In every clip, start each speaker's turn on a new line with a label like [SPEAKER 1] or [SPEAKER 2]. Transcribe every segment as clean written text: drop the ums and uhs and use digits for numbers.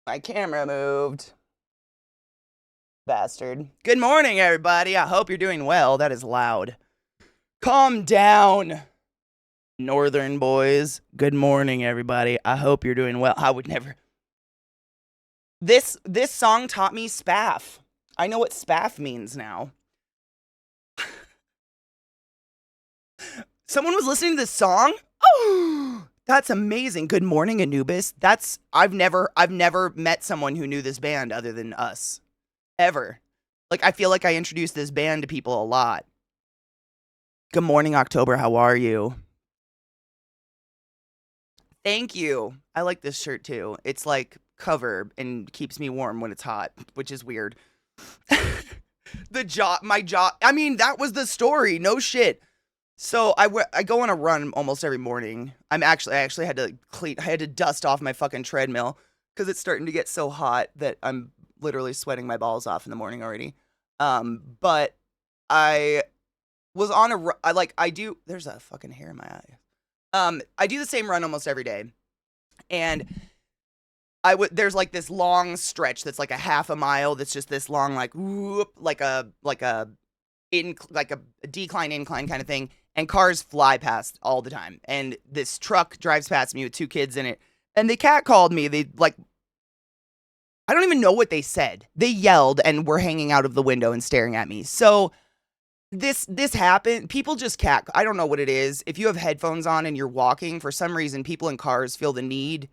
[SPEAKER 1] My camera moved. Bastard. Good morning, everybody. I hope you're doing well. That is loud. Calm down, Northern boys. Good morning, everybody. I hope you're doing well. I would never. This song taught me spaff. I know what spaff means now. Someone was listening to this song? Oh, that's amazing. Good morning, Anubis. I've never met someone who knew this band other than us. Ever. Like, I feel like I introduced this band to people a lot. Good morning, October. How are you? Thank you. I like this shirt too. It's like cover and keeps me warm when it's hot, which is weird. My jaw. I mean, that was the story. No shit. So I go on a run almost every morning. I actually had to I had to dust off my fucking treadmill because it's starting to get so hot that I'm literally sweating my balls off in the morning already. But I was on I do. There's a fucking hair in my eye. I do the same run almost every day, and there's like this long stretch that's like a half a mile. That's just this long like whoop, like a decline incline kind of thing, and cars fly past all the time. And this truck drives past me with two kids in it, and they catcalled me. They like I don't even know what they said. They yelled and were hanging out of the window and staring at me. So this happened. People just I don't know what it is. If you have headphones on and you're walking, for some reason people in cars feel the need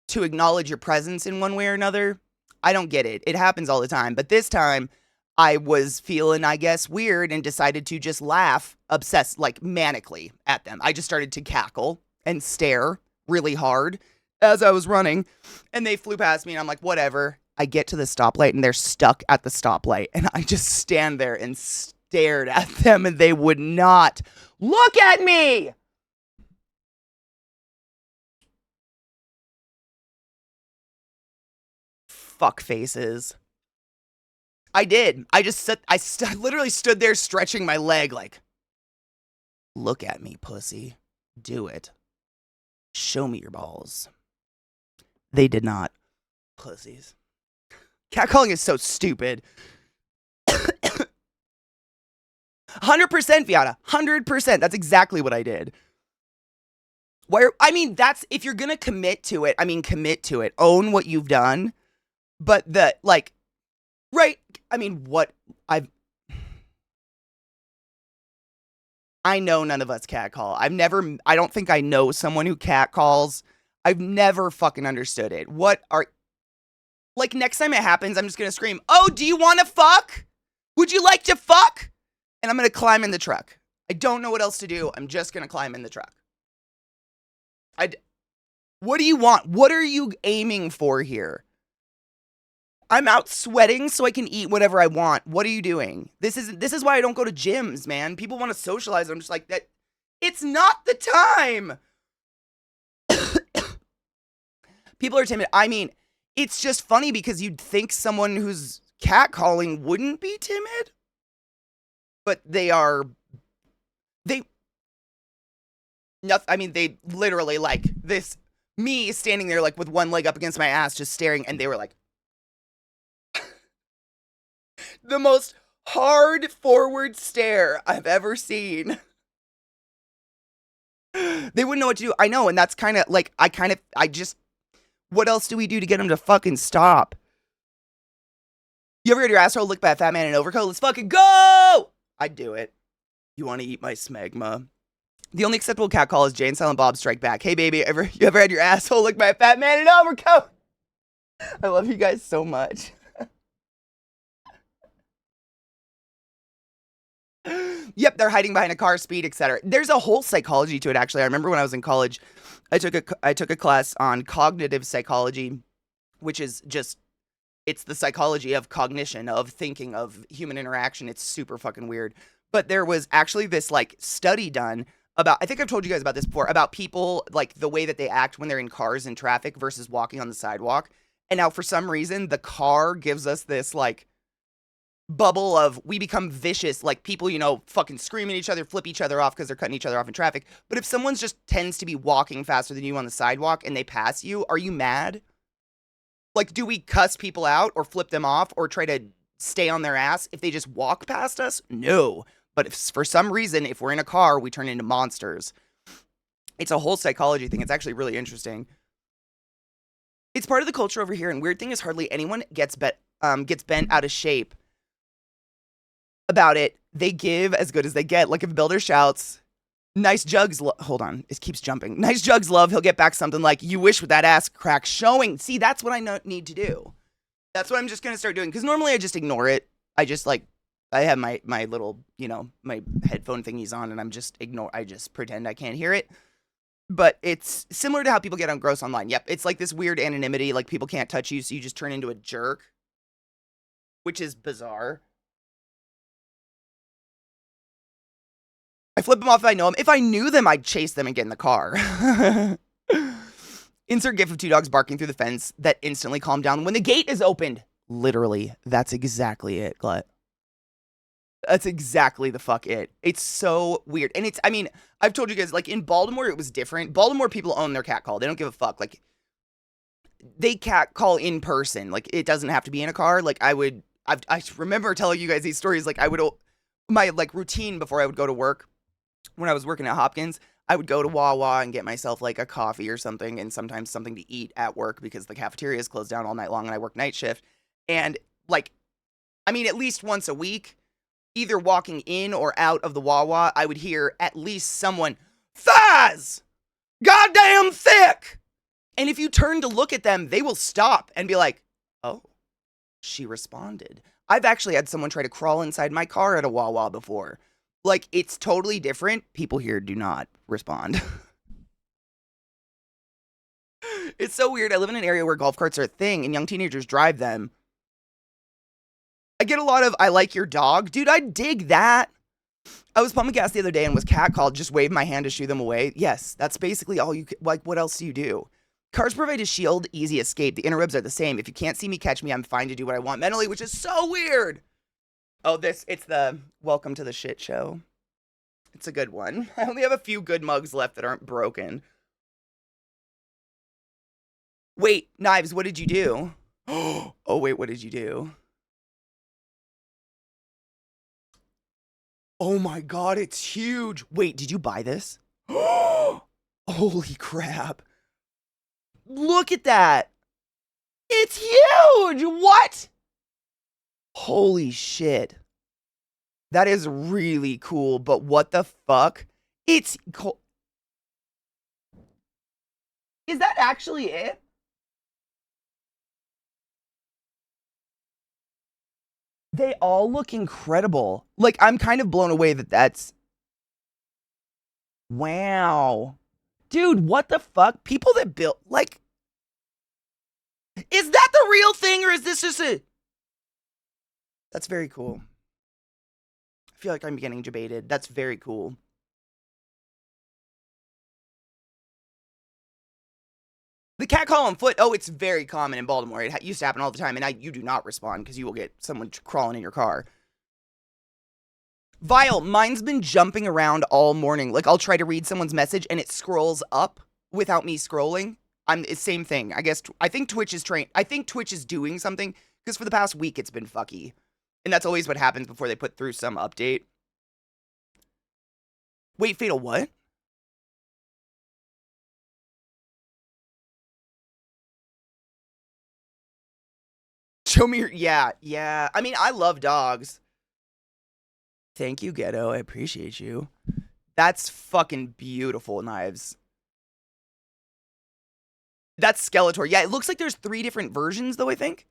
[SPEAKER 1] to acknowledge your presence in one way or another. I don't get it. It happens all the time. But this time I was feeling, I guess, weird and decided to just laugh, obsess, like manically at them. I just started to cackle and stare really hard as I was running, and they flew past me, and I'm like, whatever. I get to the stoplight, and they're stuck at the stoplight, and I just stand there and stared at them, and they would not look at me. Fuck faces. I did. I literally stood there stretching my leg like, look at me, pussy. Do it. Show me your balls. They did not. Pussies. Catcalling is so stupid. 100%, Viata. 100%. That's exactly what I did. I mean, that's, if you're gonna commit to it, commit to it. Own what you've done. But right, I mean, I know none of us catcall. I don't think I know someone who catcalls. I've never fucking understood it. Like, next time it happens, I'm just gonna scream, oh, do you wanna fuck? Would you like to fuck? And I'm gonna climb in the truck. I don't know what else to do. I'm just gonna climb in the truck. What do you want? What are you aiming for here? I'm out sweating so I can eat whatever I want. What are you doing? This is why I don't go to gyms, man. People want to socialize. I'm just like, that. It's not the time. People are timid. I mean, it's just funny because you'd think someone who's catcalling wouldn't be timid. But they are. They literally, like, this, me standing there like with one leg up against my ass just staring, and they were like, the most hard forward stare I've ever seen. They wouldn't know what to do. I know, and that's kind of like, what else do we do to get them to fucking stop? You ever had your asshole licked by a fat man in an overcoat? Let's fucking go! I'd do it. You want to eat my smegma? The only acceptable catcall is Jay and Silent Bob Strike Back. Hey, baby, you ever had your asshole licked by a fat man in an overcoat? I love you guys so much. Yep, they're hiding behind a car, speed, etc. There's a whole psychology to it, actually. I remember when I was in college, I took a class on cognitive psychology, which is just, it's the psychology of cognition, of thinking, of human interaction. It's super fucking weird. But there was actually this like study done about, I think I've told you guys about this before, about people, like the way that they act when they're in cars in traffic versus walking on the sidewalk. And now for some reason, the car gives us this like bubble of, we become vicious, like people, fucking scream at each other, flip each other off because they're cutting each other off in traffic. But if someone just tends to be walking faster than you on the sidewalk and they pass you, are you mad? Like, do we cuss people out or flip them off or try to stay on their ass if they just walk past us? No. But if for some reason, if we're in a car, we turn into monsters. It's a whole psychology thing. It's actually really interesting. It's part of the culture over here. And weird thing is, hardly anyone gets bent out of shape about it. They give as good as they get. Like if a builder shouts, "Nice jugs," hold on, it keeps jumping. "Nice jugs, love," he'll get back something like, "You wish with that ass crack showing." See, that's what I need to do. That's what I'm just gonna start doing. Because normally I just ignore it. I just like, I have my little, my headphone thingies on, and I just pretend I can't hear it. But it's similar to how people get on gross online. Yep, it's like this weird anonymity, like people can't touch you, so you just turn into a jerk, which is bizarre. I flip them off if I know them. If I knew them, I'd chase them and get in the car. Insert gif of two dogs barking through the fence that instantly calm down when the gate is opened. Literally, that's exactly it, Glut. That's exactly the fuck it. It's so weird. And I've told you guys, like, in Baltimore, it was different. Baltimore people own their cat call. They don't give a fuck. Like, they cat call in person. Like, it doesn't have to be in a car. Like, I remember telling you guys these stories. Like, my, like, routine before I would go to work, when I was working at Hopkins, I would go to Wawa and get myself, like, a coffee or something, and sometimes something to eat at work because the cafeteria is closed down all night long and I work night shift. And, like, at least once a week, either walking in or out of the Wawa, I would hear at least someone, "Thighs! Goddamn thick!" And if you turn to look at them, they will stop and be like, "Oh, she responded." I've actually had someone try to crawl inside my car at a Wawa before. Like, it's totally different. People here do not respond. It's so weird. I live in an area where golf carts are a thing and young teenagers drive them. I get a lot of, "I like your dog." Dude, I dig that. I was pumping gas the other day and was catcalled, just waved my hand to shoo them away. Yes, that's basically all you, like, what else do you do? Cars provide a shield, easy escape. The inner ribs are the same. If you can't see me, catch me. I'm fine to do what I want mentally, which is so weird. Oh, it's the welcome to the shit show. It's a good one. I only have a few good mugs left that aren't broken. Wait, Knives, what did you do? Oh, wait, what did you do? Oh my god, it's huge. Wait, did you buy this? Holy crap. Look at that. It's huge. What? Holy shit. That is really cool, but what the fuck? It's cool. Is that actually it? They all look incredible. Like, I'm kind of blown away that's... Wow. Dude, what the fuck? People that built, like... Is that the real thing, or is this just a... That's very cool. I feel like I'm getting debated. That's very cool. The cat call on foot, oh, it's very common in Baltimore. It used to happen all the time, and you do not respond because you will get someone crawling in your car. Vile, mine's been jumping around all morning. Like, I'll try to read someone's message, and it scrolls up without me scrolling. It's same thing. I think Twitch is doing something, because for the past week, it's been fucky. And that's always what happens before they put through some update. Wait, Fatal, what? Show me your... Yeah. I mean, I love dogs. Thank you, Ghetto. I appreciate you. That's fucking beautiful, Knives. That's Skeletor. Yeah, it looks like there's 3 different versions, though, I think.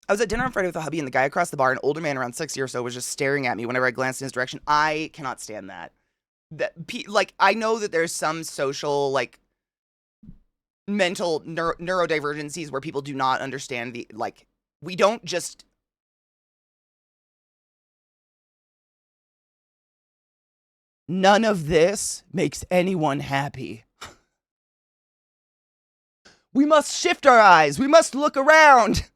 [SPEAKER 1] I was at dinner on Friday with a hubby, and the guy across the bar, an older man around 60 or so, was just staring at me whenever I glanced in his direction. I cannot stand that. Like, I know that there's some social, like, mental neurodivergencies where people do not understand the, like, we don't just... None of this makes anyone happy. We must shift our eyes. We must look around.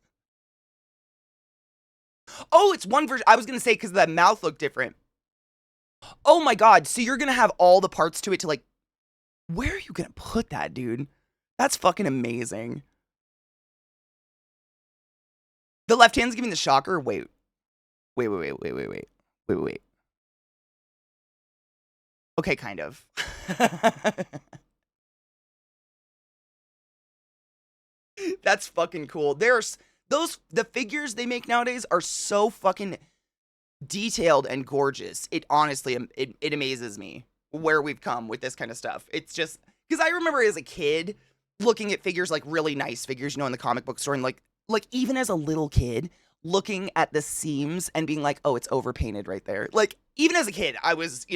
[SPEAKER 1] Oh, it's one version. I was going to say because the mouth looked different. Oh my god. So you're going to have all the parts to it to, like... Where are you going to put that, dude? That's fucking amazing. The left hand's giving the shocker. Wait. Wait, wait, wait, wait, wait, wait. Wait, wait, wait. Okay, kind of. That's fucking cool. The figures they make nowadays are so fucking detailed and gorgeous. It honestly, it amazes me where we've come with this kind of stuff. It's just, because I remember as a kid looking at figures, like really nice figures, in the comic book store, and like even as a little kid, looking at the seams and being like, oh, it's overpainted right there. Like, even as a kid, I was,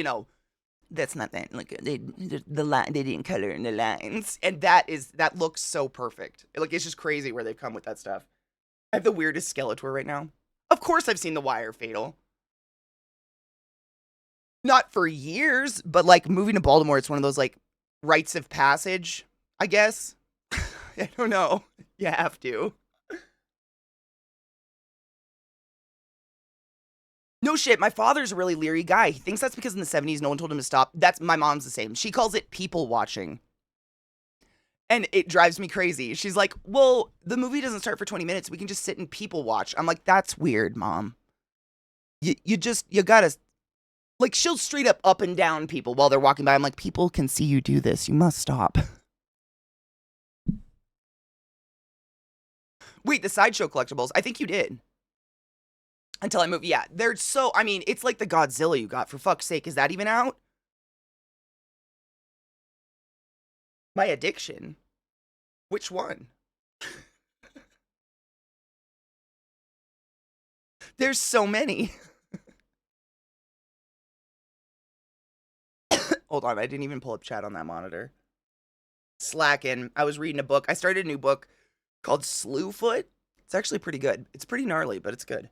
[SPEAKER 1] that's not that. Like, they didn't color in the lines, and that looks so perfect. Like, it's just crazy where they've come with that stuff. I have the weirdest Skeletor right now. Of course, I've seen The Wire Fatal. Not for years, but like moving to Baltimore, it's one of those like rites of passage, I guess. I don't know. You have to. No shit, my father's a really leery guy. He thinks that's because in the 70s no one told him to stop. My mom's the same. She calls it people watching. And it drives me crazy. She's like, well, the movie doesn't start for 20 minutes. We can just sit and people watch. I'm like, that's weird, Mom. You gotta, like, she'll straight up and down people while they're walking by. I'm like, people can see you do this. You must stop. Wait, the Sideshow collectibles. I think you did. Until I move. Yeah, they're so, I mean, it's like the Godzilla you got. For fuck's sake, is that even out? My addiction? Which one? There's so many. Hold on, I didn't even pull up chat on that monitor. Slacking. I was reading a book. I started a new book called Slewfoot. It's actually pretty good. It's pretty gnarly, but it's good.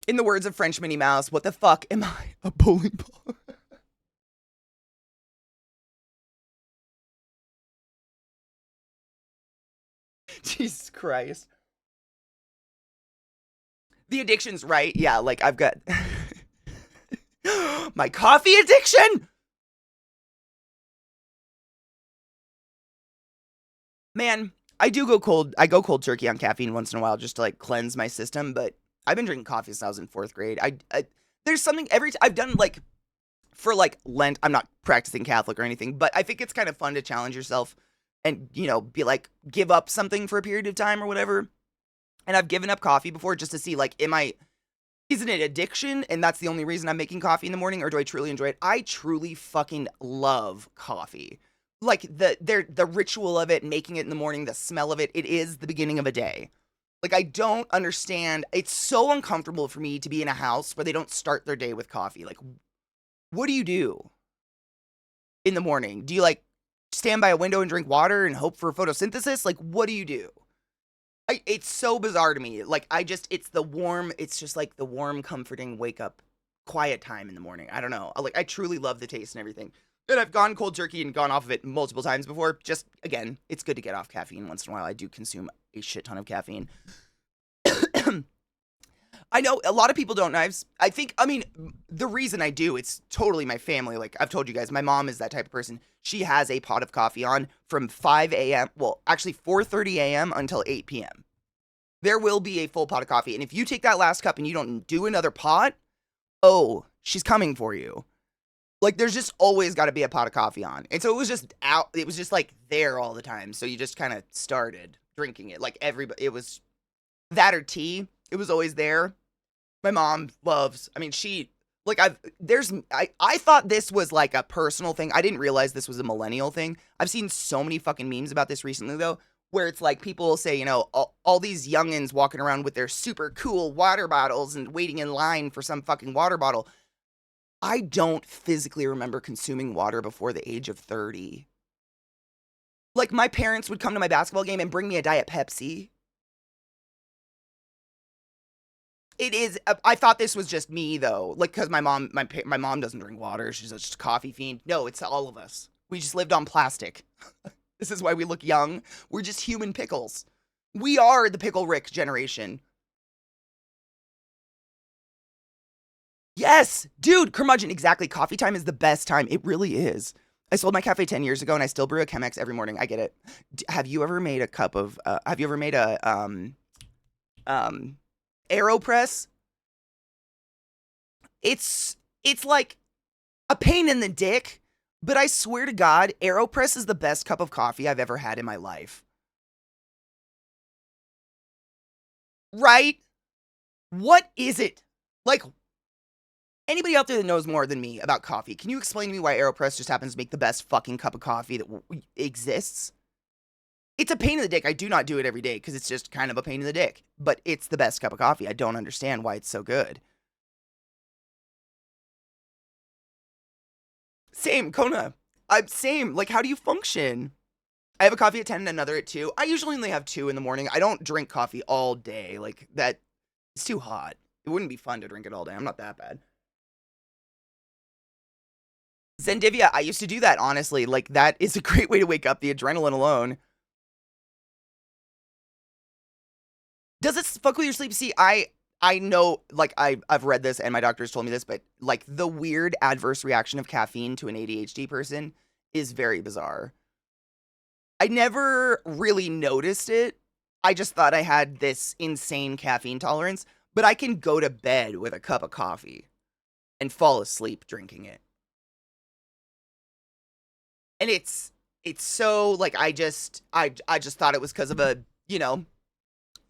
[SPEAKER 1] In the words of French Minnie Mouse, what the fuck am I? A bowling ball? Jesus Christ. The addiction's right. Yeah, like I've got my coffee addiction. Man, I go cold turkey on caffeine once in a while just to like cleanse my system, but I've been drinking coffee since I was in 4th grade. There's something I've done like for like Lent. I'm not practicing Catholic or anything, but I think it's kind of fun to challenge yourself and, be like, give up something for a period of time or whatever. And I've given up coffee before just to see like, is it an addiction and that's the only reason I'm making coffee in the morning, or do I truly enjoy it? I truly fucking love coffee. Like the ritual of it, making it in the morning, the smell of it, it is the beginning of a day. Like, I don't understand. It's so uncomfortable for me to be in a house where they don't start their day with coffee. Like, what do you do in the morning? Do you, like, stand by a window and drink water and hope for photosynthesis? Like, what do you do? It's so bizarre to me. Like, it's just like the warm, comforting wake up, quiet time in the morning. I don't know. I truly love the taste and everything. And I've gone cold turkey and gone off of it multiple times before. Just, again, it's good to get off caffeine once in a while. I do consume a shit ton of caffeine. I know a lot of people don't knives. The reason I do, it's totally my family. Like I've told you guys, my mom is that type of person. She has a pot of coffee on from 5 a.m. Well, actually 4:30 a.m. until 8 p.m. There will be a full pot of coffee. And if you take that last cup and you don't do another pot, oh, she's coming for you. Like, there's just always got to be a pot of coffee on. And so it was just out. It was just, like, there all the time. So you just kind of started drinking it. Like, everybody, it was that or tea. It was always there. My mom loves, she, like, I thought this was, like, a personal thing. I didn't realize this was a millennial thing. I've seen so many fucking memes about this recently, though, where it's, like, people will say, all these youngins walking around with their super cool water bottles and waiting in line for some fucking water bottle. I don't physically remember consuming water before the age of 30. Like, my parents would come to my basketball game and bring me a Diet Pepsi. It is, I thought this was just me, though. Like, because my mom doesn't drink water. She's just a coffee fiend. No, it's all of us. We just lived on plastic. This is why we look young. We're just human pickles. We are the Pickle Rick generation. Yes, dude, curmudgeon, exactly. Coffee time is the best time. It really is. I sold my cafe 10 years ago and I still brew a Chemex every morning. I get it. Have you ever made a cup of, have you ever made a, um, AeroPress? It's like a pain in the dick, but I swear to God, AeroPress is the best cup of coffee I've ever had in my life. Right? What is it? Like, anybody out there that knows more than me about coffee, can you explain to me why AeroPress just happens to make the best fucking cup of coffee that exists? It's a pain in the dick. I do not do it every day because it's just kind of a pain in the dick. But it's the best cup of coffee. I don't understand why it's so good. Same, Kona. I'm same. Like, how do you function? I have a coffee at 10 and another at 2. I usually only have 2 in the morning. I don't drink coffee all day. Like, that, it's too hot. It wouldn't be fun to drink it all day. I'm not that bad. Zendivia, I used to do that, honestly. Like, that is a great way to wake up, the adrenaline alone. Does it fuck with your sleep? See, I know, like, I've read this and my doctor's told me this, but, like, the weird adverse reaction of caffeine to an ADHD person is very bizarre. I never really noticed it. I just thought I had this insane caffeine tolerance, but I can go to bed with a cup of coffee and fall asleep drinking it. And it's so like I just thought it was because of a, you know,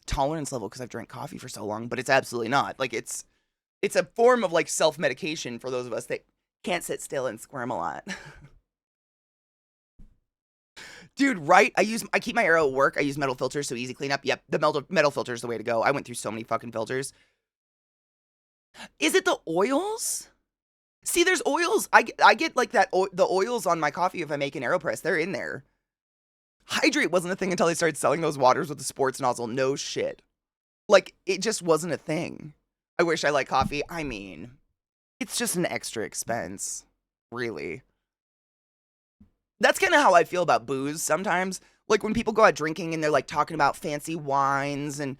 [SPEAKER 1] tolerance level because I've drank coffee for so long, but it's absolutely not. Like it's a form of like self-medication for those of us that can't sit still and squirm a lot. Dude, right? I keep my arrow at work. I use metal filters so easy cleanup. Yep, the metal filter is the way to go. I went through so many fucking filters. Is it the oils? See, there's oils. I get like that the oils on my coffee if I make an AeroPress. They're in there. Hydrate wasn't a thing until they started selling those waters with the sports nozzle. No shit. Like it just wasn't a thing. I wish I like coffee. I mean, it's just an extra expense, really. That's kind of how I feel about booze sometimes. Like when people go out drinking and they're like talking about fancy wines and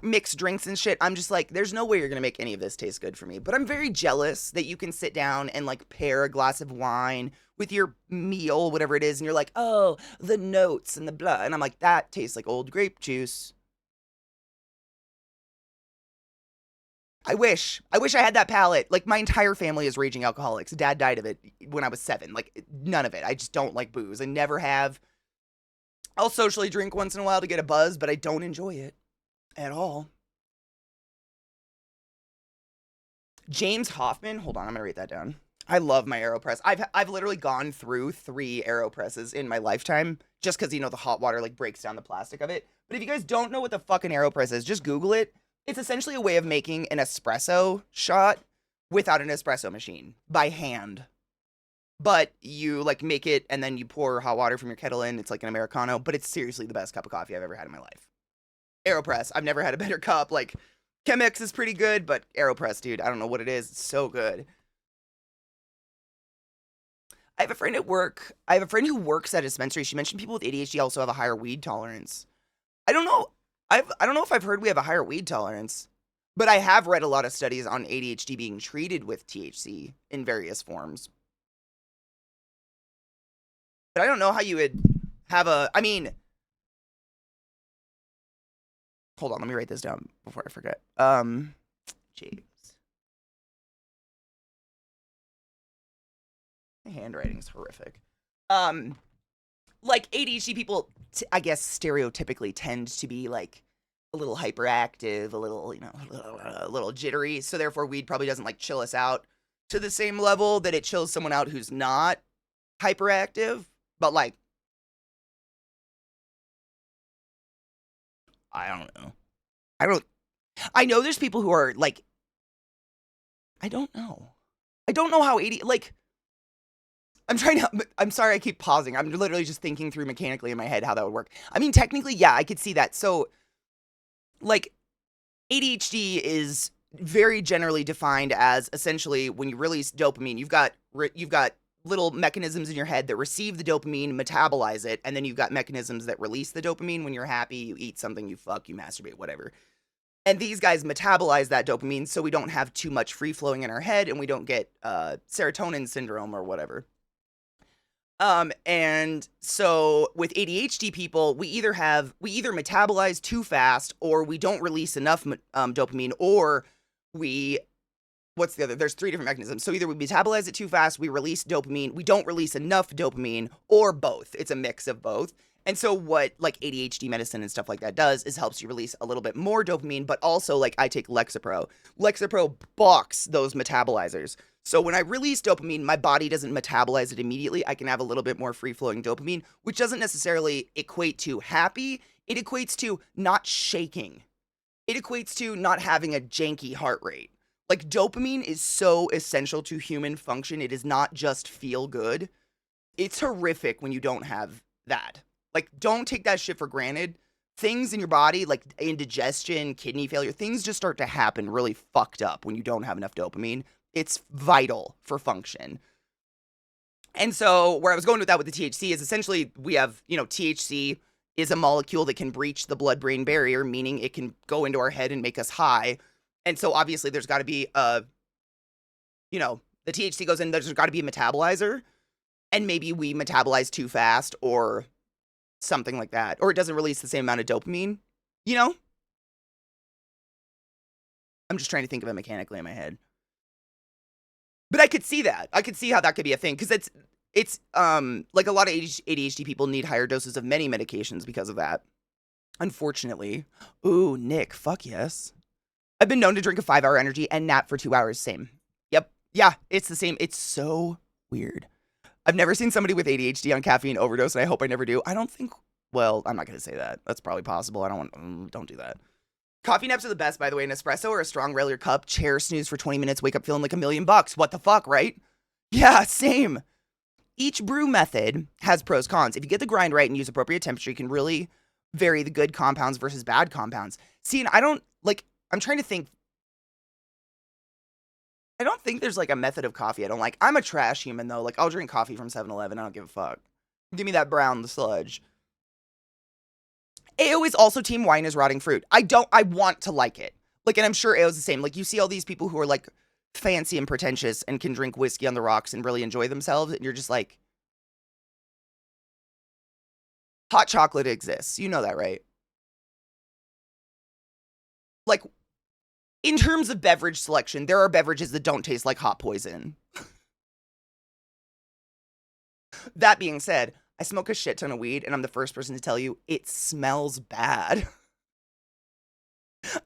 [SPEAKER 1] mixed drinks and shit, I'm just like, there's no way you're gonna make any of this taste good for me. But I'm very jealous that you can sit down and like pair a glass of wine with your meal, whatever it is, and you're like, oh, the notes and the blah. And I'm like, that tastes like old grape juice. I wish. I wish I had that palate. Like my entire family is raging alcoholics. Dad died of it when I was 7. Like none of it. I just don't like booze. I never have. I'll socially drink once in a while to get a buzz, but I don't enjoy it at all. James Hoffman. Hold on, I'm gonna write that down. I love my AeroPress. I've literally gone through 3 AeroPresses in my lifetime just because the hot water like breaks down the plastic of it. But if you guys don't know what the fucking AeroPress is, just Google it. It's essentially a way of making an espresso shot without an espresso machine by hand. But you like make it and then you pour hot water from your kettle in. It's like an Americano, but it's seriously the best cup of coffee I've ever had in my life. AeroPress. I've never had a better cup. Like Chemex is pretty good, but AeroPress, dude, I don't know what it is. It's so good. I have a friend at work. I have a friend who works at a dispensary. She mentioned people with ADHD also have a higher weed tolerance. I don't know. I don't know if I've heard we have a higher weed tolerance, but I have read a lot of studies on ADHD being treated with THC in various forms. But I don't know how you would have a. I mean, hold on. Let me write this down before I forget. James. My handwriting is horrific. Like ADHD people, I guess stereotypically tend to be like a little hyperactive, a little, a little jittery. So therefore, weed probably doesn't like chill us out to the same level that it chills someone out who's not hyperactive. But like, I don't know. I don't. I know there's people who are like, I don't know. I don't know how AD like. I'm trying to. I'm sorry, I keep pausing. I'm literally just thinking through mechanically in my head how that would work. I mean, technically, yeah, I could see that. So, like, ADHD is very generally defined as essentially when you release dopamine, you've got little mechanisms in your head that receive the dopamine, metabolize it, and then you've got mechanisms that release the dopamine when you're happy, you eat something, you fuck, you masturbate, whatever. And these guys metabolize that dopamine so we don't have too much free flowing in our head and we don't get serotonin syndrome or whatever. And so with ADHD people, we either metabolize too fast, or we don't release enough dopamine, or we what's the other? There's three different mechanisms. So either we metabolize it too fast, we release dopamine, we don't release enough dopamine, or both. It's a mix of both. And so what like ADHD medicine and stuff like that does is helps you release a little bit more dopamine, but also like I take Lexapro. Lexapro balks those metabolizers. So when I release dopamine, my body doesn't metabolize it immediately. I can have a little bit more free-flowing dopamine, which doesn't necessarily equate to happy. It equates to not shaking. It equates to not having a janky heart rate. Like, dopamine is so essential to human function. It is not just feel good. It's horrific when you don't have that. Like, don't take that shit for granted. Things in your body, like indigestion, kidney failure, things just start to happen really fucked up when you don't have enough dopamine. It's vital for function. And so where I was going with that with the THC is essentially we have, THC is a molecule that can breach the blood-brain barrier, meaning it can go into our head and make us high. And so obviously there's got to be the THC goes in, there's got to be a metabolizer, and maybe we metabolize too fast or something like that, or it doesn't release the same amount of dopamine, I'm just trying to think of it mechanically in my head. But I could see that. I could see how that could be a thing, because it's like a lot of ADHD people need higher doses of many medications because of that. Unfortunately. Ooh, Nick, fuck yes. I've been known to drink a 5-hour energy and nap for 2 hours. Same. Yep. Yeah, it's the same. It's so weird. I've never seen somebody with ADHD on caffeine overdose, and I hope I never do. I don't think, well, I'm not going to say that. That's probably possible. Don't do that. Coffee naps are the best, by the way. An espresso or a strong regular cup, chair snooze for 20 minutes, wake up feeling like $1,000,000. What the fuck, right? Yeah, same. Each brew method has pros, cons. If you get the grind right and use appropriate temperature, you can really vary the good compounds versus bad compounds. See, and I'm trying to think. I don't think there's like a method of coffee I don't like. I'm a trash human though. Like, I'll drink coffee from 7-Eleven. I don't give a fuck. Give me that brown sludge. AO is also team wine is rotting fruit. I want to like it. Like, and I'm sure AO's the same. Like, you see all these people who are like fancy and pretentious and can drink whiskey on the rocks and really enjoy themselves. And you're just like, hot chocolate exists. You know that, right? Like, in terms of beverage selection, there are beverages that don't taste like hot poison. That being said, I smoke a shit ton of weed, and I'm the first person to tell you it smells bad.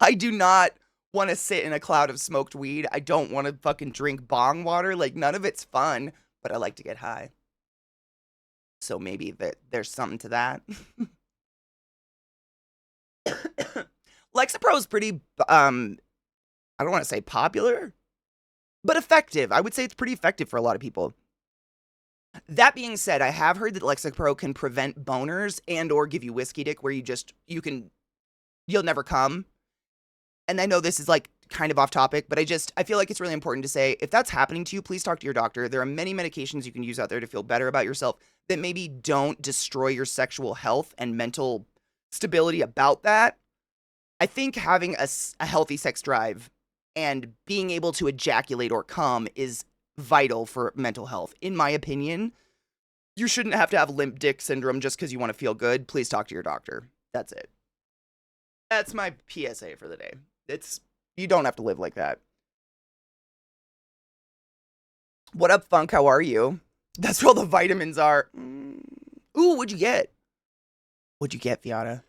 [SPEAKER 1] I do not want to sit in a cloud of smoked weed. I don't want to fucking drink bong water. Like, none of it's fun, but I like to get high. So maybe there's something to that. Lexapro is pretty, I don't want to say popular, but effective. I would say it's pretty effective for a lot of people. That being said, I have heard that Lexapro can prevent boners and or give you whiskey dick, where you'll never come. And I know this is like kind of off topic, but I feel like it's really important to say, if that's happening to you, please talk to your doctor. There are many medications you can use out there to feel better about yourself that maybe don't destroy your sexual health and mental stability about that. I think having a healthy sex drive and being able to ejaculate or come is vital for mental health. In my opinion, you shouldn't have to have limp dick syndrome just because you want to feel good. Please talk to your doctor. That's it. That's my PSA for the day. You don't have to live like that. What up, Funk? How are you? That's where all the vitamins are. Ooh, what'd you get? What'd you get, Fiona?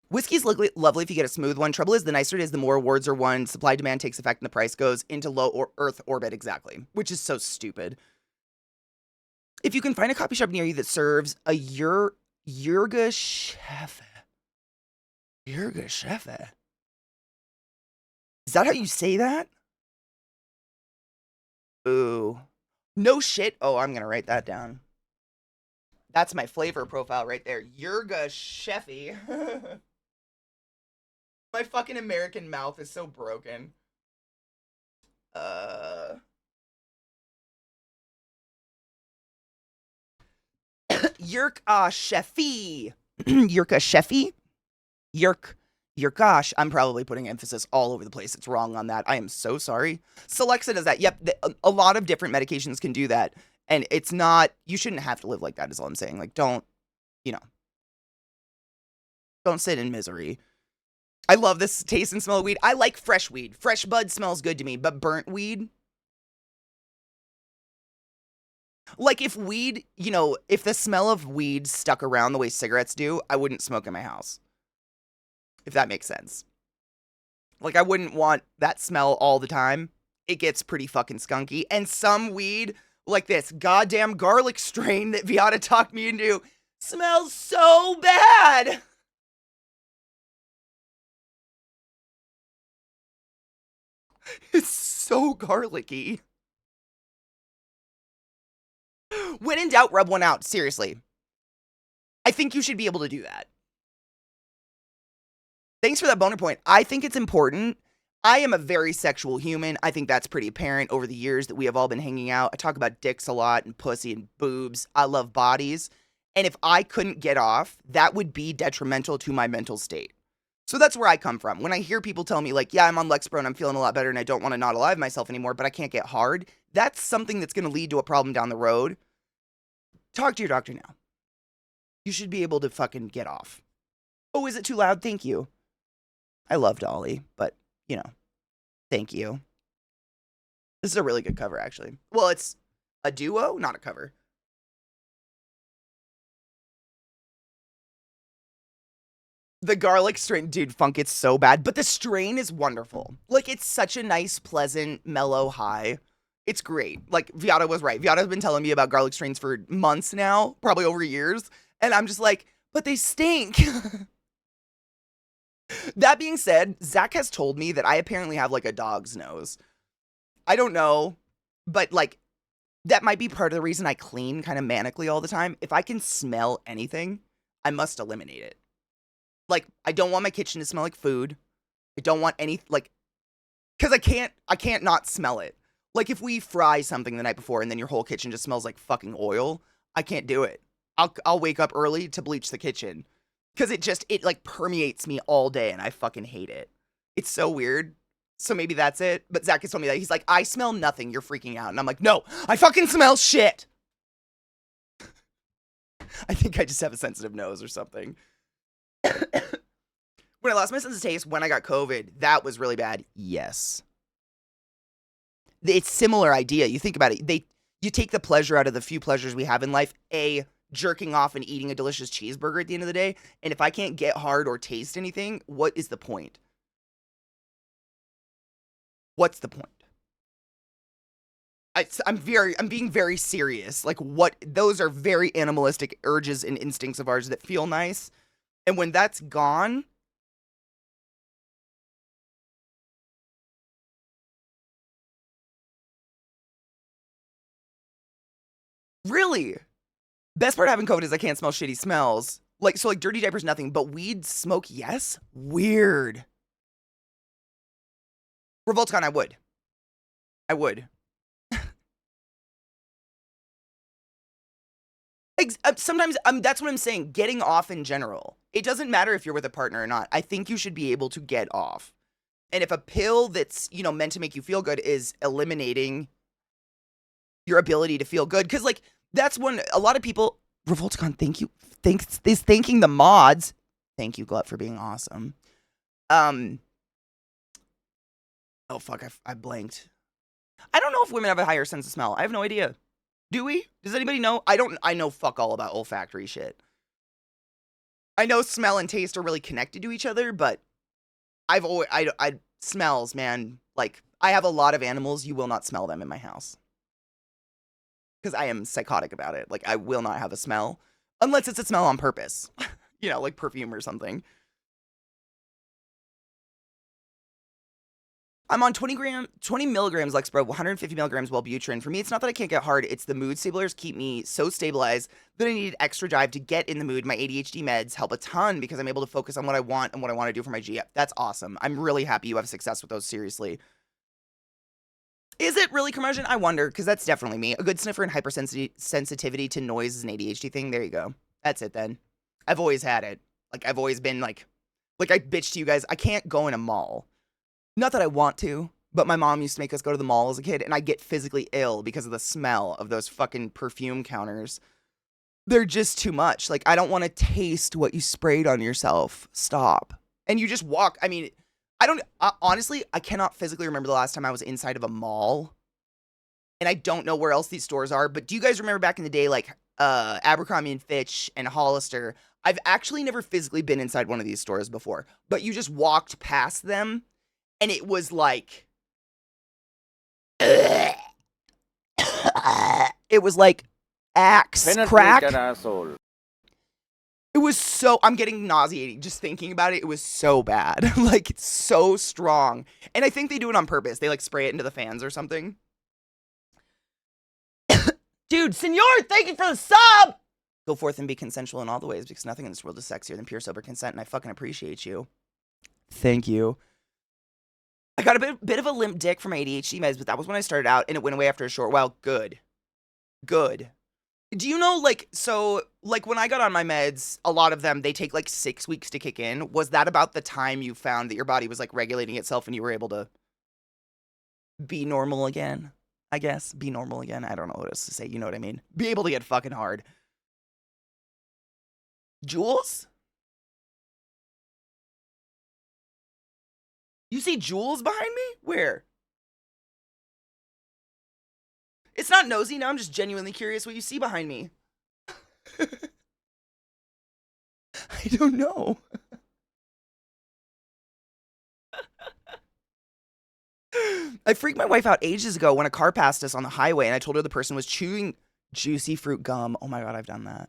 [SPEAKER 1] Whiskey's lovely if you get a smooth one. Trouble is, the nicer it is, the more awards are won. Supply demand takes effect and the price goes into low Earth orbit. Exactly. Which is so stupid. If you can find a coffee shop near you that serves a Yurgashefe. Yurgashefe. Is that how you say that? Ooh. No shit. Oh, I'm going to write that down. That's my flavor profile right there. Yurgashefe. My fucking American mouth is so broken. Yurgashefe. Yurgashefe? Yurgash. I'm probably putting emphasis all over the place. It's wrong on that. I am so sorry. Celexa does that. Yep, a lot of different medications can do that. And it's not, you shouldn't have to live like that is all I'm saying. Like, don't, you know, don't sit in misery. I love this taste and smell of weed. I like fresh weed. Fresh bud smells good to me, but burnt weed, like if weed, if the smell of weed stuck around the way cigarettes do, I wouldn't smoke in my house. If that makes sense. Like I wouldn't want that smell all the time. It gets pretty fucking skunky. And some weed, like this goddamn garlic strain that Viata talked me into, smells so bad. It's so garlicky. When in doubt, rub one out. Seriously. I think you should be able to do that. Thanks for that boner point. I think it's important. I am a very sexual human. I think that's pretty apparent over the years that we have all been hanging out. I talk about dicks a lot and pussy and boobs. I love bodies. And if I couldn't get off, that would be detrimental to my mental state. So that's where I come from. When I hear people tell me, like, yeah, I'm on Lexapro and I'm feeling a lot better and I don't want to not alive myself anymore, but I can't get hard, that's something that's going to lead to a problem down the road. Talk to your doctor now. You should be able to fucking get off. Oh, is it too loud? Thank you. I love Dolly, but, thank you. This is a really good cover, actually. Well, it's a duo, not a cover. The garlic strain, dude, funk, it's so bad. But the strain is wonderful. Like, it's such a nice, pleasant, mellow high. It's great. Like, Viata was right. Viata's been telling me about garlic strains for months now, probably over years. And I'm just like, but they stink. That being said, Zach has told me that I apparently have, like, a dog's nose. I don't know, but, like, that might be part of the reason I clean kind of manically all the time. If I can smell anything, I must eliminate it. Like, I don't want my kitchen to smell like food. I don't want any, like, because I can't not smell it. Like, if we fry something the night before and then your whole kitchen just smells like fucking oil, I can't do it. I'll wake up early to bleach the kitchen. Because it like permeates me all day and I fucking hate it. It's so weird. So maybe that's it. But Zach has told me that. He's like, I smell nothing. You're freaking out. And I'm like, no, I fucking smell shit. I think I just have a sensitive nose or something. When I lost my sense of taste, when I got COVID, that was really bad. Yes. It's similar idea. You think about it. You take the pleasure out of the few pleasures we have in life. Jerking off and eating a delicious cheeseburger at the end of the day. And if I can't get hard or taste anything, what is the point? What's the point? I'm being very serious. Like, those are very animalistic urges and instincts of ours that feel nice. And when that's gone, really, best part of having COVID is I can't smell shitty smells. Like, so like dirty diapers, nothing, but weed smoke, yes? Weird. Revoltcon, I would. Sometimes, that's what I'm saying, getting off in general. It doesn't matter if you're with a partner or not. I think you should be able to get off. And if a pill that's, meant to make you feel good is eliminating your ability to feel good, because, like, that's when a lot of people, Revoltcon, thank you. Thanking the mods. Thank you, Glut, for being awesome. Oh, fuck, I blanked. I don't know if women have a higher sense of smell. I have no idea. Do we? Does anybody know? I know fuck all about olfactory shit. I know smell and taste are really connected to each other, but smells, man. Like, I have a lot of animals. You will not smell them in my house. Because I am psychotic about it. Like, I will not have a smell. Unless it's a smell on purpose. Like perfume or something. I'm on 20 milligrams Lexapro, 150 milligrams Wellbutrin. For me, it's not that I can't get hard. It's the mood stabilizers keep me so stabilized that I needed extra drive to get in the mood. My ADHD meds help a ton because I'm able to focus on what I want and what I want to do for my GF. That's awesome. I'm really happy you have success with those, seriously. Is it really curmudgeon? I wonder, because that's definitely me. A good sniffer and hypersensitivity to noise is an ADHD thing. There you go. That's it then. I've always had it. Like, I've always been like I bitch to you guys. I can't go in a mall. Not that I want to, But my mom used to make us go to the mall as a kid, and I'd get physically ill because of the smell of those fucking perfume counters. They're just too much. Like, I don't want to taste what you sprayed on yourself. Stop. And you just walk. I mean, honestly, I cannot physically remember the last time I was inside of a mall. And I don't know where else these stores are. But do you guys remember back in the day, like Abercrombie and Fitch and Hollister? I've actually never physically been inside one of these stores before. But you just walked past them, and it was like... it was like axe crack. It was so... I'm getting nauseating just thinking about it. It was so bad. Like, it's so strong. And I think they do it on purpose. They, like, spray it into the fans or something. Dude, senor, thank you for the sub! Go forth and be consensual in all the ways, because nothing in this world is sexier than pure sober consent, and I fucking appreciate you. Thank you. I got a bit of a limp dick from ADHD meds, but that was when I started out, and it went away after a short while. Good. Good. Do you know, like, so, like, when I got on my meds, a lot of them, they take, like, 6 weeks to kick in. Was that about the time you found that your body was, like, regulating itself and you were able to be normal again? I guess. Be normal again. I don't know what else to say. You know what I mean? Be able to get fucking hard. Jules? You see Jules behind me? Where? It's not nosy. Now I'm just genuinely curious what you see behind me. I don't know. I freaked my wife out ages ago when a car passed us on the highway, and I told her the person was chewing juicy fruit gum. Oh my God, I've done that.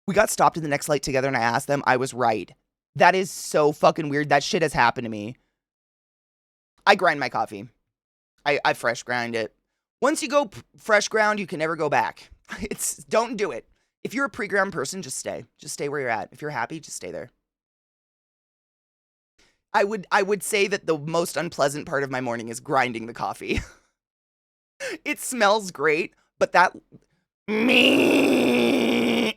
[SPEAKER 1] We got stopped at the next light together, and I asked them. I was right. That is so fucking weird. That shit has happened to me. I grind my coffee. I fresh grind it. Once you go fresh ground, you can never go back. Don't do it. If you're a pre-ground person, just stay. Just stay where you're at. If you're happy, just stay there. I would say that the most unpleasant part of my morning is grinding the coffee. It smells great, but that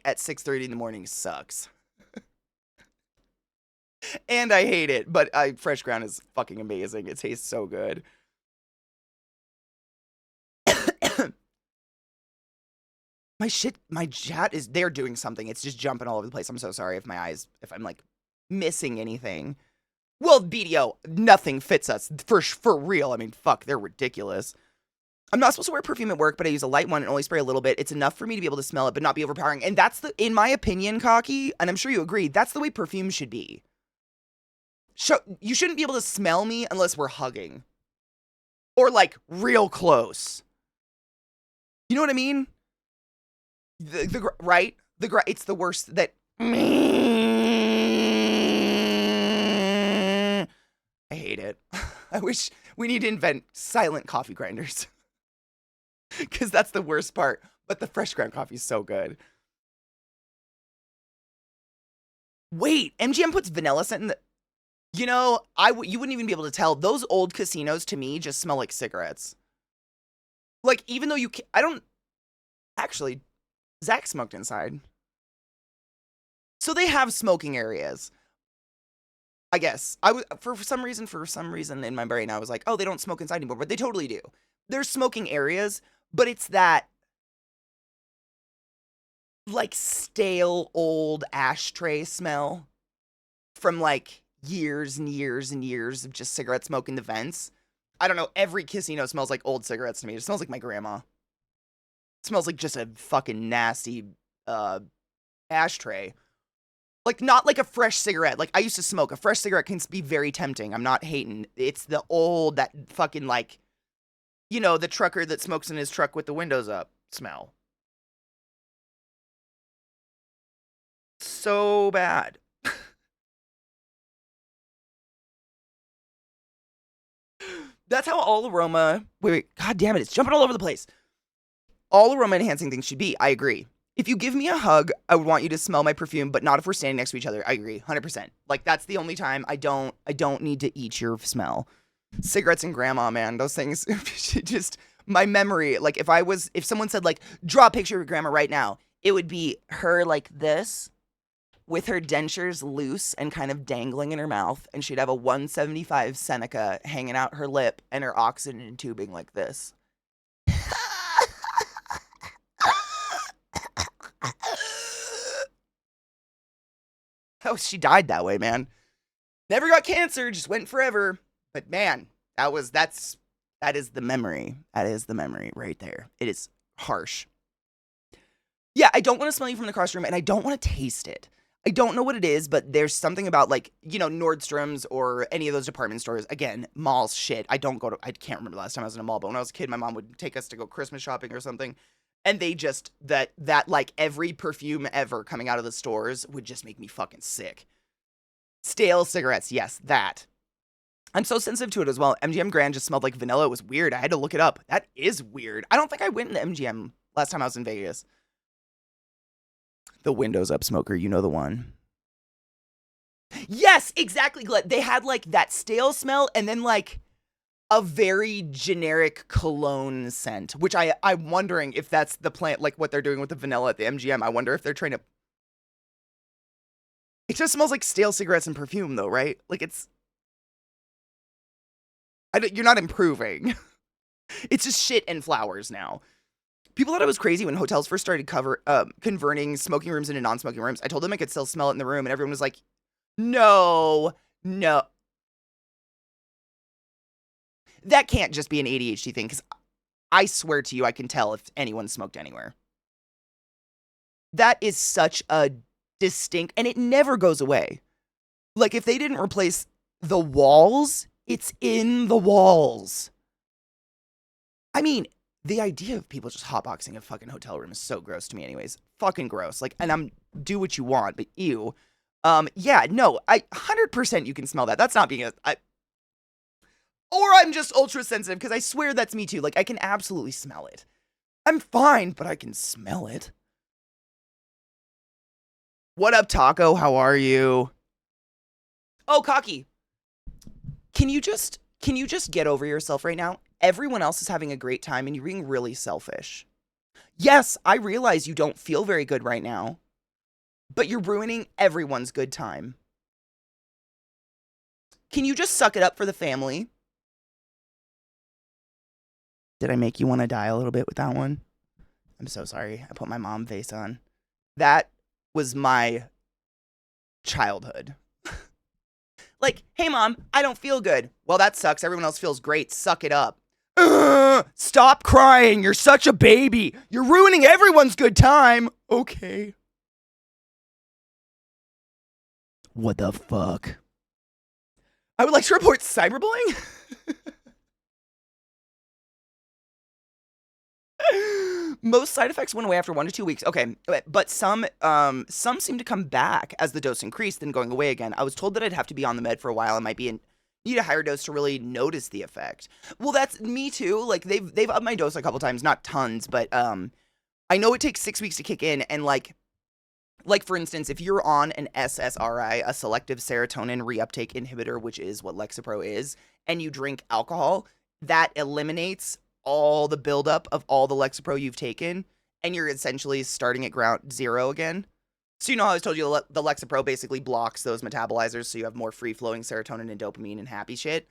[SPEAKER 1] at 6:30 in the morning sucks. And I hate it, but fresh ground is fucking amazing. It tastes so good. My chat is, they're doing something. It's just jumping all over the place. I'm so sorry if I'm like missing anything. Well, BDO, nothing fits us for real. I mean, fuck, they're ridiculous. I'm not supposed to wear perfume at work, but I use a light one and only spray a little bit. It's enough for me to be able to smell it, but not be overpowering. And that's in my opinion, Cocky, and I'm sure you agree, that's the way perfume should be. You shouldn't be able to smell me unless we're hugging. Or like real close. You know what I mean? Right? It's the worst that... I hate it. I wish we need to invent silent coffee grinders. Because that's the worst part. But the fresh ground coffee is so good. Wait, MGM puts vanilla scent in the... You know, you wouldn't even be able to tell. Those old casinos, to me, just smell like cigarettes. Like, even though I don't... Actually, Zach smoked inside. So they have smoking areas. I guess. For some reason in my brain, I was like, oh, they don't smoke inside anymore. But they totally do. There's smoking areas, but it's that, like, stale old ashtray smell from, like, years and years and years of just cigarette smoke in the vents. I don't know. Every casino smells like old cigarettes to me. It smells like my grandma. It smells like just a fucking nasty ashtray. Like, not like a fresh cigarette. Like, I used to smoke. A fresh cigarette can be very tempting. I'm not hating. It's the old, that fucking, like, you know, the trucker that smokes in his truck with the windows up smell. So bad. That's how all aroma... Wait, god damn it, it's jumping all over the place. All aroma enhancing things should be. I agree. If you give me a hug, I would want you to smell my perfume, but not if we're standing next to each other. I agree, 100%. Like, that's the only time I don't need to eat your smell. Cigarettes and grandma, man, those things, just, my memory, like, if someone said, like, draw a picture of your grandma right now, it would be her like this, with her dentures loose and kind of dangling in her mouth, and she'd have a 175 Seneca hanging out her lip and her oxygen tubing like this. Oh, she died that way, man. Never got cancer, just went forever. But man, that is the memory. That is the memory right there. It is harsh. Yeah, I don't want to smell you from the cross room, and I don't want to taste it. I don't know what it is, but there's something about, like, you know, Nordstrom's or any of those department stores. Again, malls, shit. I can't remember the last time I was in a mall, but when I was a kid, my mom would take us to go Christmas shopping or something. And they just, that like every perfume ever coming out of the stores would just make me fucking sick. Stale cigarettes, yes, that. I'm so sensitive to it as well. MGM Grand just smelled like vanilla. It was weird. I had to look it up. That is weird. I don't think I went into MGM last time I was in Vegas. The windows up smoker, you know the one. Yes, exactly, Glenn. They had like that stale smell and then like a very generic cologne scent, which I'm wondering if that's the plant, like what they're doing with the vanilla at the MGM. I wonder if they're trying to. It just smells like stale cigarettes and perfume, though, right? Like you're not improving. It's just shit and flowers now. People thought I was crazy when hotels first started converting smoking rooms into non-smoking rooms. I told them I could still smell it in the room, and everyone was like, no. That can't just be an ADHD thing, because I swear to you, I can tell if anyone smoked anywhere. That is such a distinct, and it never goes away. Like, if they didn't replace the walls, it's in the walls. I mean, the idea of people just hotboxing a fucking hotel room is so gross to me anyways. Fucking gross. Like, and do what you want, but ew. Yeah, no, 100% you can smell that. That's not being or I'm just ultra sensitive, because I swear that's me too. Like, I can absolutely smell it. I'm fine, but I can smell it. What up, Taco? How are you? Oh, Cocky. Can you just get over yourself right now? Everyone else is having a great time and you're being really selfish. Yes, I realize you don't feel very good right now, but you're ruining everyone's good time. Can you just suck it up for the family? Did I make you want to die a little bit with that one? I'm so sorry. I put my mom face on. That was my childhood. Like, hey, Mom, I don't feel good. Well, that sucks. Everyone else feels great. Suck it up. Stop crying. You're such a baby. You're ruining everyone's good time. Okay. What the fuck? I would like to report cyberbullying. Most side effects went away after 1 to 2 weeks. Okay, but some seem to come back as the dose increased, then going away again. I was told that I'd have to be on the med for a while. I might need a higher dose to really notice the effect. Well, that's me too. Like they've upped my dose a couple times, not tons, but I know it takes 6 weeks to kick in, and like for instance, if you're on an SSRI, a selective serotonin reuptake inhibitor, which is what Lexapro is, and you drink alcohol, that eliminates all the buildup of all the Lexapro you've taken, and you're essentially starting at ground zero again. So you know how I told you the Lexapro basically blocks those metabolizers, so you have more free-flowing serotonin and dopamine and happy shit?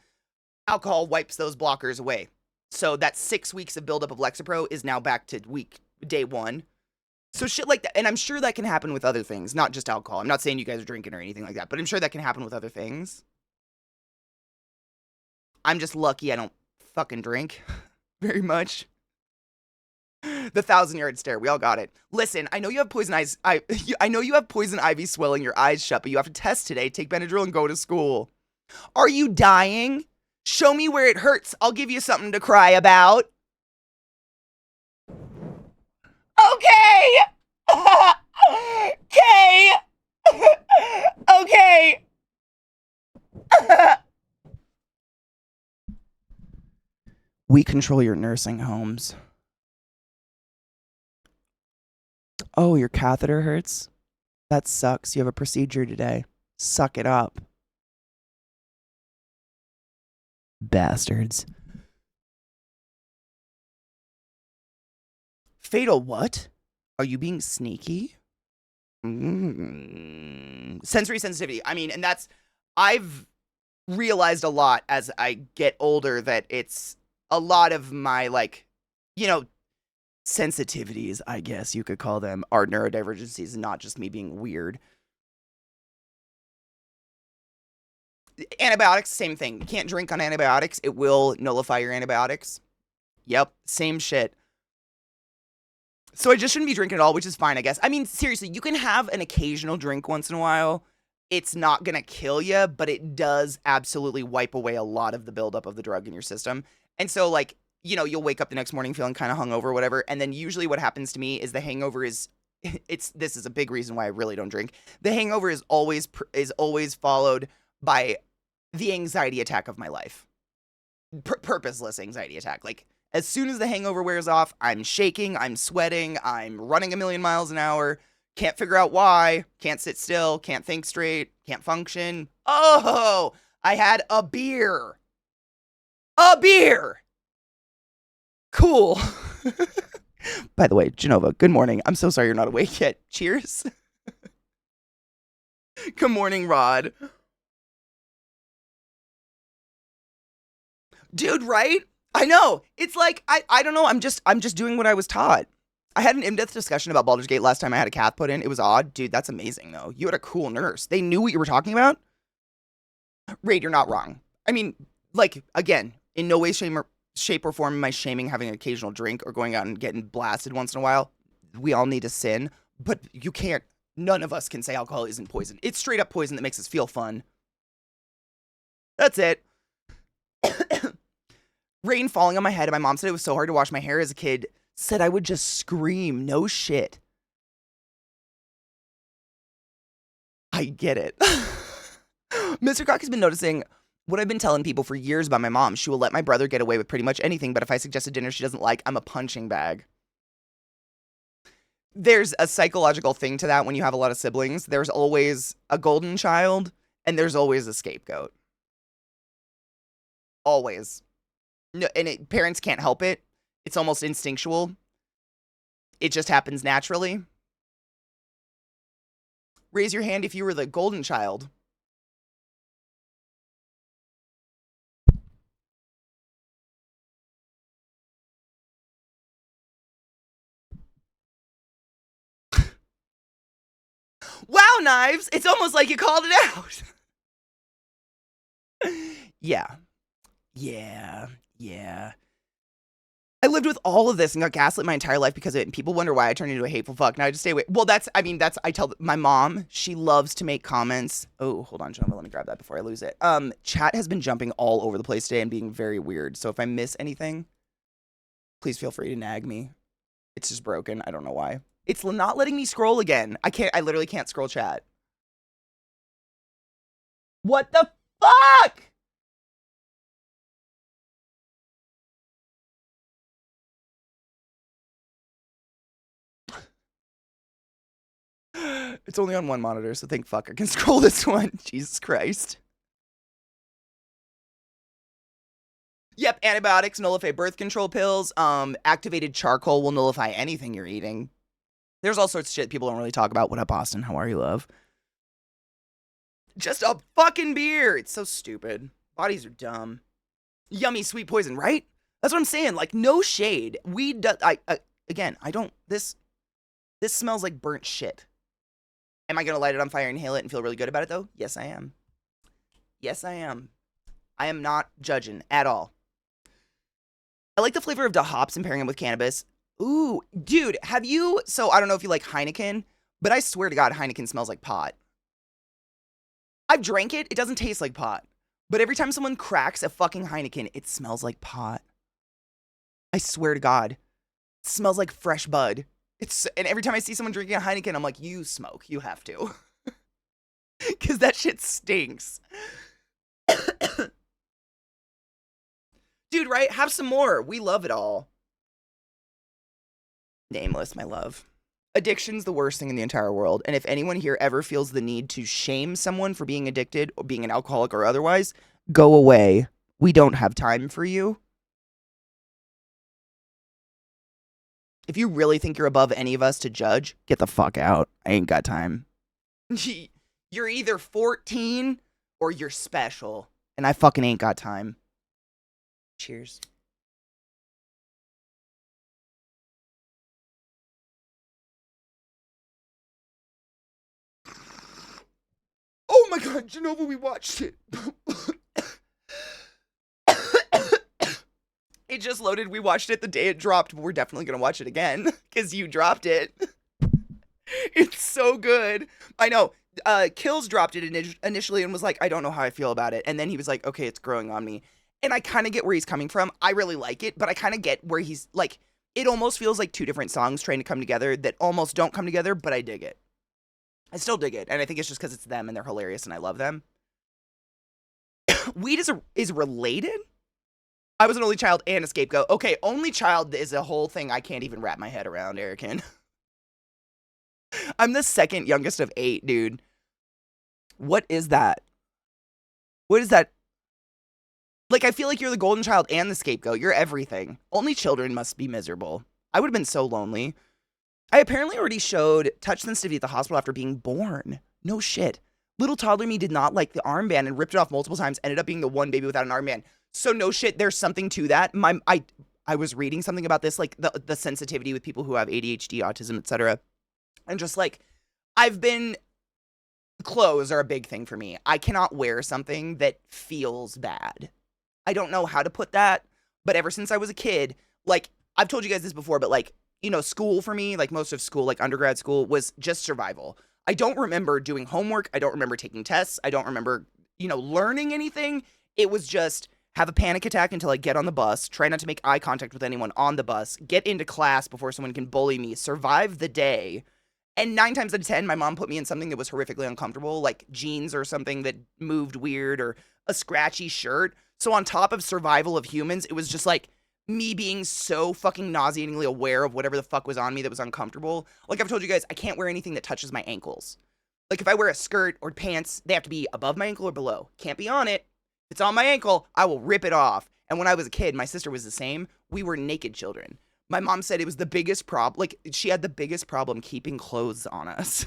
[SPEAKER 1] Alcohol wipes those blockers away. So that 6 weeks of buildup of Lexapro is now back to day 1. So shit like that, and I'm sure that can happen with other things, not just alcohol. I'm not saying you guys are drinking or anything like that, but I'm sure that can happen with other things. I'm just lucky I don't fucking drink very much. The 1,000-yard stare. We all got it. Listen, I know you have poison eyes. I know you have poison ivy swelling your eyes shut, but you have to test today. Take Benadryl and go to school. Are you dying? Show me where it hurts. I'll give you something to cry about. Okay. Okay. Okay. We control your nursing homes. Oh, your catheter hurts? That sucks. You have a procedure today. Suck it up. Bastards. Fatal what? Are you being sneaky? Sensory sensitivity. I mean, and I've realized a lot as I get older that it's a lot of my, like, you know, sensitivities, I guess you could call them, are neurodivergencies, not just me being weird. Antibiotics, same thing. You can't drink on antibiotics. It will nullify your antibiotics. Yep, same shit. So I just shouldn't be drinking at all, which is fine, I guess. I mean, seriously, you can have an occasional drink once in a while. It's not going to kill you, but it does absolutely wipe away a lot of the buildup of the drug in your system. And so, like, you'll wake up the next morning feeling kind of hungover or whatever. And then usually what happens to me is the hangover is, this is a big reason why I really don't drink. The hangover is always followed by the anxiety attack of my life. Purposeless anxiety attack. Like, as soon as the hangover wears off, I'm shaking, I'm sweating, I'm running a million miles an hour, can't figure out why, can't sit still, can't think straight, can't function. Oh, I had a beer. A beer. Cool. By the way, Genova, good morning. I'm so sorry you're not awake yet. Cheers. Good morning, Rod. Dude, right? I know. It's like, I don't know. I'm just doing what I was taught. I had an in-depth discussion about Baldur's Gate last time I had a cath put in. It was odd. Dude, that's amazing, though. You had a cool nurse. They knew what you were talking about? Raid, you're not wrong. I mean, like, again, in no way, shape, or form am I shaming having an occasional drink or going out and getting blasted once in a while. We all need to sin. But you can't, none of us can say alcohol isn't poison. It's straight up poison that makes us feel fun. That's it. Rain falling on my head, and my mom said it was so hard to wash my hair as a kid. Said I would just scream. No shit. I get it. Mr. Cock has been noticing what I've been telling people for years about my mom. She will let my brother get away with pretty much anything, but if I suggest a dinner she doesn't like, I'm a punching bag. There's a psychological thing to that when you have a lot of siblings. There's always a golden child, and there's always a scapegoat. Always. No, and parents can't help it. It's almost instinctual. It just happens naturally. Raise your hand if you were the golden child. Wow, Knives! It's almost like you called it out. Yeah. I lived with all of this and got gaslit my entire life because of it, and people wonder why I turned into a hateful fuck. Now I just stay away. Well, I tell my mom, she loves to make comments. Oh, hold on, Jonah, let me grab that before I lose it. Chat has been jumping all over the place today and being very weird, so if I miss anything, please feel free to nag me. It's just broken. I don't know why. It's not letting me scroll again. I literally can't scroll chat. What the fuck? It's only on one monitor, so thank fuck I can scroll this one. Jesus Christ. Yep, antibiotics nullify birth control pills. Activated charcoal will nullify anything you're eating. There's all sorts of shit people don't really talk about. What up, Austin? How are you, love? Just a fucking beer. It's so stupid. Bodies are dumb. Yummy sweet poison, right? That's what I'm saying. Like, no shade. Weed does. This smells like burnt shit. Am I gonna light it on fire, inhale it, and feel really good about it, though? Yes, I am. Yes, I am. I am not judging at all. I like the flavor of the hops and pairing them with cannabis. Ooh, dude, so I don't know if you like Heineken, but I swear to God, Heineken smells like pot. I've drank it. It doesn't taste like pot. But every time someone cracks a fucking Heineken, it smells like pot. I swear to God. It smells like fresh bud. And every time I see someone drinking a Heineken, I'm like, you smoke. You have to. Because that shit stinks. Dude, right? Have some more. We love it all. Nameless, my love. Addiction's the worst thing in the entire world. And if anyone here ever feels the need to shame someone for being addicted or being an alcoholic or otherwise, go away. We don't have time for you. If you really think you're above any of us to judge, get the fuck out. I ain't got time. You're either 14 or you're special. And I fucking ain't got time. Cheers. Oh my god, Genova, we watched it. It just loaded. We watched it the day it dropped, but we're definitely going to watch it again because you dropped it. It's so good. I know. Kills dropped it initially and was like, I don't know how I feel about it. And then he was like, okay, it's growing on me. And I kind of get where he's coming from. I really like it, but I kind of get where he's like, it almost feels like two different songs trying to come together that almost don't come together, but I dig it. I still dig it. And I think it's just because it's them and they're hilarious and I love them. Weed is related? I was an only child and a scapegoat. Okay, only child is a whole thing I can't even wrap my head around, Erican. I'm the second youngest of 8, dude. What is that? What is that? Like, I feel like you're the golden child and the scapegoat. You're everything. Only children must be miserable. I would have been so lonely. I apparently already showed touch sensitivity at the hospital after being born. No shit. Little toddler me did not like the armband and ripped it off multiple times. Ended up being the one baby without an armband. So no shit, there's something to that. I was reading something about this, like the sensitivity with people who have ADHD, autism, etc. And just like, clothes are a big thing for me. I cannot wear something that feels bad. I don't know how to put that, but ever since I was a kid, like, I've told you guys this before, but like, you know, school for me, like most of school, like undergrad school, was just survival. I don't remember doing homework. I don't remember taking tests. I don't remember, you know, learning anything. It was just have a panic attack until I get on the bus, try not to make eye contact with anyone on the bus, get into class before someone can bully me, survive the day. And 9 times out of 10, my mom put me in something that was horrifically uncomfortable, like jeans or something that moved weird or a scratchy shirt. So on top of survival of humans, it was just like me being so fucking nauseatingly aware of whatever the fuck was on me that was uncomfortable. Like I've told you guys, I can't wear anything that touches my ankles. Like if I wear a skirt or pants, they have to be above my ankle or below. Can't be on it. If it's on my ankle, I will rip it off. And when I was a kid, my sister was the same. We were naked children. My mom said it was the biggest problem. Like, she had the biggest problem keeping clothes on us.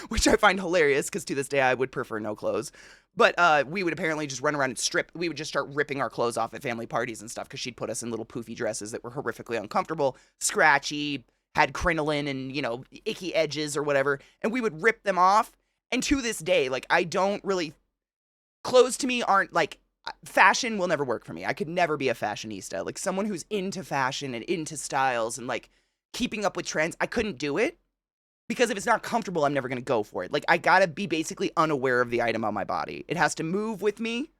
[SPEAKER 1] Which I find hilarious, because to this day, I would prefer no clothes. But we would apparently just run around and strip. We would just start ripping our clothes off at family parties and stuff, because she'd put us in little poofy dresses that were horrifically uncomfortable, scratchy, had crinoline and, you know, icky edges or whatever. And we would rip them off. And to this day, like, I don't really... Clothes to me aren't, like... Fashion will never work for me. I could never be a fashionista. Like, someone who's into fashion and into styles and, like, keeping up with trends, I couldn't do it. Because if it's not comfortable, I'm never going to go for it. Like, I gotta be basically unaware of the item on my body. It has to move with me.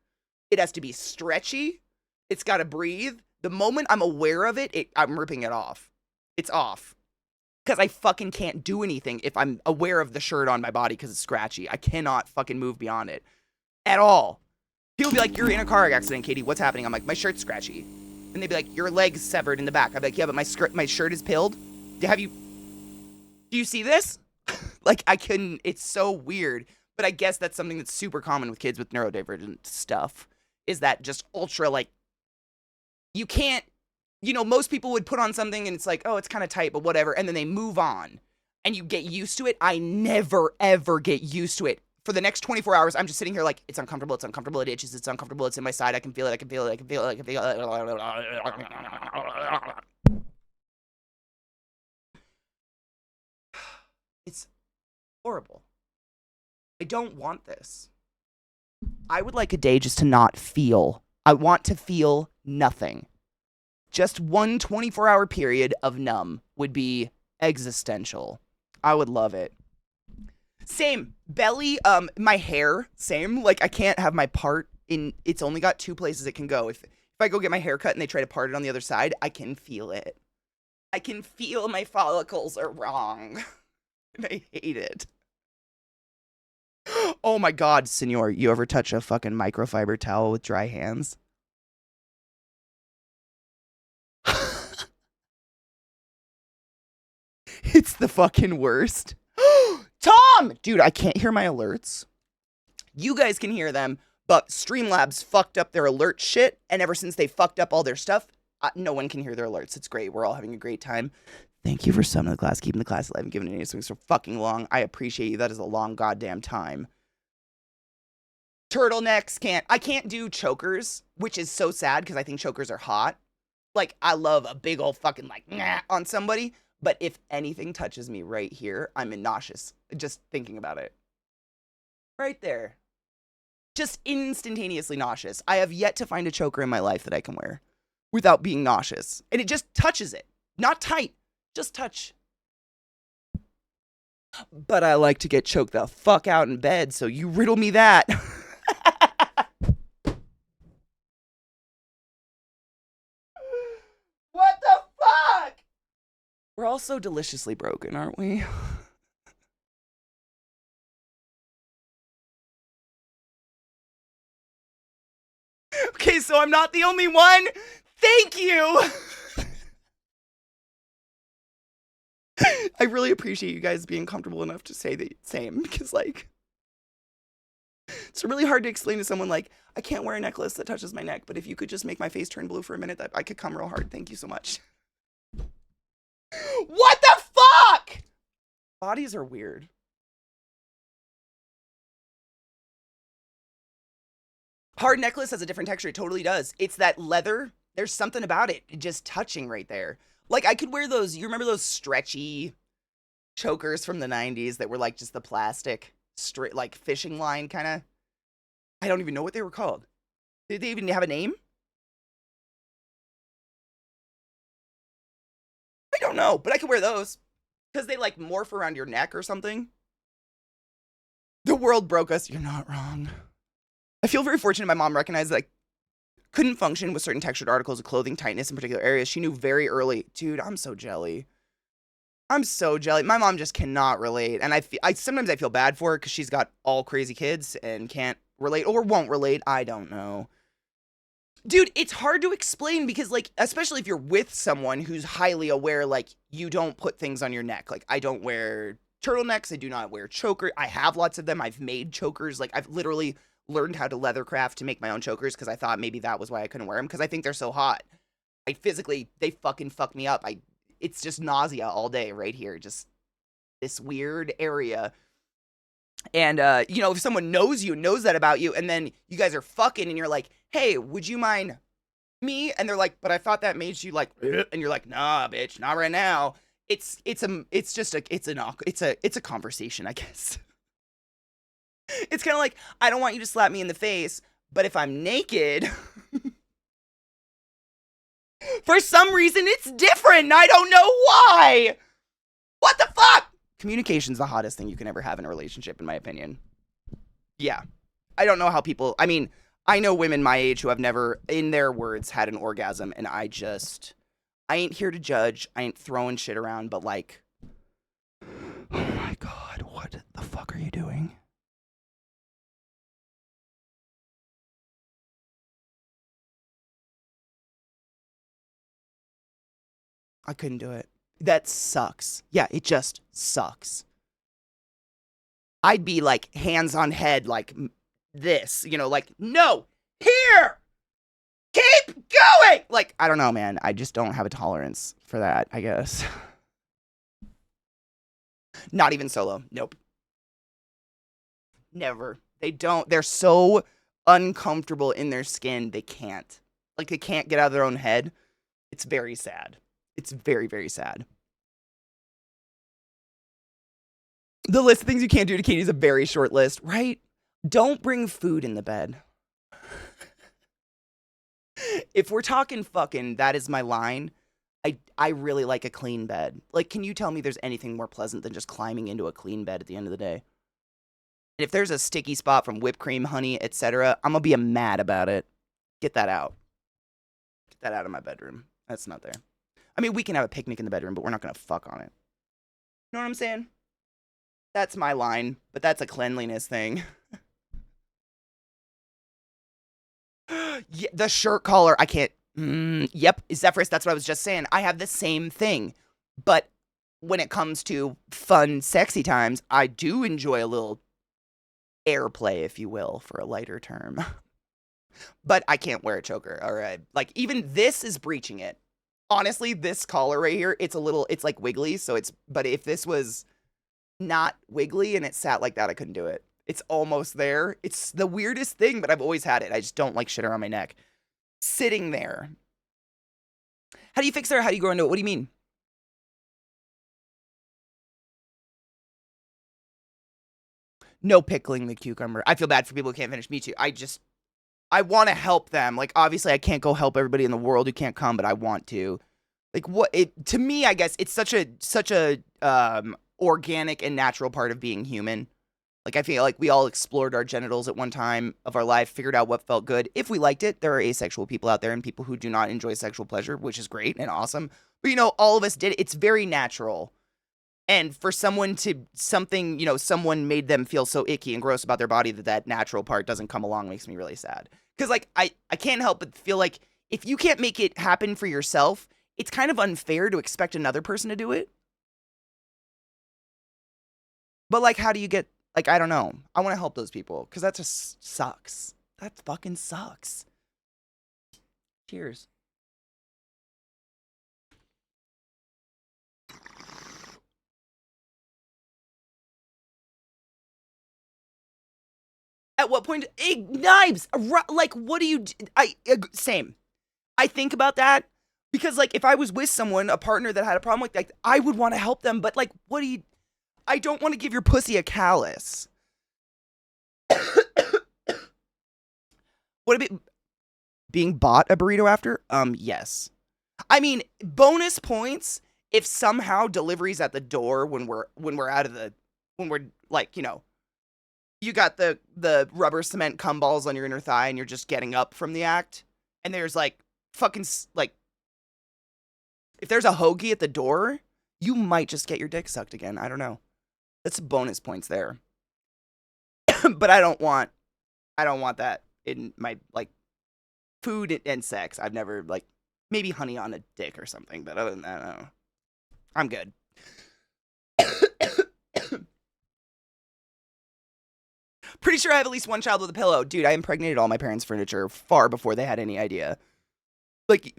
[SPEAKER 1] It has to be stretchy. It's gotta breathe. The moment I'm aware of it, I'm ripping it off. It's off. Because I fucking can't do anything if I'm aware of the shirt on my body because it's scratchy. I cannot fucking move beyond it. At all. People be like, you're in a car accident, Katie. What's happening? I'm like, my shirt's scratchy. And they'd be like, your leg's severed in the back. I'm like, yeah, but my shirt is pilled. Do you see this? Like, I couldn't, it's so weird. But I guess that's something that's super common with kids with neurodivergent stuff. Is that just ultra, like, you can't, you know, most people would put on something and it's like, oh, it's kind of tight, but whatever. And then they move on. And you get used to it. I never, ever get used to it. For the next 24 hours, I'm just sitting here like, it's uncomfortable, it itches, it's uncomfortable, it's in my side, I can feel it. It's horrible. I don't want this. I would like a day just to not feel. I want to feel nothing. Just one 24-hour period of numb would be existential. I would love it. Same. Belly, my hair, same. Like, I can't have my part in, it's only got 2 places it can go. If I go get my hair cut and they try to part it on the other side, I can feel it. I can feel my follicles are wrong. And I hate it. Oh my God, senor, you ever touch a fucking microfiber towel with dry hands? It's the fucking worst. Tom! Dude, I can't hear my alerts. You guys can hear them, but Streamlabs fucked up their alert shit, and ever since they fucked up all their stuff, no one can hear their alerts. It's great. We're all having a great time. Thank you for summoning the class, keeping the class alive, and giving it swings so fucking long. I appreciate you. That is a long goddamn time. Turtlenecks I can't do chokers, which is so sad because I think chokers are hot. Like, I love a big old fucking, like, nah on somebody. But if anything touches me right here, I'm nauseous. Just thinking about it. Right there. Just instantaneously nauseous. I have yet to find a choker in my life that I can wear without being nauseous. And it just touches it. Not tight. Just touch. But I like to get choked the fuck out in bed, so you riddle me that. What the fuck? We're all so deliciously broken, aren't we? Okay, so I'm not the only one. Thank you. I really appreciate you guys being comfortable enough to say the same, because, like, it's really hard to explain to someone, like, I can't wear a necklace that touches my neck, but if you could just make my face turn blue for a minute, that I could come real hard. Thank you so much. What the fuck? Bodies are weird. Hard necklace has a different texture. It totally does. It's that leather. There's something about it. Just touching right there. Like, I could wear those. You remember those stretchy chokers from the 90s that were like just the plastic, straight, like fishing line kind of? I don't even know what they were called. Did they even have a name? I don't know, but I could wear those because they like morph around your neck or something. The world broke us. You're not wrong. I feel very fortunate my mom recognized that I couldn't function with certain textured articles of clothing, tightness in particular areas. She knew very early. Dude, I'm so jelly. I'm so jelly. My mom just cannot relate. And sometimes I feel bad for her because she's got all crazy kids and can't relate or won't relate. I don't know. Dude, it's hard to explain because, like, especially if you're with someone who's highly aware, like, you don't put things on your neck. Like, I don't wear turtlenecks. I do not wear chokers. I have lots of them. I've made chokers. Like, I've literally learned how to leathercraft to make my own chokers because I thought maybe that was why I couldn't wear them because I think they're so hot. They fucking fuck me up. It's just nausea all day right here. Just this weird area. And, if someone knows that about you, and then you guys are fucking and you're like, hey, would you mind me? And they're like, but I thought that made you like, and you're like, nah, bitch, not right now. It's a conversation, I guess. It's kind of like, I don't want you to slap me in the face, but if I'm naked, for some reason it's different, and I don't know why. What the fuck? Communication's the hottest thing you can ever have in a relationship, in my opinion. Yeah. I don't know how people, I know women my age who have never, in their words, had an orgasm, and I ain't here to judge. I ain't throwing shit around, but like, oh my God, what the fuck are you doing? I couldn't do it. That sucks. Yeah, it just sucks. I'd be like hands on head like this, like, no, here, keep going. Like, I don't know, man. I just don't have a tolerance for that, I guess. Not even solo. Nope. Never. They don't. They're so uncomfortable in their skin. They can't. Like, they can't get out of their own head. It's very sad. It's very, very sad. The list of things you can't do to Katie is a very short list, right? Don't bring food in the bed. If we're talking fucking, that is my line. I really like a clean bed. Like, can you tell me there's anything more pleasant than just climbing into a clean bed at the end of the day? And if there's a sticky spot from whipped cream, honey, etc., I'm gonna be mad about it. Get that out. Get that out of my bedroom. That's not there. I mean, we can have a picnic in the bedroom, but we're not gonna fuck on it. You know what I'm saying? That's my line, but that's a cleanliness thing. Yeah, the shirt collar, I can't. Yep, Zephyrus, that's what I was just saying. I have the same thing, but when it comes to fun, sexy times, I do enjoy a little airplay, if you will, for a lighter term. But I can't wear a choker. All right. Like even this is breaching it. Honestly, this collar right here, it's like wiggly. So but if this was not wiggly and it sat like that, I couldn't do it. It's almost there. It's the weirdest thing, but I've always had it. I just don't like shit around my neck. Sitting there. How do you fix it or how do you grow into it? What do you mean? No pickling the cucumber. I feel bad for people who can't finish. Me too. I want to help them. Like, obviously, I can't go help everybody in the world who can't come, but I want to. Like, what it to me, I guess it's such a organic and natural part of being human. Like, I feel like we all explored our genitals at one time of our life, figured out what felt good. If we liked it, there are asexual people out there and people who do not enjoy sexual pleasure, which is great and awesome. But all of us did it. It's very natural. And for someone someone made them feel so icky and gross about their body that natural part doesn't come along makes me really sad. Because, like, I can't help but feel like if you can't make it happen for yourself, it's kind of unfair to expect another person to do it. But, like, how do you get, like, I don't know. I want to help those people because that just sucks. That fucking sucks. Cheers. At what point? Knives! Like, what do you do? Same. I think about that because, like, if I was with someone, a partner that had a problem like that, I would want to help them. But, like, I don't want to give your pussy a callus. What about being bought a burrito after? Yes. I mean, bonus points if somehow delivery's at the door when we're out of when we're like, you got the rubber cement cum balls on your inner thigh and you're just getting up from the act and there's like fucking like if there's a hoagie at the door, you might just get your dick sucked again. I don't know. That's bonus points there. But I don't want that in my like food and sex. I've never like maybe honey on a dick or something, but other than that, I don't know. I'm good. Pretty sure I have at least one child with a pillow. Dude, I impregnated all my parents' furniture far before they had any idea. Like,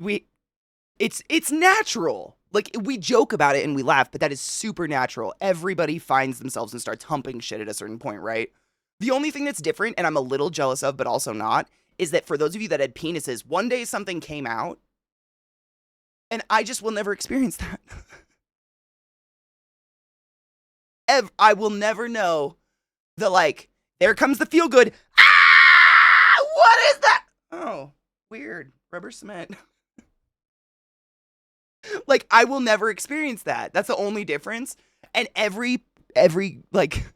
[SPEAKER 1] it's natural. Like, we joke about it and we laugh, but that is super natural. Everybody finds themselves and starts humping shit at a certain point, right? The only thing that's different, and I'm a little jealous of, but also not, is that for those of you that had penises, one day something came out, and I just will never experience that. I will never know the, like, there comes the feel good. Ah! What is that? Oh, weird. Rubber cement. Like, I will never experience that. That's the only difference. And every like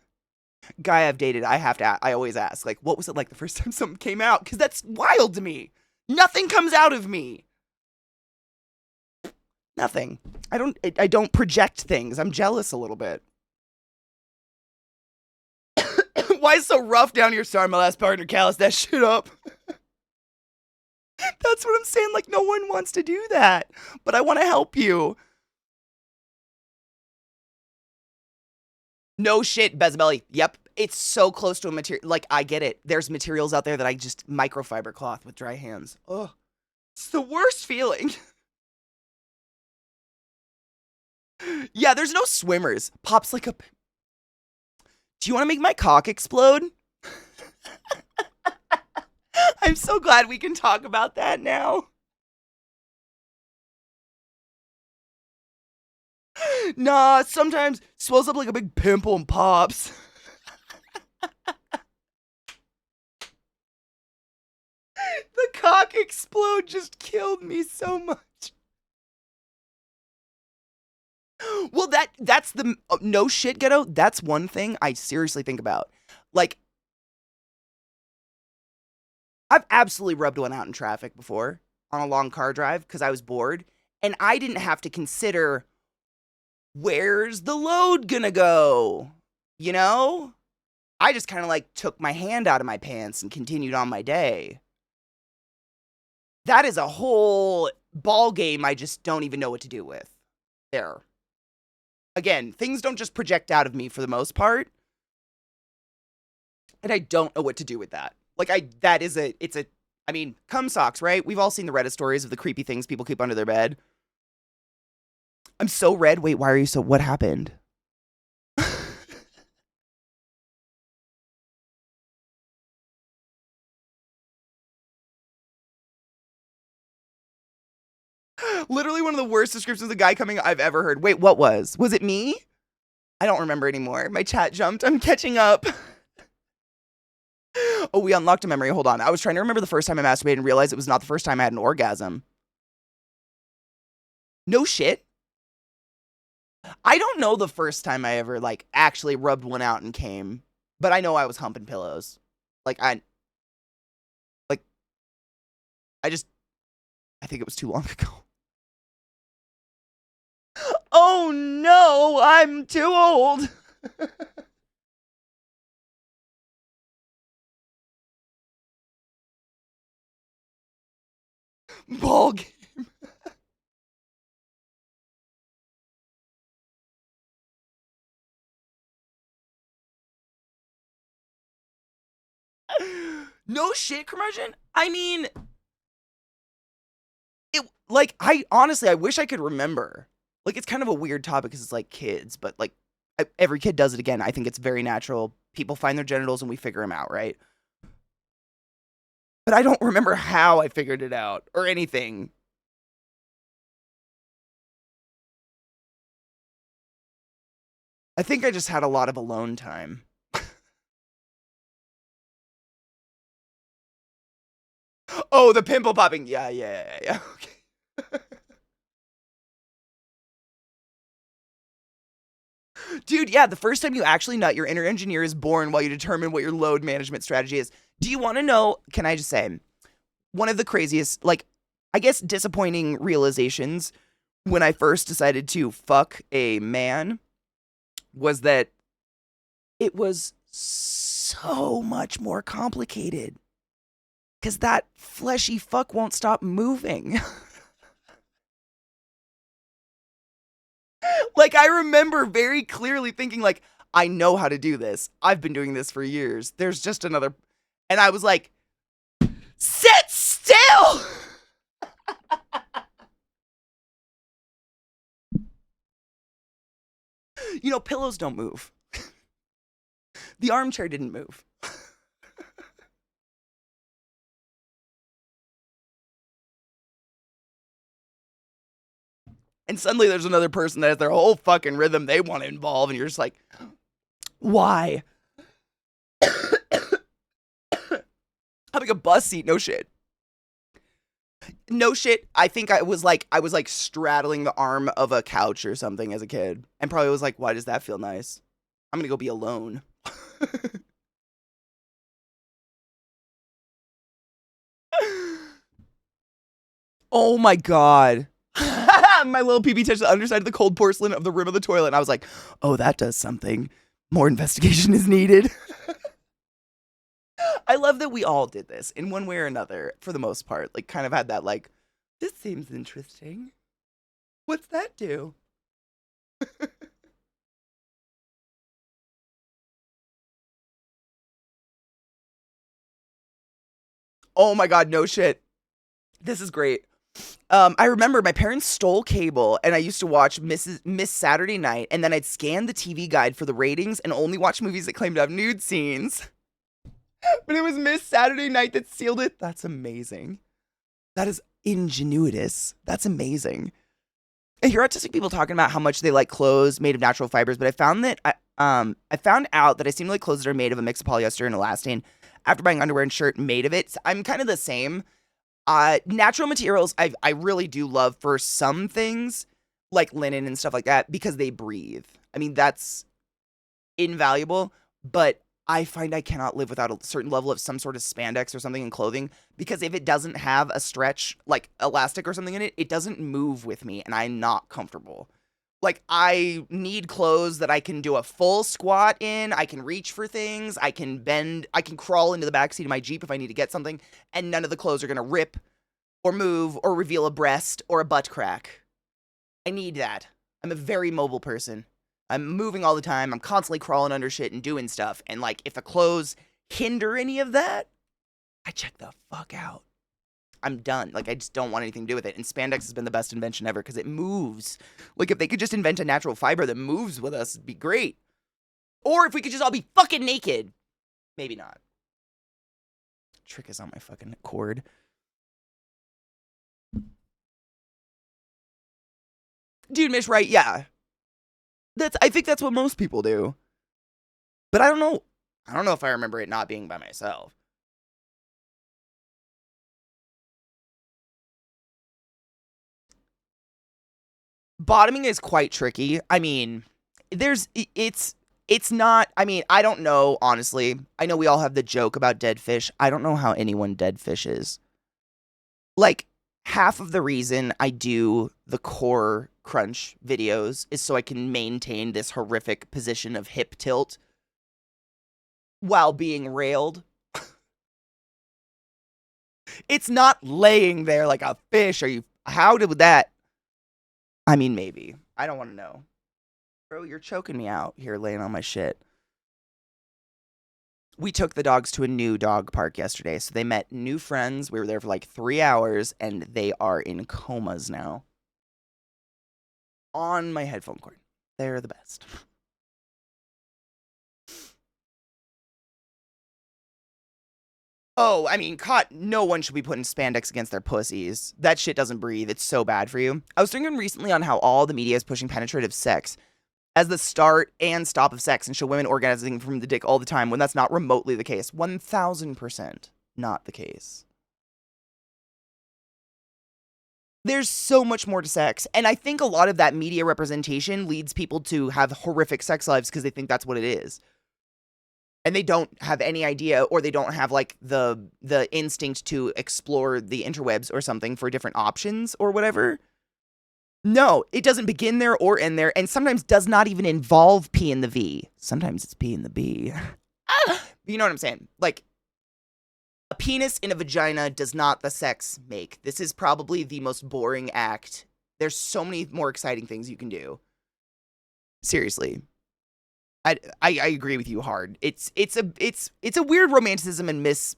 [SPEAKER 1] guy I've dated, I always ask, like, what was it like the first time something came out? Because that's wild to me. Nothing comes out of me. Nothing. I don't project things. I'm jealous a little bit. Why is it so rough down here? Sorry, my last partner calloused that shit up. That's what I'm saying. Like, no one wants to do that. But I want to help you. No shit, Bezabelly. Yep. It's so close to a material. Like, I get it. There's materials out there that I just microfiber cloth with dry hands. Oh, it's the worst feeling. Yeah, there's no swimmers. Pops like a... Do you want to make my cock explode? I'm so glad we can talk about that now. Nah, sometimes swells up like a big pimple and pops. The cock explode just killed me so much. Well, that's the no shit, Ghetto. That's one thing I seriously think about. Like, I've absolutely rubbed one out in traffic before on a long car drive because I was bored, and I didn't have to consider where's the load gonna go. You know, I just kind of like took my hand out of my pants and continued on my day. That is a whole ball game I just don't even know what to do with. There. Again, things don't just project out of me for the most part. And I don't know what to do with that. Like, it's a I mean, cum socks, right? We've all seen the Reddit stories of the creepy things people keep under their bed. I'm so red. Wait, why are you so? What happened? Literally one of the worst descriptions of the guy coming I've ever heard. Wait, what was? Was it me? I don't remember anymore. My chat jumped. I'm catching up. Oh, we unlocked a memory. Hold on. I was trying to remember the first time I masturbated and realized it was not the first time I had an orgasm. No shit. I don't know the first time I ever like actually rubbed one out and came, but I know I was humping pillows. Like like I just I think it was too long ago. Oh no, I'm too old. Ball game. No shit, curmudgeon. I mean, it like I honestly I wish I could remember. Like it's kind of a weird topic because it's like kids, but like every kid does it again. I think it's very natural. People find their genitals and we figure them out, right? But I don't remember how I figured it out or anything. I think I just had a lot of alone time. Oh, the pimple popping. Yeah. Okay. Dude, yeah, the first time you actually nut, your inner engineer is born while you determine what your load management strategy is. Do you want to know? Can I just say, one of the craziest, like, I guess disappointing realizations when I first decided to fuck a man was that it was so much more complicated because that fleshy fuck won't stop moving. Like, I remember very clearly thinking, like, I know how to do this. I've been doing this for years. There's just another. And I was like, sit still! You know, pillows don't move. The armchair didn't move. And suddenly there's another person that has their whole fucking rhythm they want to involve, and you're just like, why? Having a bus seat, no shit. No shit. I think I was like straddling the arm of a couch or something as a kid, and probably was like, why does that feel nice? I'm gonna go be alone. Oh my god. My little pee touched the underside of the cold porcelain of the rim of the toilet, and I was like, oh, that does something. More investigation is needed. I love that we all did this in one way or another, for the most part. Like, kind of had that, like, this seems interesting. What's that do? Oh my god, no shit. This is great. I remember my parents stole cable, and I used to watch Miss Saturday Night, and then I'd scan the TV guide for the ratings and only watch movies that claimed to have nude scenes. But it was Miss Saturday Night that sealed it. That's amazing. That is ingenuitous. That's amazing. I hear autistic people talking about how much they like clothes made of natural fibers, but I found that I found out that I seem to like clothes that are made of a mix of polyester and elastane after buying underwear and shirt made of it. So I'm kind of the same. Natural materials I really do love for some things, like linen and stuff like that, because they breathe. I mean, that's invaluable, but I find I cannot live without a certain level of some sort of spandex or something in clothing, because if it doesn't have a stretch, like elastic or something in it, it doesn't move with me, and I'm not comfortable. Like, I need clothes that I can do a full squat in, I can reach for things, I can bend, I can crawl into the backseat of my Jeep if I need to get something, and none of the clothes are gonna rip or move or reveal a breast or a butt crack. I need that. I'm a very mobile person. I'm moving all the time. I'm constantly crawling under shit and doing stuff. And like, if the clothes hinder any of that, I check the fuck out. I'm done. Like, I just don't want anything to do with it. And spandex has been the best invention ever because it moves. Like, if they could just invent a natural fiber that moves with us, it'd be great. Or if we could just all be fucking naked. Maybe not. Trick is on my fucking cord. Dude, Mish, right? Yeah. I think that's what most people do. But I don't know. I don't know if I remember it not being by myself. Bottoming is quite tricky. I mean, it's not, I mean, I don't know, honestly. I know we all have the joke about dead fish. I don't know how anyone dead fishes. Like, half of the reason I do the core crunch videos is so I can maintain this horrific position of hip tilt while being railed. It's not laying there like a fish. How did that? I mean, maybe. I don't want to know. Bro, you're choking me out here laying on my shit. We took the dogs to a new dog park yesterday, so they met new friends. We were there for like 3 hours, and they are in comas now. On my headphone cord. They're the best. Oh, I mean, no one should be putting spandex against their pussies. That shit doesn't breathe. It's so bad for you. I was thinking recently on how all the media is pushing penetrative sex as the start and stop of sex and show women orgasming from the dick all the time when that's not remotely the case. 1000% not the case. There's so much more to sex. And I think a lot of that media representation leads people to have horrific sex lives because they think that's what it is. And they don't have any idea, or they don't have like the instinct to explore the interwebs or something for different options or whatever. No, it doesn't begin there or end there, and sometimes does not even involve P in the V. Sometimes it's P in the B. You know what I'm saying? Like, a penis in a vagina does not the sex make. This is probably the most boring act. There's so many more exciting things you can do. Seriously. I agree with you hard. It's a weird romanticism and what's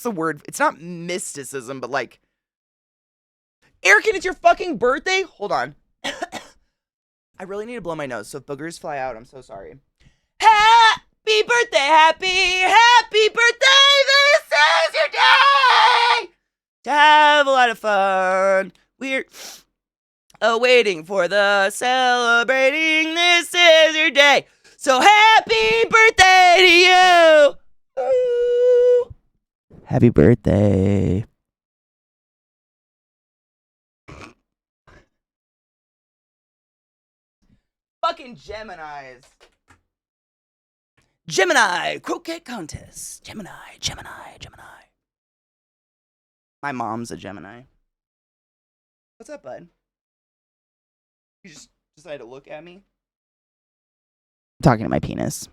[SPEAKER 1] the word? It's not mysticism, but like, Erican, it's your fucking birthday? Hold on. I really need to blow my nose, so if boogers fly out, I'm so sorry. Happy birthday, happy birthday, this is your day to have a lot of fun. We're waiting for the celebrating, this is your day. So happy birthday to you. Ooh. Happy birthday. Fucking Geminis. Gemini croquet contest. Gemini. My mom's a Gemini. What's up, bud? You just decided to look at me? I'm talking to my penis.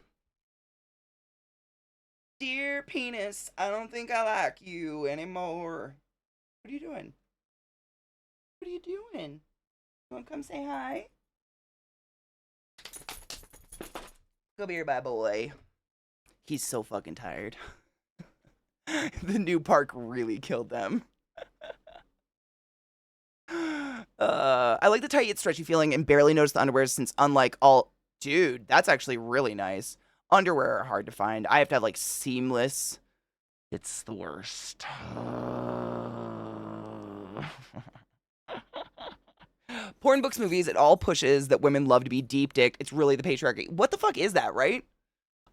[SPEAKER 1] Dear penis, I don't think I like you anymore. What are you doing? What are you doing? You want to come say hi? Come here, bye boy. He's so fucking tired. The new park really killed them. I like the tight yet stretchy feeling and barely notice the underwear since unlike all... Dude, that's actually really nice. Underwear are hard to find. I have to have like seamless. It's the worst. Porn, books, movies, it all pushes that women love to be deep dick. It's really the patriarchy. What the fuck is that, right?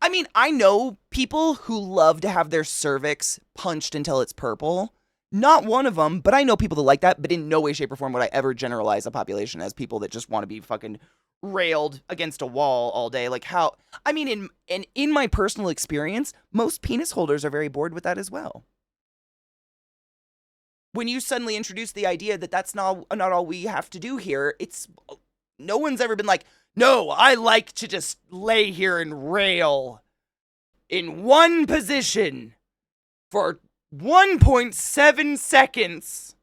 [SPEAKER 1] I mean, I know people who love to have their cervix punched until it's purple. Not one of them, but I know people that like that, but in no way, shape, or form would I ever generalize a population as people that just want to be fucking railed against a wall all day. Like how, I mean, in my personal experience, most penis holders are very bored with that as well. When you suddenly introduce the idea that that's not all we have to do here, it's, no one's ever been like, no, I like to just lay here and rail in one position for 1.7 seconds.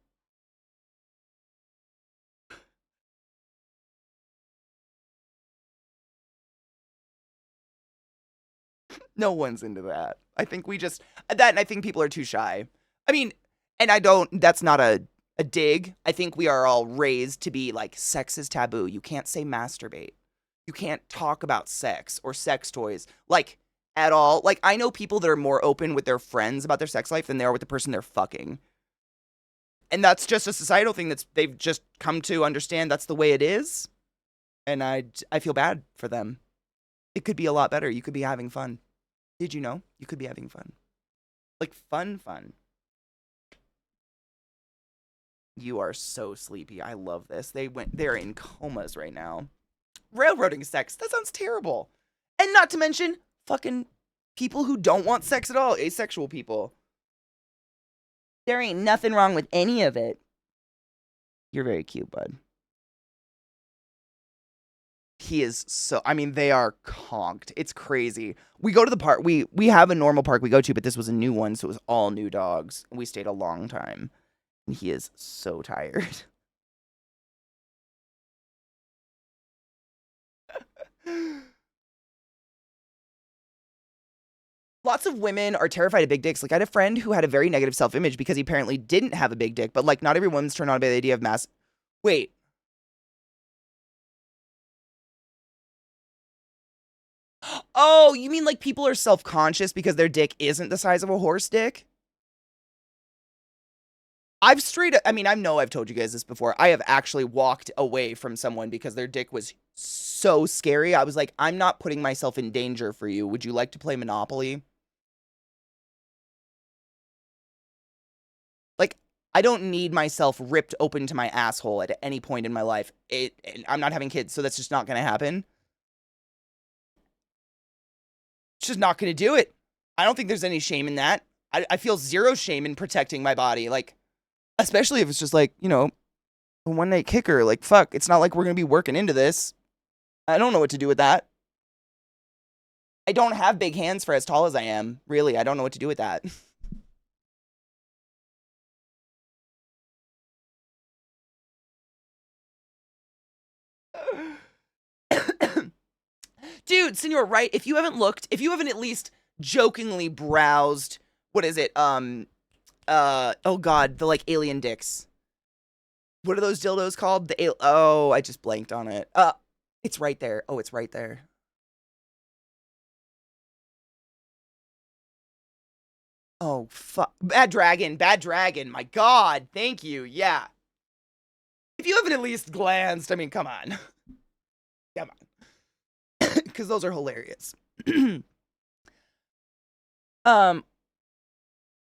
[SPEAKER 1] No one's into that. I think we just that, and I think people are too shy. I mean, and I don't. That's not a dig. I think we are all raised to be like sex is taboo. You can't say masturbate. You can't talk about sex or sex toys like at all. Like I know people that are more open with their friends about their sex life than they are with the person they're fucking. And that's just a societal thing that's they've just come to understand that's the way it is. And I feel bad for them. It could be a lot better. You could be having fun. Did you know? You could be having fun. Like fun. You are so sleepy. I love this. They're in comas right now. Railroading sex. That sounds terrible. And not to mention fucking people who don't want sex at all, asexual people. There ain't nothing wrong with any of it. You're very cute, bud. He is so, I mean, they are conked. It's crazy. We go to the park. We have a normal park we go to, but this was a new one, so it was all new dogs. We stayed a long time. And he is so tired. Lots of women are terrified of big dicks. Like, I had a friend who had a very negative self-image because he apparently didn't have a big dick, but, like, not every woman's turned on by the idea of mass... Wait. Oh, you mean, like, people are self-conscious because their dick isn't the size of a horse dick? I know I've told you guys this before. I have actually walked away from someone because their dick was so scary. I was like, I'm not putting myself in danger for you. Would you like to play Monopoly? Like, I don't need myself ripped open to my asshole at any point in my life. I'm not having kids, so that's just not going to happen. It's just not going to do it. I don't think there's any shame in that. I feel zero shame in protecting my body. Like, especially if it's just like, you know, a one-night kicker. Like, fuck, it's not like we're going to be working into this. I don't know what to do with that. I don't have big hands for as tall as I am. Really, I don't know what to do with that. Dude, Senor, right? If you haven't at least jokingly browsed, what is it? Oh god, the like alien dicks. What are those dildos called? Oh, I just blanked on it. It's right there. Oh, it's right there. Oh, fuck. Bad Dragon. My god. Thank you. Yeah. If you haven't at least glanced, I mean, come on. Come on. Because those are hilarious.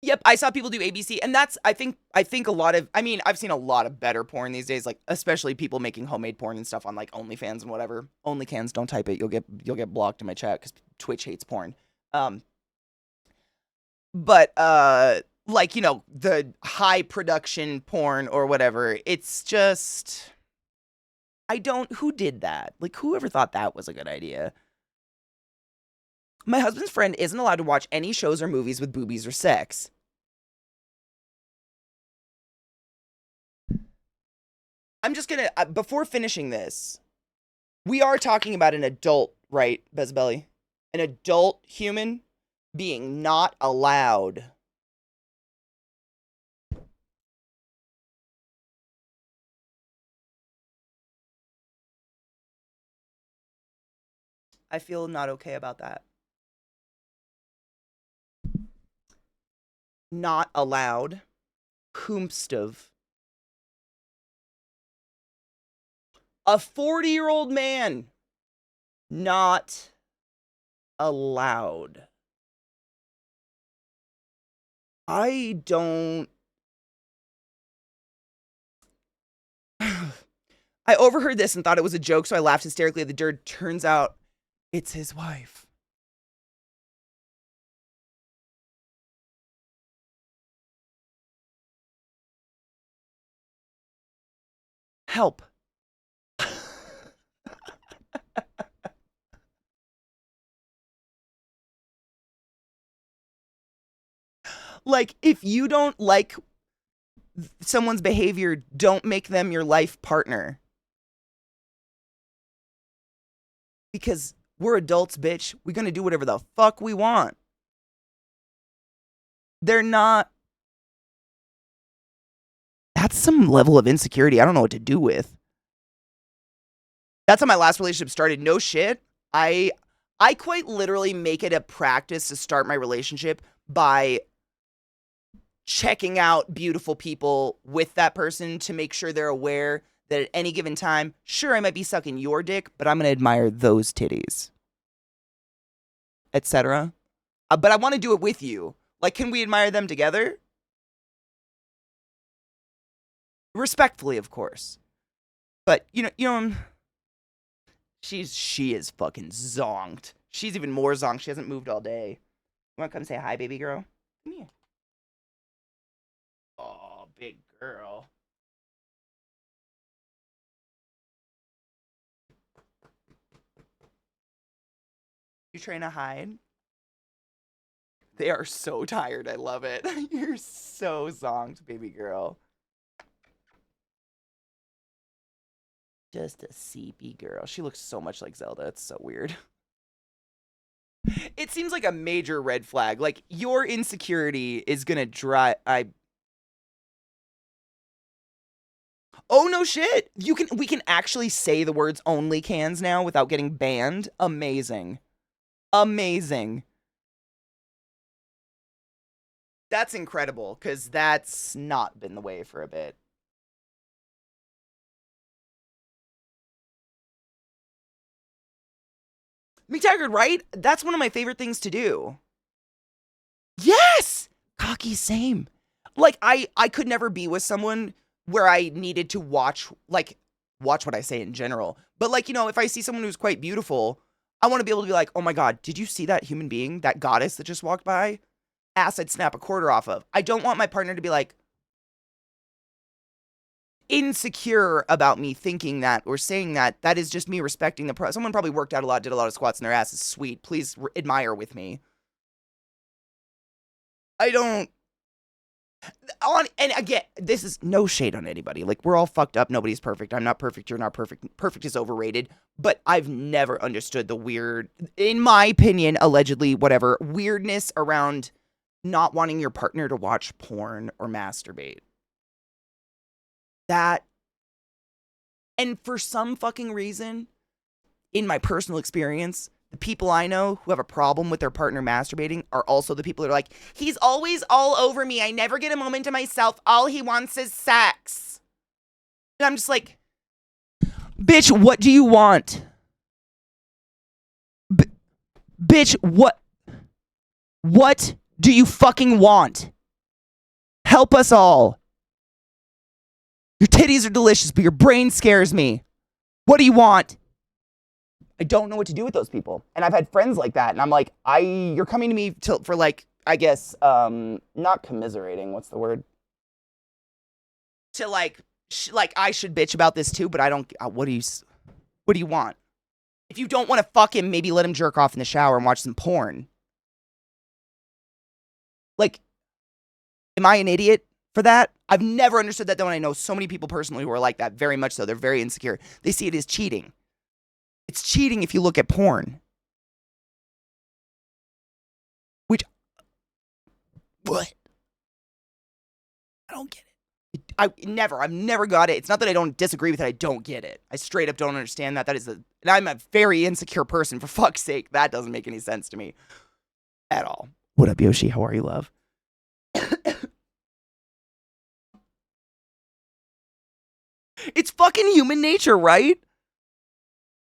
[SPEAKER 1] Yep, I saw people do ABC, and that's I think a lot of I've seen a lot of better porn these days, like especially people making homemade porn and stuff on like OnlyFans and whatever. OnlyCans, don't type it. You'll get blocked in my chat because Twitch hates porn. But like, you know, the high production porn or whatever, it's just who did that? Like, whoever thought that was a good idea? My husband's friend isn't allowed to watch any shows or movies with boobies or sex. I'm just gonna, before finishing this, we are talking about an adult, right, Bezbelly? An adult human being not allowed. I feel not okay about that. Not allowed. Whomstov. A 40-year-old man. Not allowed. I don't... I overheard this and thought it was a joke, so I laughed hysterically at the dirt. Turns out, it's his wife. Help. Like, if you don't like someone's behavior, don't make them your life partner. Because We're adults, bitch. We're gonna do whatever the fuck we want. They're not. That's some level of insecurity I don't know what to do with. That's how my last relationship started. No shit. I quite literally make it a practice to start my relationship by checking out beautiful people with that person to make sure they're aware that at any given time, sure, I might be sucking your dick, but I'm going to admire those titties, etc. But I want to do it with you. Like, can we admire them together? Respectfully, of course. But, she is fucking zonked. She's even more zonked. She hasn't moved all day. You want to come say hi, baby girl? Come here. Oh, big girl. You trying to hide? They are so tired. I love it. You're so zonked, baby girl. Just a CP girl. She looks so much like Zelda. It's so weird. It seems like a major red flag. Like, your insecurity is gonna drive. Oh no shit! We can actually say the words only cans now without getting banned. Amazing. Amazing. That's incredible, because that's not been the way for a bit. McTaggart, right? That's one of my favorite things to do. Yes! Cocky, same. Like, I could never be with someone where I needed to watch what I say in general. But, like, if I see someone who's quite beautiful, I want to be able to be like, oh my god, did you see that human being, that goddess that just walked by? Ass I'd snap a quarter off of. I don't want my partner to be like, insecure about me thinking that or saying that. That is just me respecting the someone probably worked out a lot, did a lot of squats, and their ass is sweet. Please admire with me. I don't. And again, this is no shade on anybody. Like, we're all fucked up. Nobody's perfect. I'm not perfect. You're not perfect. Perfect is overrated. But I've never understood the weird, in my opinion, allegedly, whatever, weirdness around not wanting your partner to watch porn or masturbate. That, and for some fucking reason, in my personal experience, the people I know who have a problem with their partner masturbating are also the people that are like, he's always all over me. I never get a moment to myself. All he wants is sex. And I'm just like, bitch, what do you want? Bitch, what do you fucking want? Help us all. Your titties are delicious, but your brain scares me. What do you want? I don't know what to do with those people. And I've had friends like that. And I'm like, you're coming to me for like, I guess, not commiserating. What's the word? To like I should bitch about this too, but I don't, what do you want? If you don't want to fuck him, maybe let him jerk off in the shower and watch some porn. Like, am I an idiot for that? I've never understood that, though, and I know so many people personally who are like that, very much so. They're very insecure. They see it as cheating. It's cheating if you look at porn. Which, what? I don't get it. I've never got it. It's not that I don't disagree with it. I don't get it. I straight up don't understand that. And I'm a very insecure person, for fuck's sake. That doesn't make any sense to me at all. What up, Yoshi? How are you, love? It's fucking human nature, right?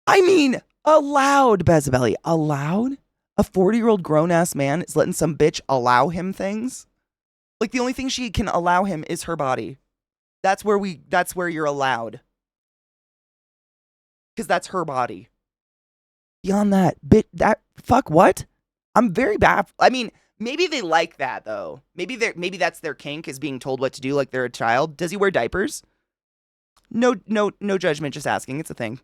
[SPEAKER 1] I mean, allowed, Bezabelli. Allowed? A 40-year-old grown-ass man is letting some bitch allow him things? Like, the only thing she can allow him is her body. That's where you're allowed. Because that's her body. Beyond that, fuck what? I'm very bad. I mean, maybe they like that, though. Maybe that's their kink, is being told what to do like they're a child. Does he wear diapers? No judgment, just asking. It's a thing.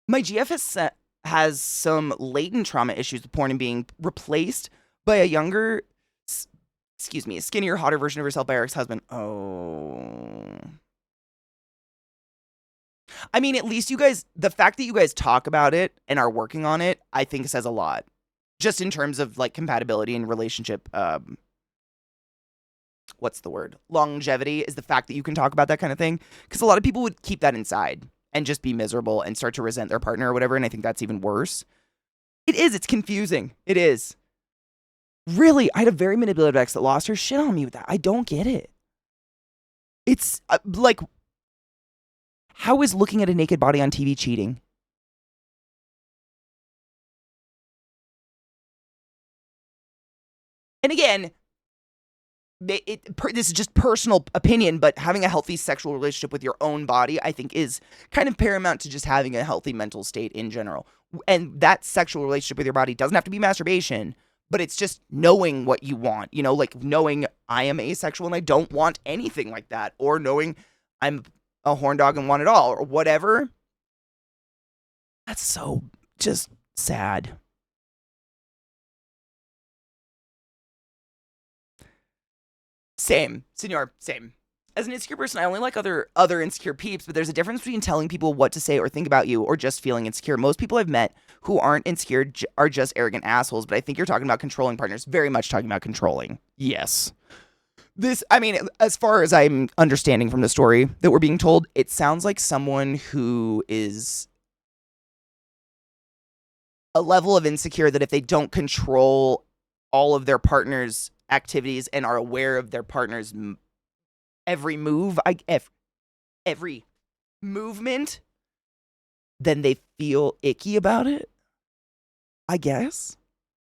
[SPEAKER 1] My GF has some latent trauma issues with porn and being replaced by a younger, a skinnier, hotter version of herself by her ex-husband. Oh. I mean, at least you guys, the fact that you guys talk about it and are working on it, I think says a lot. Just in terms of like compatibility and relationship, what's the word? Longevity is the fact that you can talk about that kind of thing. Because a lot of people would keep that inside and just be miserable and start to resent their partner or whatever. And I think that's even worse. It is. It's confusing. It is. Really, I had a very manipulative ex that lost her shit on me with that. I don't get it. It's like, how is looking at a naked body on TV cheating? And again, this is just personal opinion, but having a healthy sexual relationship with your own body, I think, is kind of paramount to just having a healthy mental state in general. And that sexual relationship with your body doesn't have to be masturbation, but it's just knowing what you want, you know, like knowing I am asexual and I don't want anything like that, or knowing I'm a horn dog and want it all, or whatever. That's so just sad. Same, senor, same. As an insecure person, I only like other insecure peeps, but there's a difference between telling people what to say or think about you or just feeling insecure. Most people I've met who aren't insecure are just arrogant assholes, but I think you're talking about controlling partners. Very much talking about controlling. Yes. I mean, as far as I'm understanding from the story that we're being told, it sounds like someone who is a level of insecure that if they don't control all of their partner's activities and are aware of their partner's every move, every movement, then they feel icky about it, I guess.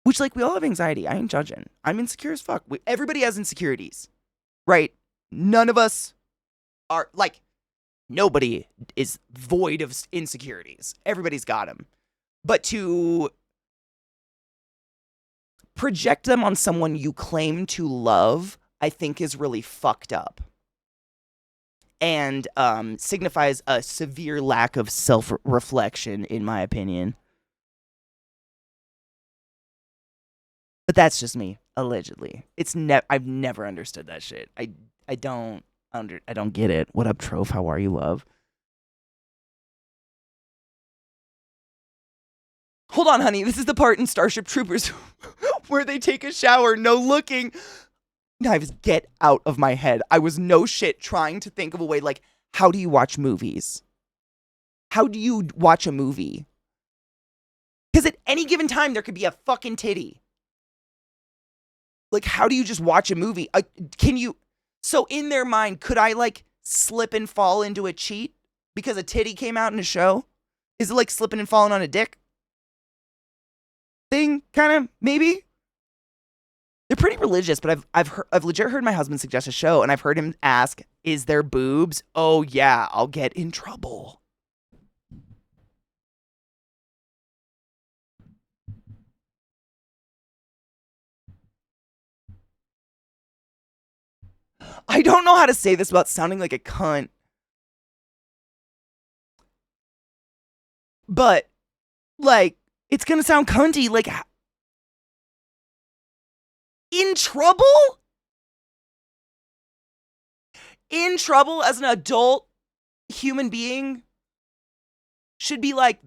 [SPEAKER 1] Which, like, we all have anxiety. I ain't judging. I'm insecure as fuck. Everybody has insecurities, right? None of us are, like, nobody is void of insecurities. Everybody's got them. But to project them on someone you claim to love, I think is really fucked up. And signifies a severe lack of self-reflection, in my opinion. But that's just me, allegedly. I've never understood that shit. I don't get it. What up, Trove? How are you, love? Hold on, honey. This is the part in Starship Troopers where they take a shower, no looking. Knives, get out of my head. I was no shit trying to think of a way, like, how do you watch movies? How do you watch a movie? Because at any given time, there could be a fucking titty. Like, how do you just watch a movie? So in their mind, could I, like, slip and fall into a cheat because a titty came out in a show? Is it like slipping and falling on a dick thing, kind of, maybe? They're pretty religious, but I've legit heard my husband suggest a show, and I've heard him ask, "Is there boobs?" Oh yeah, I'll get in trouble. I don't know how to say this without sounding like a cunt, but like it's gonna sound cunty. Like, in trouble? In trouble as an adult human being should be like,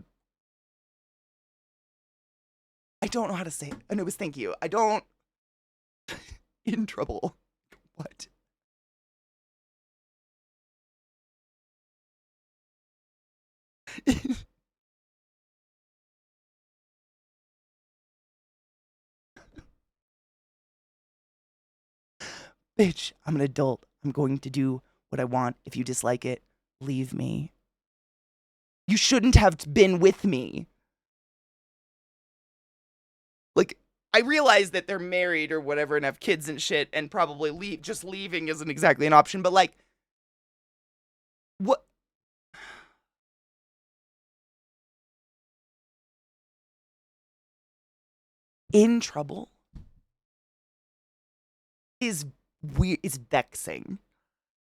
[SPEAKER 1] I don't know how to say it. Anubis, thank you. I don't. In trouble. What? Bitch, I'm an adult. I'm going to do what I want. If you dislike it, leave me. You shouldn't have been with me. Like, I realize that they're married or whatever and have kids and shit, and probably just leaving isn't exactly an option, but like, what? In trouble is weird, is vexing.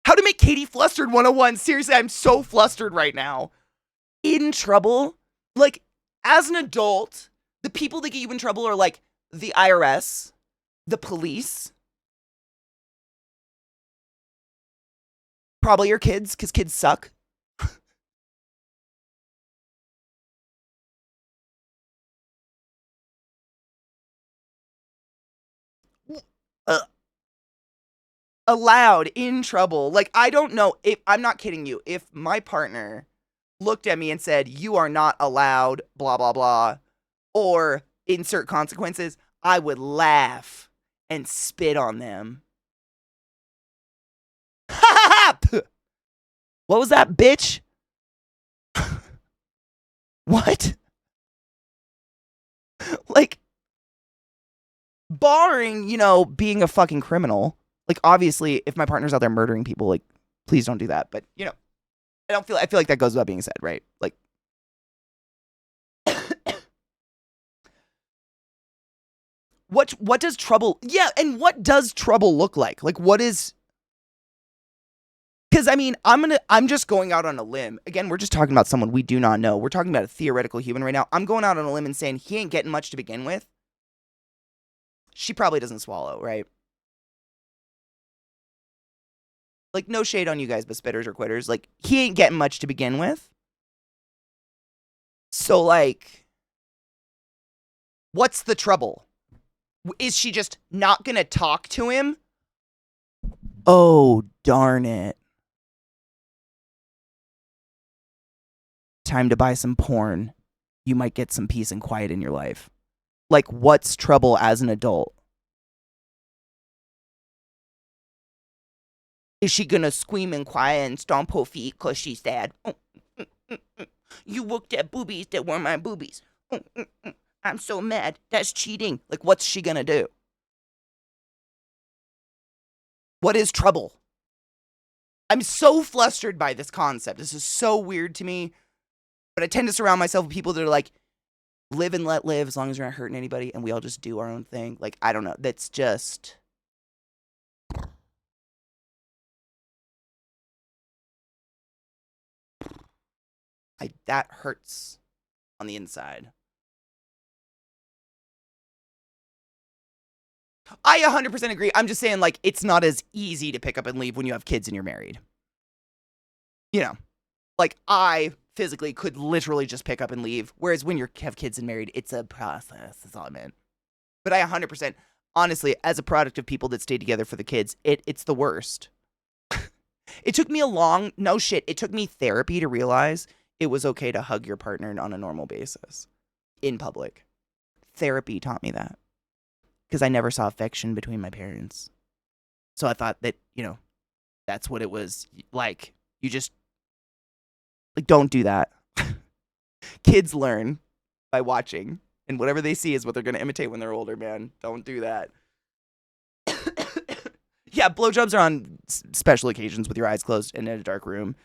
[SPEAKER 1] How to make Katie flustered 101. Seriously, I'm so flustered right now. In trouble? Like, as an adult, the people that get you in trouble are like the IRS, the police, probably your kids, because kids suck. allowed in trouble. Like, I don't know if I'm not kidding you. If my partner looked at me and said, "You are not allowed, blah, blah, blah," or insert consequences, I would laugh and spit on them. What was that, bitch? What? Like, barring, being a fucking criminal. Like, obviously, if my partner's out there murdering people, like, please don't do that. But, I feel like that goes without being said, right? Like, what does trouble, yeah, and what does trouble look like? Like, what is, because, I mean, I'm just going out on a limb. Again, we're just talking about someone we do not know. We're talking about a theoretical human right now. I'm going out on a limb and saying he ain't getting much to begin with. She probably doesn't swallow, right? Like, no shade on you guys, but spitters or quitters. Like, he ain't getting much to begin with. So, like, what's the trouble? Is she just not gonna talk to him? Oh, darn it. Time to buy some porn. You might get some peace and quiet in your life. Like, what's trouble as an adult? Is she gonna scream and cry and stomp her feet because she's sad? You looked at boobies that were my boobies. I'm so mad. That's cheating. Like, what's she gonna do? What is trouble? I'm so flustered by this concept. This is so weird to me. But I tend to surround myself with people that are like, live and let live as long as you're not hurting anybody, and we all just do our own thing. Like, I don't know. That's just... that hurts on the inside. I 100% agree. I'm just saying, like, it's not as easy to pick up and leave when you have kids and you're married. Like, I physically could literally just pick up and leave, whereas when you have kids and married, it's a process. That's all I meant. But I 100%, honestly, as a product of people that stay together for the kids, it's the worst. It took me it took me therapy to realize it was okay to hug your partner on a normal basis in public. Therapy taught me that because I never saw affection between my parents. So I thought that, that's what it was like. You just, like, don't do that. Kids learn by watching, and whatever they see is what they're going to imitate when they're older, man. Don't do that. Yeah, blowjobs are on special occasions with your eyes closed and in a dark room.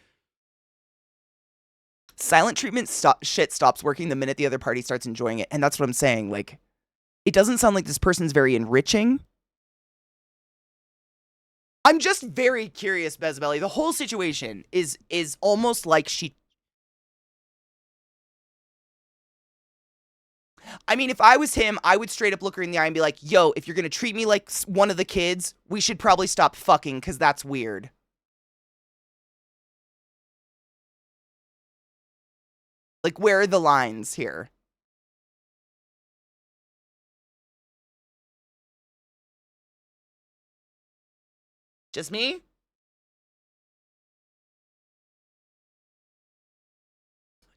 [SPEAKER 1] Silent treatment shit stops working the minute the other party starts enjoying it. And that's what I'm saying. Like, it doesn't sound like this person's very enriching. I'm just very curious, Bezbelly. The whole situation is almost like she... I mean, if I was him, I would straight up look her in the eye and be like, yo, if you're going to treat me like one of the kids, we should probably stop fucking because that's weird. Like, where are the lines here? Just me?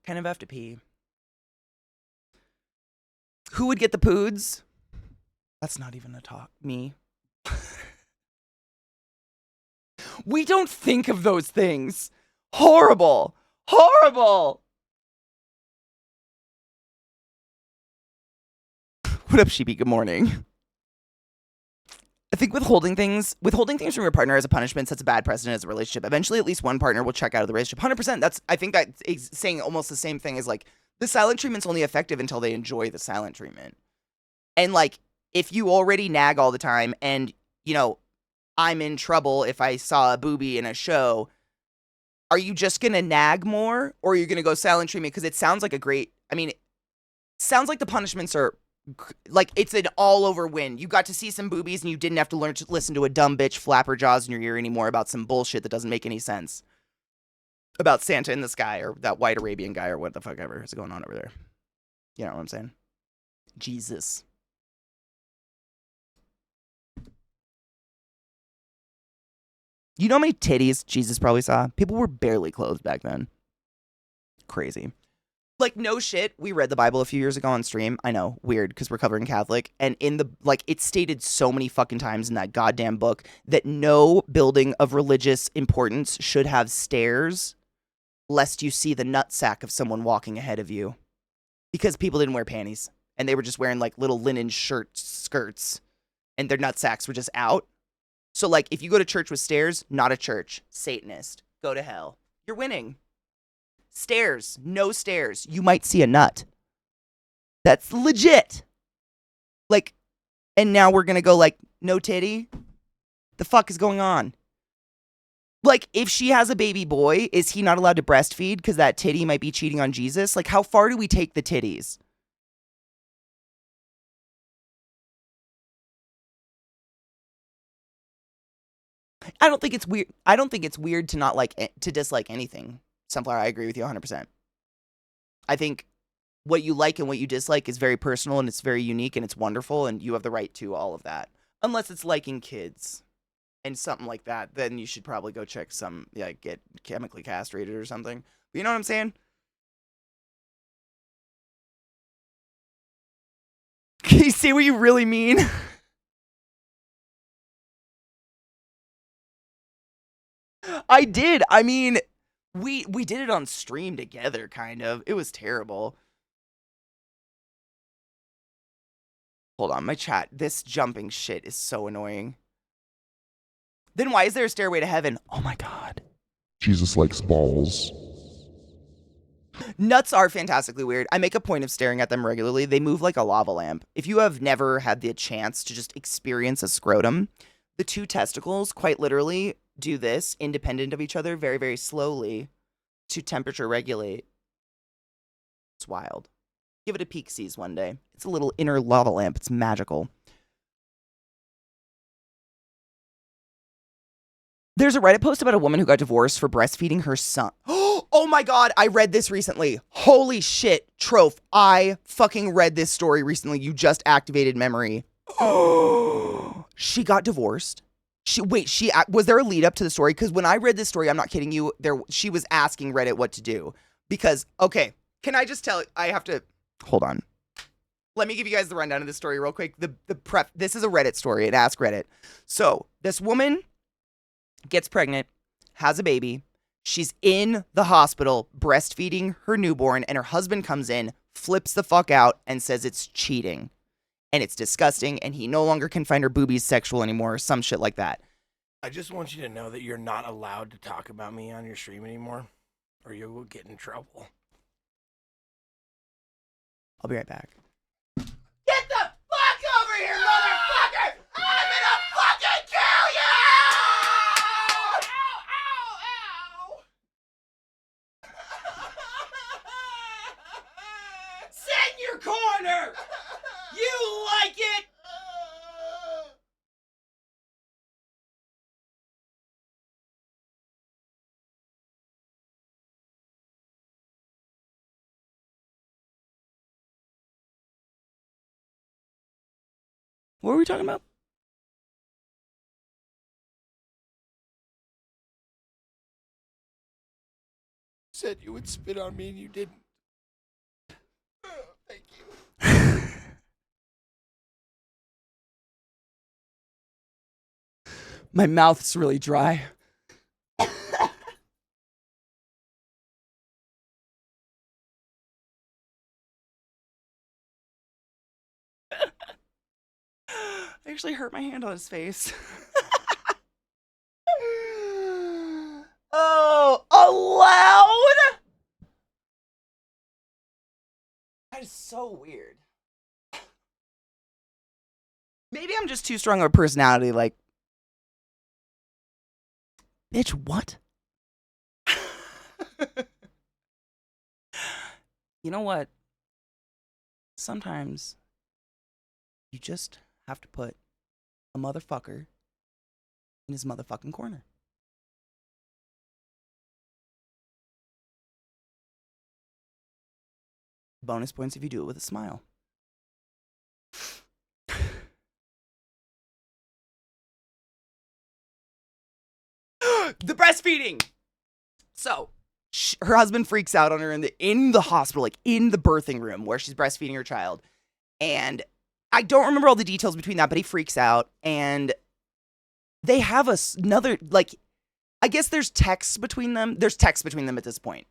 [SPEAKER 1] Kind of have to pee. Who would get the poods? That's not even a talk. Me. We don't think of those things. Horrible. Horrible. What up, Sheepy? Good morning. I think withholding things from your partner as a punishment sets a bad precedent as a relationship. Eventually, at least one partner will check out of the relationship. 100%. I think that's saying almost the same thing as, like, the silent treatment's only effective until they enjoy the silent treatment. And, like, if you already nag all the time and, I'm in trouble if I saw a boobie in a show, are you just going to nag more, or are you going to go silent treatment? Because it sounds like it sounds like the punishments are, like, it's an all-over win. You got to see some boobies, and you didn't have to learn to listen to a dumb bitch flap her jaws in your ear anymore about some bullshit that doesn't make any sense. About Santa in the sky, or that white Arabian guy, or what the fuck ever is going on over there. You know what I'm saying? Jesus. You know how many titties Jesus probably saw? People were barely clothed back then. Crazy. Like, no shit. We read the Bible a few years ago on stream. I know, weird, because we're covering Catholic. And in the, like, it stated so many fucking times in that goddamn book that no building of religious importance should have stairs lest you see the nutsack of someone walking ahead of you. Because people didn't wear panties. And they were just wearing, like, little linen skirts. And their nutsacks were just out. So, like, if you go to church with stairs, not a church. Satanist. Go to hell. You're winning. Stairs. No stairs. You might see a nut. That's legit. Like, and now we're gonna go, like, no titty? The fuck is going on? Like, if she has a baby boy, is he not allowed to breastfeed because that titty might be cheating on Jesus? Like, how far do we take the titties? I don't think it's weird. I don't think it's weird to not like to dislike anything. Sunflower, I agree with you 100%. I think what you like and what you dislike is very personal and it's very unique and it's wonderful and you have the right to all of that. Unless it's liking kids and something like that, then you should probably go check some, like, get chemically castrated or something. But you know what I'm saying? Can you see what you really mean? I did. I mean, we did it on stream together, kind of. It was terrible. Hold on, my chat. This jumping shit is so annoying. Then why is there a stairway to heaven? Oh my god.
[SPEAKER 2] Jesus likes balls.
[SPEAKER 1] Nuts are fantastically weird. I make a point of staring at them regularly. They move like a lava lamp. If you have never had the chance to just experience a scrotum, the two testicles quite literally do this independent of each other very, very slowly to temperature regulate. It's wild. Give it a peek sees one day. It's a little inner lava lamp. It's magical. There's a Reddit post about a woman who got divorced for breastfeeding her son. Oh my god, I read this recently. Holy shit, Troph. I fucking read this story recently. You just activated memory. She got divorced. Was there a lead up to the story? Because when I read this story, I'm not kidding you, she was asking Reddit what to do. Because, okay, can I just tell, I have to, hold on. Let me give you guys the rundown of this story real quick. This is a Reddit story. It asked Reddit. So, this woman gets pregnant, has a baby. She's in the hospital breastfeeding her newborn, and her husband comes in, flips the fuck out, and says it's cheating. And it's disgusting, and he no longer can find her boobies sexual anymore, or some shit like that.
[SPEAKER 3] I just want you to know that you're not allowed to talk about me on your stream anymore, or you will get in trouble.
[SPEAKER 1] I'll be right back. Get the fuck over here, motherfucker! I'm gonna fucking kill you! Ow, ow, ow! Sit in your corner! You like it? What were we talking about?
[SPEAKER 3] Said you would spit on me and you didn't. Thank you.
[SPEAKER 1] My mouth's really dry. I actually hurt my hand on his face. Oh, allowed? That is so weird. Maybe I'm just too strong of a personality, like, bitch, what? You know what? Sometimes you just have to put a motherfucker in his motherfucking corner. Bonus points if you do it with a smile. The breastfeeding. So her husband freaks out on her in the hospital, like in the birthing room where she's breastfeeding her child. And I don't remember all the details between that, but he freaks out. And they have another, like, I guess there's texts between them. There's texts between them at this point.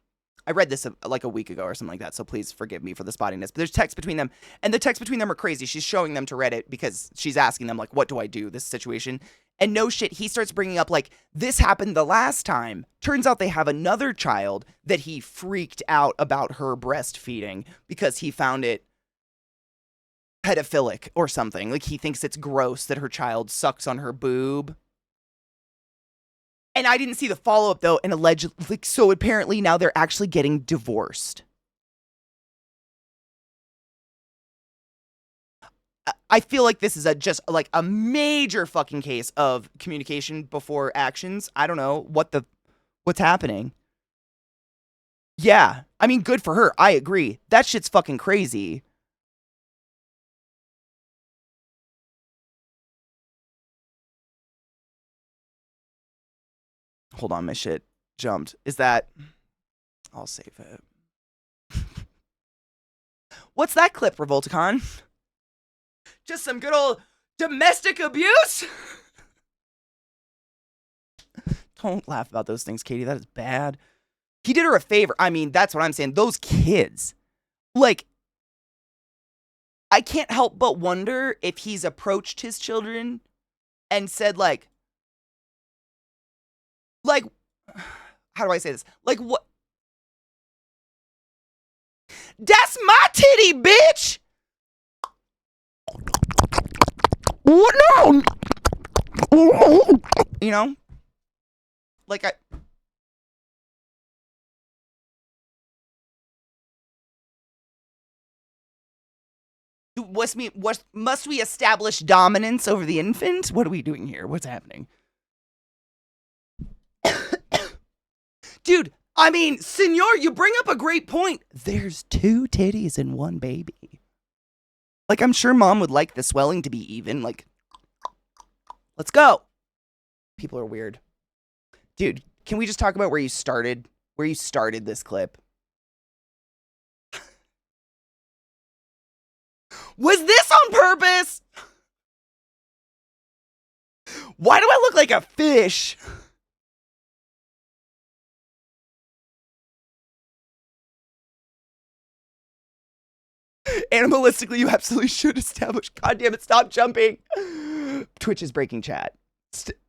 [SPEAKER 1] I read this like a week ago or something like that, so please forgive me for the spottiness. But there's texts between them, and the texts between them are crazy. She's showing them to Reddit because she's asking them, like, what do I do, this situation? And no shit, he starts bringing up, like, this happened the last time. Turns out they have another child that he freaked out about her breastfeeding because he found it pedophilic or something. Like, he thinks it's gross that her child sucks on her boob. And I didn't see the follow-up, though, and allegedly, like, so apparently now they're actually getting divorced. I feel like this is just a major fucking case of communication before actions. I don't know what's happening. Yeah, I mean, good for her. I agree. That shit's fucking crazy. Hold on, my shit jumped. Is that... I'll save it. What's that clip, Revolticon? Just some good old domestic abuse? Don't laugh about those things, Katie. That is bad. He did her a favor. I mean, that's what I'm saying. Those kids. Like, I can't help but wonder if he's approached his children and said, like, how do I say this? Like, what? That's my titty, bitch! What? No! You know? Like, must we establish dominance over the infant? What are we doing here? What's happening? Dude, I mean, senor, you bring up a great point. There's 2 titties in one baby. Like, I'm sure mom would like the swelling to be even. Like, let's go. People are weird. Dude, can we just talk about where you started this clip? Was this on purpose? Why do I look like a fish? Animalistically, you absolutely should establish. God damn it, stop jumping. Twitch is breaking chat.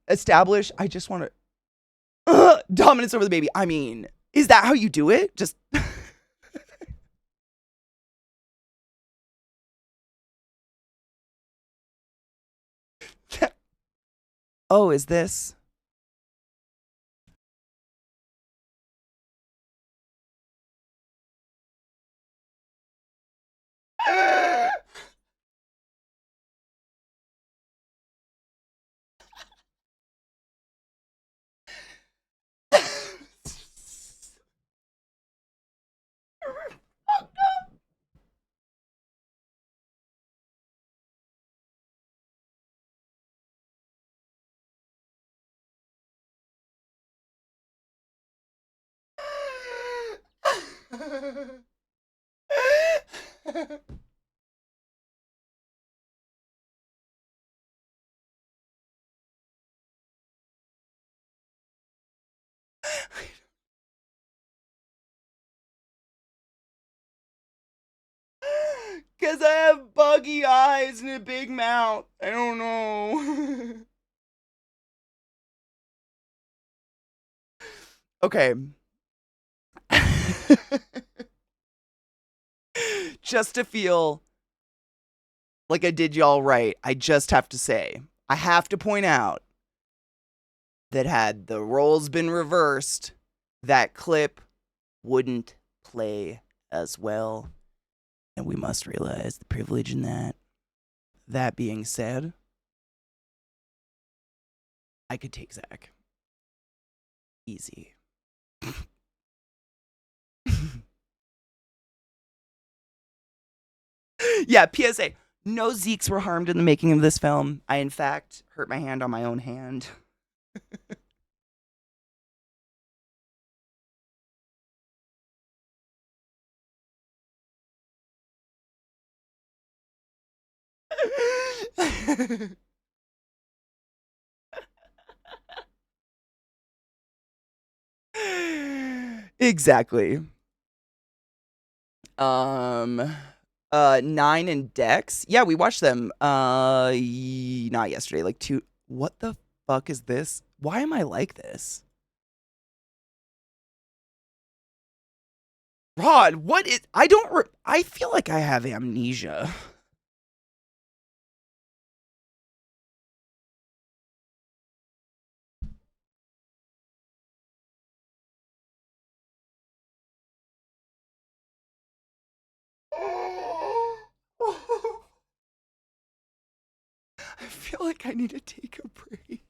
[SPEAKER 1] Establish. I just want to. Dominance over the baby. I mean, is that how you do it? Just. Oh, is this? Because I have buggy eyes and a big mouth. I don't know. Okay. Just to feel like I did y'all right, I just have to say, I have to point out that had the roles been reversed, that clip wouldn't play as well. And we must realize the privilege in that. That being said, I could take Zach. Easy. Yeah, PSA. No Zeeks were harmed in the making of this film. I, in fact, hurt my hand on my own hand. Exactly. Um, Nine and Dex. Yeah, we watched them. Not yesterday. Like two. What the fuck is this? Why am I like this? Rod, what is? I don't. I feel like I have amnesia. I feel like I need to take a break.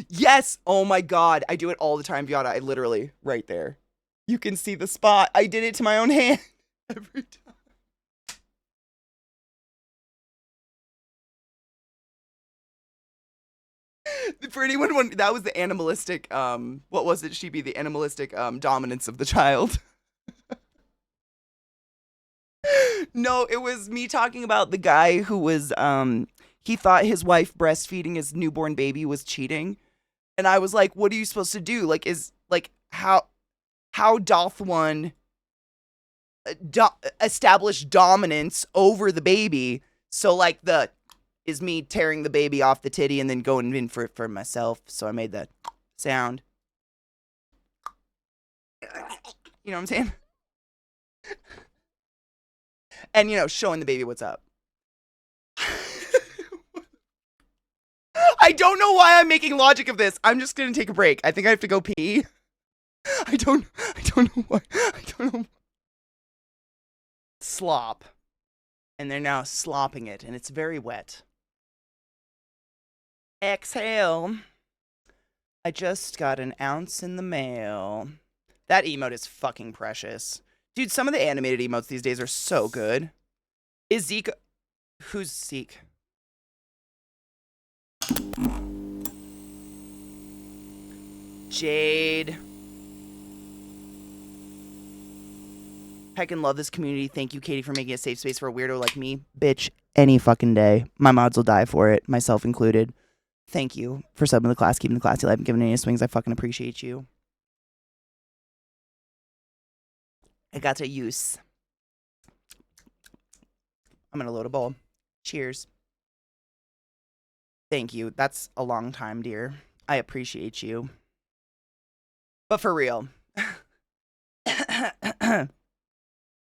[SPEAKER 1] Yes. Oh my god. I do it all the time, Viata. I literally right there. You can see the spot. I did it to my own hand every time. For anyone, that was the animalistic. What was it? She be the animalistic dominance of the child. No, it was me talking about the guy who was he thought his wife breastfeeding his newborn baby was cheating. And I was like, what are you supposed to do? Like, is like how doth one establish dominance over the baby? So like the is me tearing the baby off the titty and then going in for myself. So I made that sound. You know what I'm saying? And showing the baby what's up. I don't know why I'm making logic of this. I'm just gonna take a break. I think I have to go pee. I don't know why. I don't know. Slop. And they're now slopping it, and it's very wet. Exhale. I just got an ounce in the mail. That emote is fucking precious. Dude, some of the animated emotes these days are so good. Is Zeke... Who's Zeke? Jade. Heckin' love this community. Thank you, Katie, for making a safe space for a weirdo like me. Bitch, any fucking day. My mods will die for it, myself included. Thank you for subbing the class, keeping the classy alive, and giving any swings. I fucking appreciate you. I got to use. I'm gonna load a bowl. Cheers. Thank you. That's a long time, dear. I appreciate you. But for real.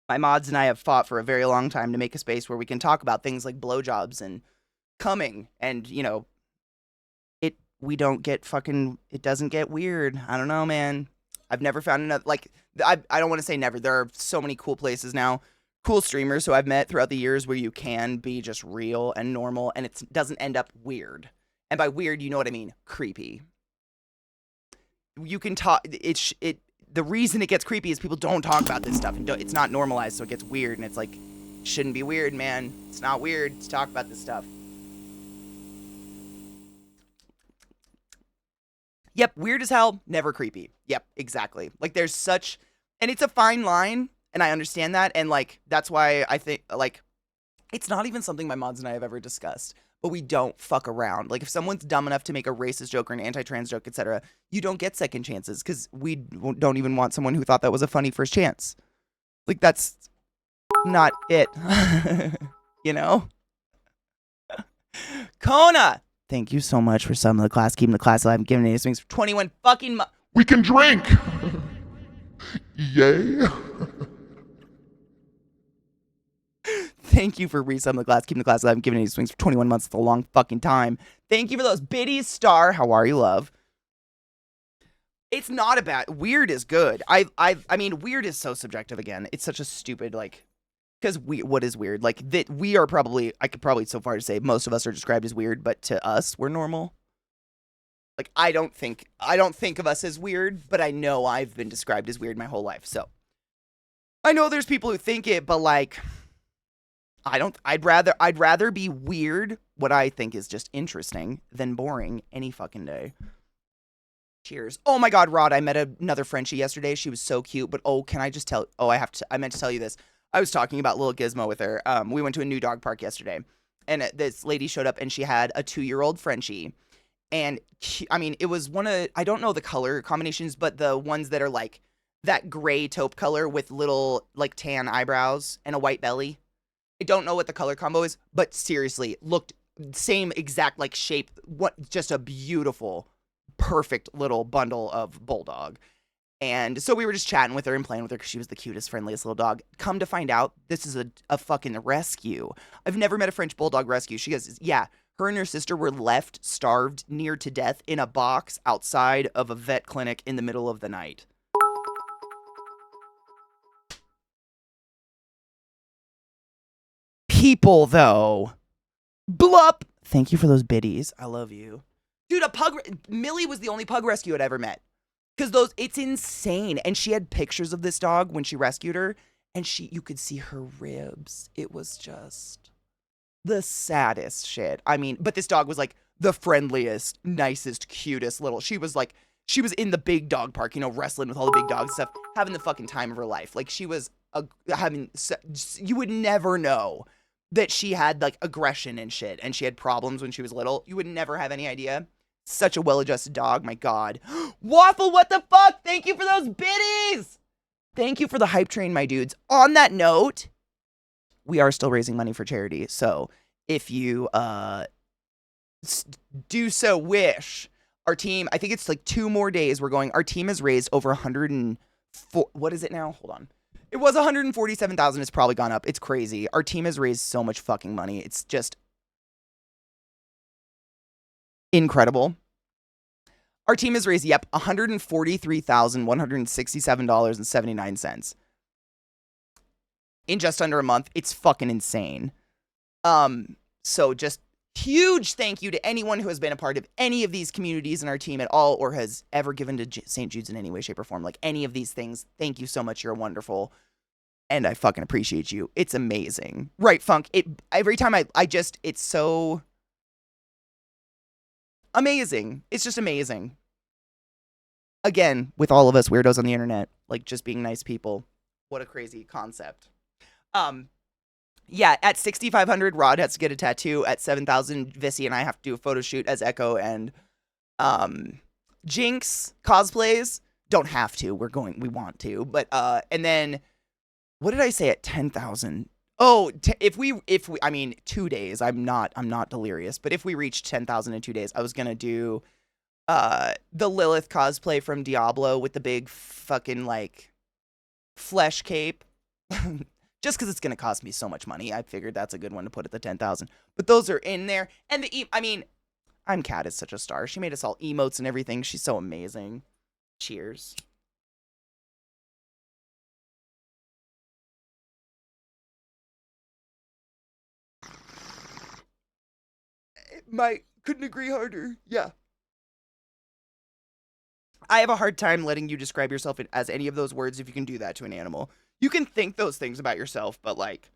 [SPEAKER 1] My mods and I have fought for a very long time to make a space where we can talk about things like blowjobs and coming and, we don't get fucking, it doesn't get weird. I don't know, man. I've never found another, like, I don't want to say never. There are so many cool places now, cool streamers who I've met throughout the years where you can be just real and normal and it doesn't end up weird. And by weird, you know what I mean? Creepy. You can talk, the reason it gets creepy is people don't talk about this stuff and it's not normalized, so it gets weird and it's like, shouldn't be weird, man. It's not weird to talk about this stuff. Yep, weird as hell, never creepy. Yep, exactly. Like there's such, and it's a fine line, and I understand that, and like that's why I think like it's not even something my mods and I have ever discussed, but we don't fuck around. Like if someone's dumb enough to make a racist joke or an anti-trans joke, etc., you don't get second chances because we don't even want someone who thought that was a funny first chance. Like that's not it, you know? Kona! Thank you so much for some of the class, keeping the class alive and giving any swings for 21 fucking
[SPEAKER 2] We can drink! Yay!
[SPEAKER 1] Thank you for resubbing the class, keeping the class alive and giving any swings for 21 months. It's a long fucking time. Thank you for those biddies, Star. How are you, love? It's not a bad. Weird is good. I mean, weird is so subjective again. It's such a stupid, like, because what is weird? Like, that we are probably, I could probably so far to say most of us are described as weird, but to us, we're normal. Like, I don't think of us as weird, but I know I've been described as weird my whole life. So, I know there's people who think it, but like, I'd rather be weird, what I think is just interesting, than boring any fucking day. Cheers. Oh my God, Rod, I met another Frenchie yesterday. She was so cute, but oh, can I just tell? Oh, I meant to tell you this. I was talking about little Gizmo with her. We went to a new dog park yesterday, and this lady showed up, and she had a 2-year-old Frenchie, and I mean, it was one of, I don't know the color combinations, but the ones that are like that gray taupe color with little like tan eyebrows and a white belly. I don't know what the color combo is, but seriously, looked same exact like shape. What, just a beautiful, perfect little bundle of bulldog. And so we were just chatting with her and playing with her because she was the cutest, friendliest little dog. Come to find out, this is a fucking rescue. I've never met a French bulldog rescue. She goes, yeah, her and her sister were left starved near to death in a box outside of a vet clinic in the middle of the night. People, though. Blup. Thank you for those biddies. I love you. Dude, Millie was the only pug rescue I'd ever met. Because it's insane. And she had pictures of this dog when she rescued her. And you could see her ribs. It was just the saddest shit. I mean, but this dog was like the friendliest, nicest, cutest little. She was in the big dog park, wrestling with all the big dogs and stuff, having the fucking time of her life. Like she was you would never know that she had like aggression and shit, and she had problems when she was little. You would never have any idea. Such a well-adjusted dog, my God. Waffle, what the fuck? Thank you for those biddies. Thank you for the hype train, my dudes. On that note, we are still raising money for charity. So if you do so wish, our team, I think it's like 2 more days we're going. Our team has raised over 104. What is it now? Hold on. It was 147,000. It's probably gone up. It's crazy. Our team has raised so much fucking money. It's just incredible. Our team has raised, $143,167.79 in just under a month. It's fucking insane. So just huge thank you to anyone who has been a part of any of these communities in our team at all, or has ever given to St. Jude's in any way, shape, or form. Like any of these things. Thank you so much. You're wonderful. And I fucking appreciate you. It's amazing. Right, Funk? Every time it's so amazing. It's just amazing. Again, with all of us weirdos on the internet, like just being nice people. What a crazy concept. Yeah, at 6,500, Rod has to get a tattoo. At 7,000, Vissy and I have to do a photo shoot as Echo, and Jinx cosplays. Don't have to. We want to. But and then what did I say at 10,000? Oh, if we, I mean, 2 days. I'm not delirious. But if we reach 10,000 in 2 days, I was gonna do the Lilith cosplay from Diablo with the big fucking like flesh cape. Just because it's gonna cost me so much money, I figured that's a good one to put at the 10,000. But those are in there, and I'm Kat is such a star. She made us all emotes and everything. She's so amazing. Cheers. Couldn't agree harder. Yeah. I have a hard time letting you describe yourself as any of those words if you can do that to an animal. You can think those things about yourself, but like...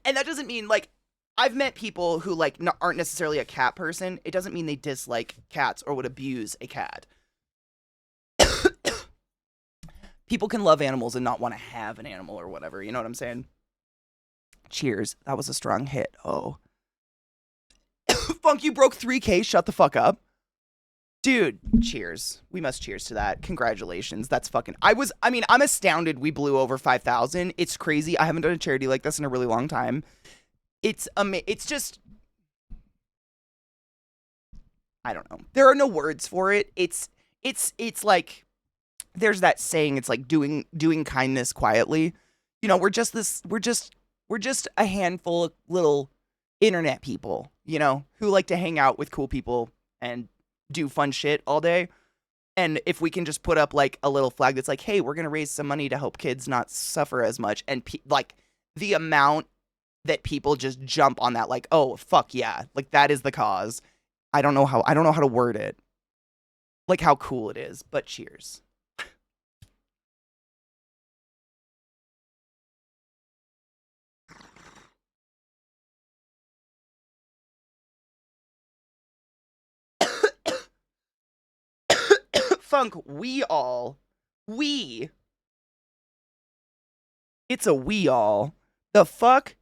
[SPEAKER 1] and that doesn't mean, like... I've met people who, like, aren't necessarily a cat person. It doesn't mean they dislike cats or would abuse a cat. People can love animals and not want to have an animal or whatever. You know what I'm saying? Cheers. That was a strong hit. Oh. Funk, you broke 3K. Shut the fuck up. Dude, cheers. We must cheers to that. Congratulations. That's fucking... I'm astounded we blew over 5,000. It's crazy. I haven't done a charity like this in a really long time. It's just... I don't know. There are no words for it. It's like... There's that saying, it's like doing kindness quietly. You know, we're just a handful of little internet people, you know, who like to hang out with cool people and do fun shit all day. And if we can just put up like a little flag that's like, hey, we're going to raise some money to help kids not suffer as much. And like the amount that people just jump on that, like, oh, fuck yeah. Like that is the cause. I don't know how to word it. Like how cool it is, but cheers. funk we all. We. It's a we all. The fuck?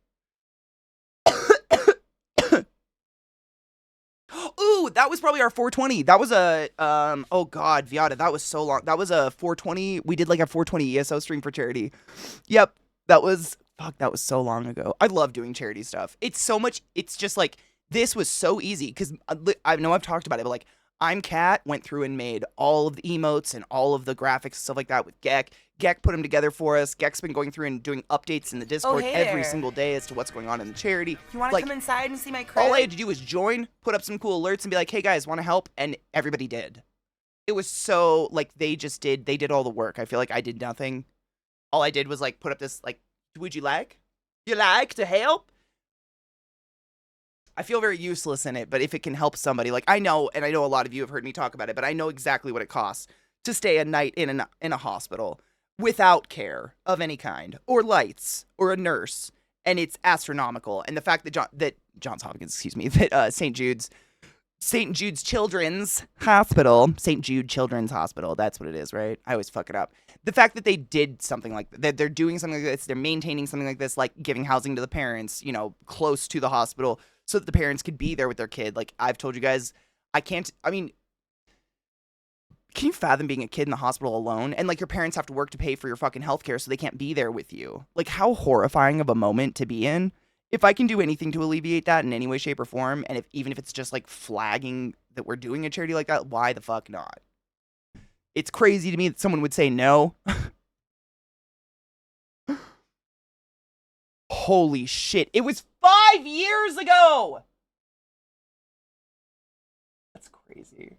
[SPEAKER 1] Ooh, that was probably our 420. That was a oh god, Viata, that was so long. That was a 420. We did like a 420 ESO stream for charity. Yep. That was so long ago. I love doing charity stuff. It's so much, it's just like this was so easy cuz I know I've talked about it, but like I'm Cat went through and made all of the emotes and all of the graphics and stuff like that with Gek. Gek put them together for us. Gek's been going through and doing updates in the Discord
[SPEAKER 4] hey
[SPEAKER 1] every
[SPEAKER 4] there.
[SPEAKER 1] single day as to what's going on in the charity.
[SPEAKER 4] You want to come inside and see my crib?
[SPEAKER 1] All I had to do was join, put up some cool alerts, and be like, hey guys, want to help? And everybody did. It was so, like, they did all the work. I feel like I did nothing. All I did was, like, put up this, like, would you like? You like to help? I feel very useless in it, but if it can help somebody, like, I know, and I know a lot of you have heard me talk about it, but I know exactly what it costs to stay a night in a hospital without care of any kind, or lights, or a nurse, and it's astronomical. And the fact that Johns Hopkins, excuse me, that St. Jude's Children's Hospital, St. Jude Children's Hospital, that's what it is, right? I always fuck it up. The fact that they did something like that, they're doing something like this, they're maintaining something like this, like giving housing to the parents, you know, close to the hospital, so that the parents could be there with their kid. Like, I've told you guys, can you fathom being a kid in the hospital alone? And, like, your parents have to work to pay for your fucking healthcare so they can't be there with you. Like, how horrifying of a moment to be in. If I can do anything to alleviate that in any way, shape, or form, and even if it's just, like, flagging that we're doing a charity like that, why the fuck not? It's crazy to me that someone would say no. Holy shit. It was 5 years ago! That's crazy.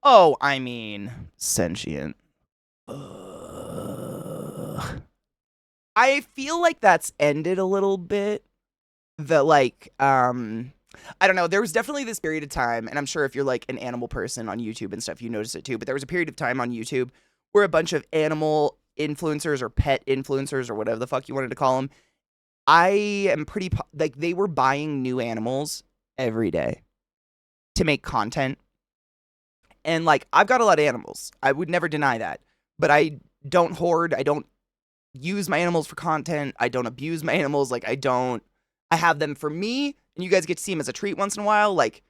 [SPEAKER 1] Oh, I mean, sentient. I feel like that's ended a little bit. I don't know, there was definitely this period of time, and I'm sure if you're like an animal person on YouTube and stuff, you notice it too, but there was a period of time on YouTube where a bunch of animal influencers or pet influencers or whatever the fuck you wanted to call them, I am pretty, like, they were buying new animals every day to make content. And, like, I've got a lot of animals. I would never deny that. But I don't hoard. I don't use my animals for content. I don't abuse my animals. Like, I have them for me. And you guys get to see them as a treat once in a while. Like,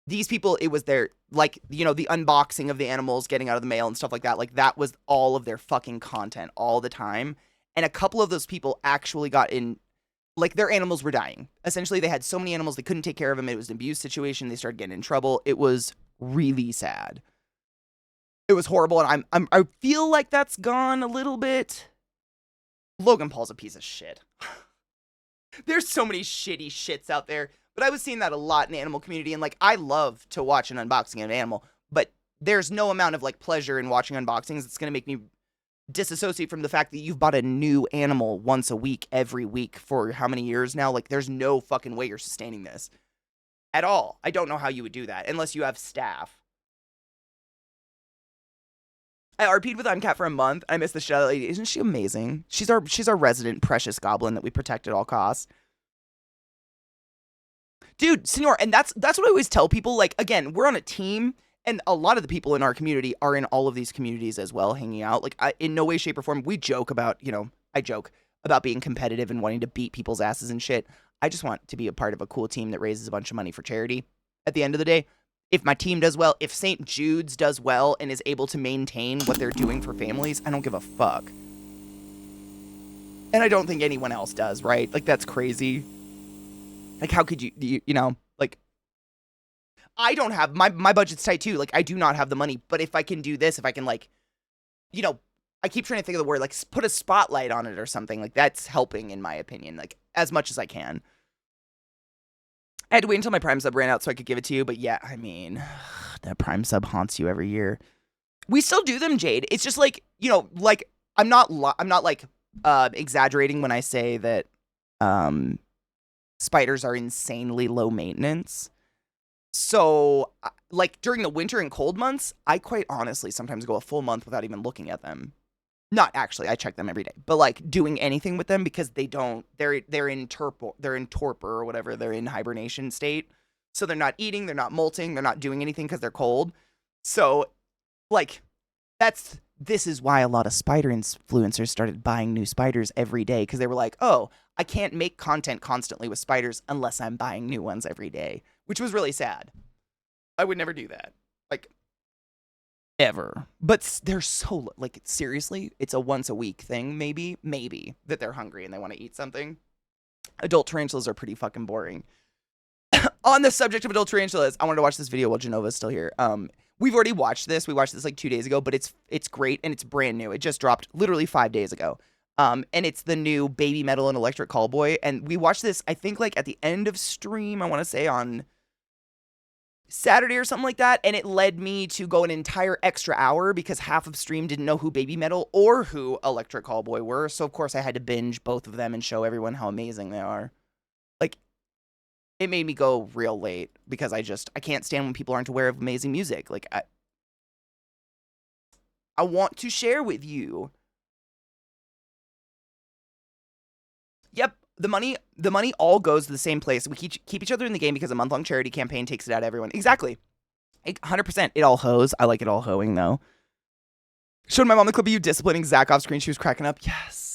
[SPEAKER 1] these people, it was their, like, you know, the unboxing of the animals getting out of the mail and stuff like that. Like, that was all of their fucking content all the time. And a couple of those people actually got in, like, their animals were dying. Essentially, they had so many animals, they couldn't take care of them. It was an abuse situation. They started getting in trouble. It was really sad. It was horrible, and I feel like that's gone a little bit. Logan Paul's a piece of shit. There's so many shitty shits out there, but I was seeing that a lot in the animal community, and, like, I love to watch an unboxing of an animal, but there's no amount of, like, pleasure in watching unboxings that's gonna make me disassociate from the fact that you've bought a new animal once a week, every week, for how many years now? Like, there's no fucking way you're sustaining this. At all. I don't know how you would do that, unless you have staff. I RP'd with Uncat for a month. I miss the shit out of that lady. Isn't she amazing? She's our resident precious goblin that we protect at all costs. Dude, Senor, and that's what I always tell people. Like, again, we're on a team, and a lot of the people in our community are in all of these communities as well, hanging out. Like, in no way, shape, or form, we joke about, you know, I joke about being competitive and wanting to beat people's asses and shit. I just want to be a part of a cool team that raises a bunch of money for charity. At the end of the day, if my team does well, if St. Jude's does well and is able to maintain what they're doing for families, I don't give a fuck. And I don't think anyone else does, right? Like, that's crazy. Like, how could you know, like, I don't have, my budget's tight too. Like, I do not have the money, but if I can do this, if I can, like, you know, I keep trying to think of the word, like, put a spotlight on it or something. Like, that's helping, in my opinion, like, as much as I can. I had to wait until my Prime sub ran out so I could give it to you, but yeah, I mean, that Prime sub haunts you every year. We still do them, Jade. It's just like, you know, like, I'm not like exaggerating when I say that spiders are insanely low maintenance. So, like, during the winter and cold months, I quite honestly sometimes go a full month without even looking at them. Not actually, I check them every day, but like doing anything with them because they're in torpor or whatever, they're in hibernation state. So they're not eating, they're not molting, they're not doing anything because they're cold. So like this is why a lot of spider influencers started buying new spiders every day because they were like, oh, I can't make content constantly with spiders unless I'm buying new ones every day, which was really sad. I would never do that. Like, ever. But they're so, like, seriously, it's a once a week thing, maybe, that they're hungry and they want to eat something. Adult tarantulas are pretty fucking boring. On the subject of adult tarantulas, I wanted to watch this video while Genova's still here. We've already watched this. We watched this like 2 days ago, but it's great and it's brand new. It just dropped literally 5 days ago. And it's the new Baby Metal and Electric Callboy. And we watched this, I think, like at the end of stream, I want to say on Saturday or something like that. And it led me to go an entire extra hour because half of stream didn't know who Baby Metal or who Electric Callboy were. So, of course, I had to binge both of them and show everyone how amazing they are. Like, it made me go real late because I can't stand when people aren't aware of amazing music. Like, I want to share with you. Yep, the money all goes to the same place. We keep each other in the game because a month-long charity campaign takes it out of everyone. Exactly. 100%. It all hoes. I like it all hoeing, though. Showed my mom the clip of you disciplining Zach off screen. She was cracking up. Yes.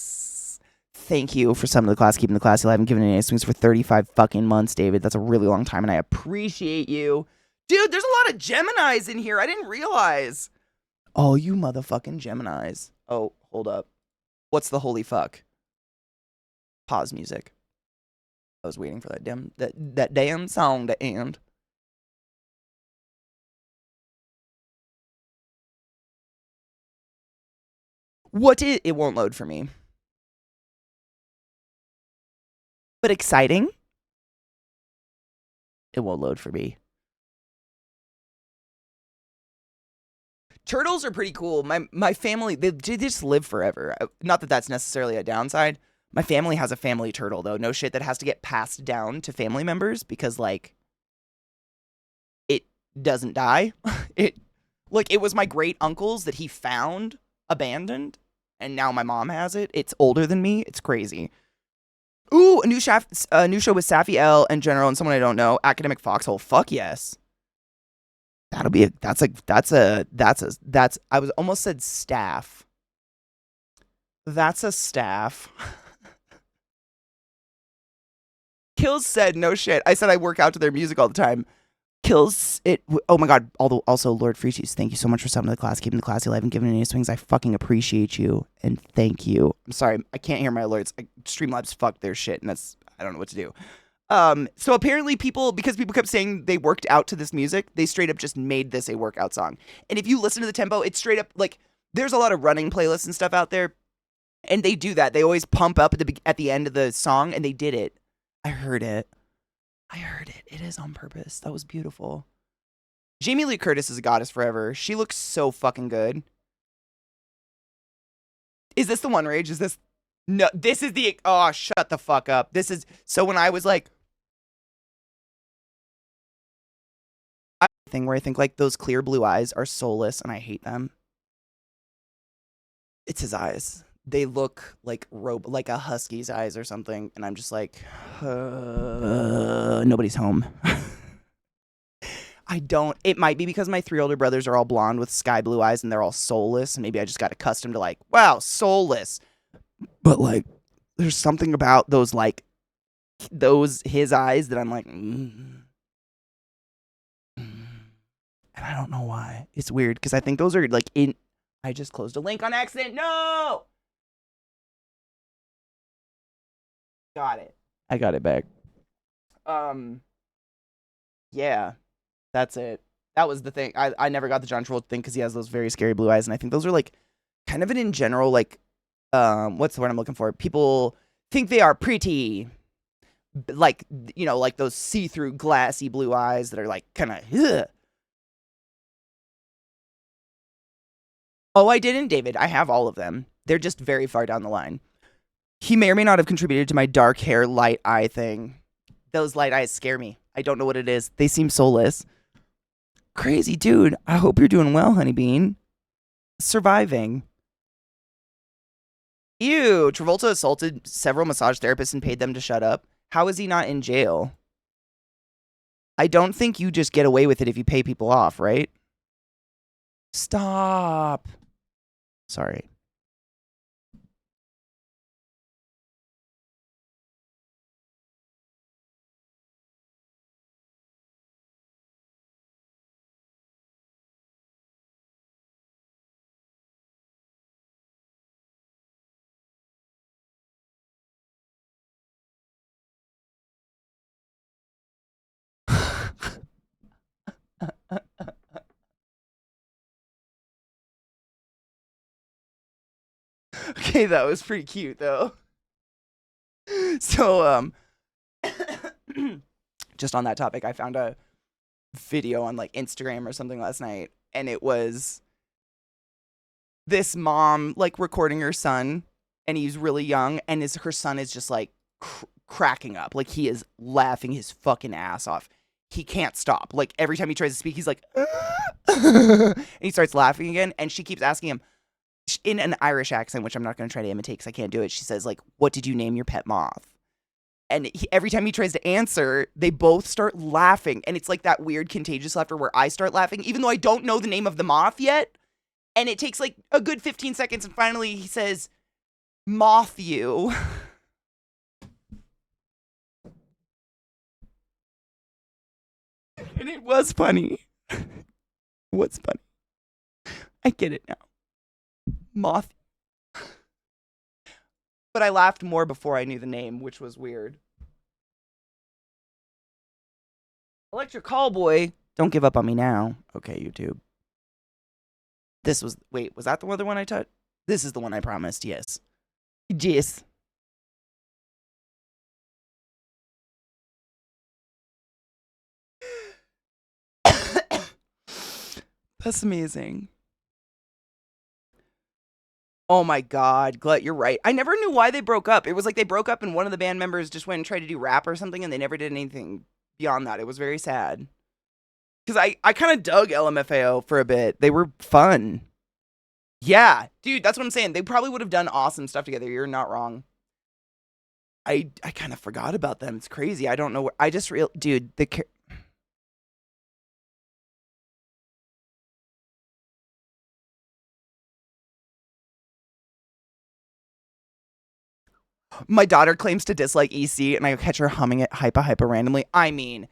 [SPEAKER 1] Thank you for some of the class, keeping the class alive and giving any swings for 35 fucking months, David. That's a really long time, and I appreciate you. Dude, there's a lot of Geminis in here. I didn't realize. Oh, you motherfucking Geminis. Oh, hold up. What's the holy fuck? Pause music. I was waiting for that damn song to end. It won't load for me. But exciting? It won't load for me. Turtles are pretty cool. My family, they just live forever. Not that that's necessarily a downside. My family has a family turtle, though. No shit, that has to get passed down to family members because, like, it doesn't die. It was my great uncle's that he found abandoned, and now my mom has it. It's older than me. It's crazy. Ooh, a new show with Safi L and General and someone I don't know. Academic Foxhole. Fuck yes. That'll be I was almost said staff. That's a staff. Kills said, no shit. I said I work out to their music all the time. Kills it. Oh my god. Also, Lord Freecheese, thank you so much for subbing to the class, keeping the class alive and giving any swings. I fucking appreciate you. And thank you. I'm sorry. I can't hear my alerts. Streamlabs fucked their shit, and I don't know what to do. So apparently because people kept saying they worked out to this music, they straight up just made this a workout song. And if you listen to the tempo, it's straight up, like, there's a lot of running playlists and stuff out there, and they do that. They always pump up at the end of the song, and they did it. I heard it. It is on purpose. That was beautiful. Jamie Lee Curtis is a goddess forever. She looks so fucking good. Is this the one, Rage? Is this... No, this is the... Oh, shut the fuck up. This is... So when I was like... Thing where I think like those clear blue eyes are soulless and I hate them. It's his eyes. They look like like a husky's eyes or something, and I'm just like, nobody's home. It might be because my 3 older brothers are all blonde with sky blue eyes and they're all soulless, and maybe I just got accustomed to like, wow, soulless. But like, there's something about those his eyes that I'm like, and I don't know why. It's weird because I think those are like I just closed a link on accident. No! Got it. I got it back. Yeah. That's it. That was the thing. I never got the John Travolta thing because he has those very scary blue eyes, and I think those are like kind of in general, like what's the word I'm looking for? People think they are pretty. Like, you know, like those see-through glassy blue eyes that are like kind of Oh, I didn't, David. I have all of them. They're just very far down the line. He may or may not have contributed to my dark hair, light eye thing. Those light eyes scare me. I don't know what it is. They seem soulless. Crazy dude. I hope you're doing well, Honeybean. Surviving. Ew, Travolta assaulted several massage therapists and paid them to shut up. How is he not in jail? I don't think you just get away with it if you pay people off, right? Stop. Sorry. Okay, that was pretty cute though. So just on that topic, I found a video on like Instagram or something last night, and it was this mom like recording her son, and he's really young, and her son is just like cracking up, like he is laughing his fucking ass off. He can't stop. Like every time he tries to speak, he's like, and he starts laughing again, and she keeps asking him in an Irish accent, which I'm not going to try to imitate because I can't do it. She says like, "What did you name your pet moth?" And every time he tries to answer, they both start laughing. And it's like that weird contagious laughter where I start laughing, even though I don't know the name of the moth yet. And it takes like a good 15 seconds. And finally he says, "Moth you." And it was funny. What's funny? I get it now. Moth. But I laughed more before I knew the name, which was weird. Electric Callboy, don't give up on me now. Okay, YouTube. This was, wait, was that the other one I touched? This is the one I promised, yes. Yes. That's amazing. Oh my God, Glut, you're right. I never knew why they broke up. It was like they broke up and one of the band members just went and tried to do rap or something, and they never did anything beyond that. It was very sad. Because I kind of dug LMFAO for a bit. They were fun. Yeah, dude, that's what I'm saying. They probably would have done awesome stuff together. You're not wrong. I kind of forgot about them. It's crazy. I don't know where. I just dude, my daughter claims to dislike EC, and I catch her humming it hyper randomly. I mean,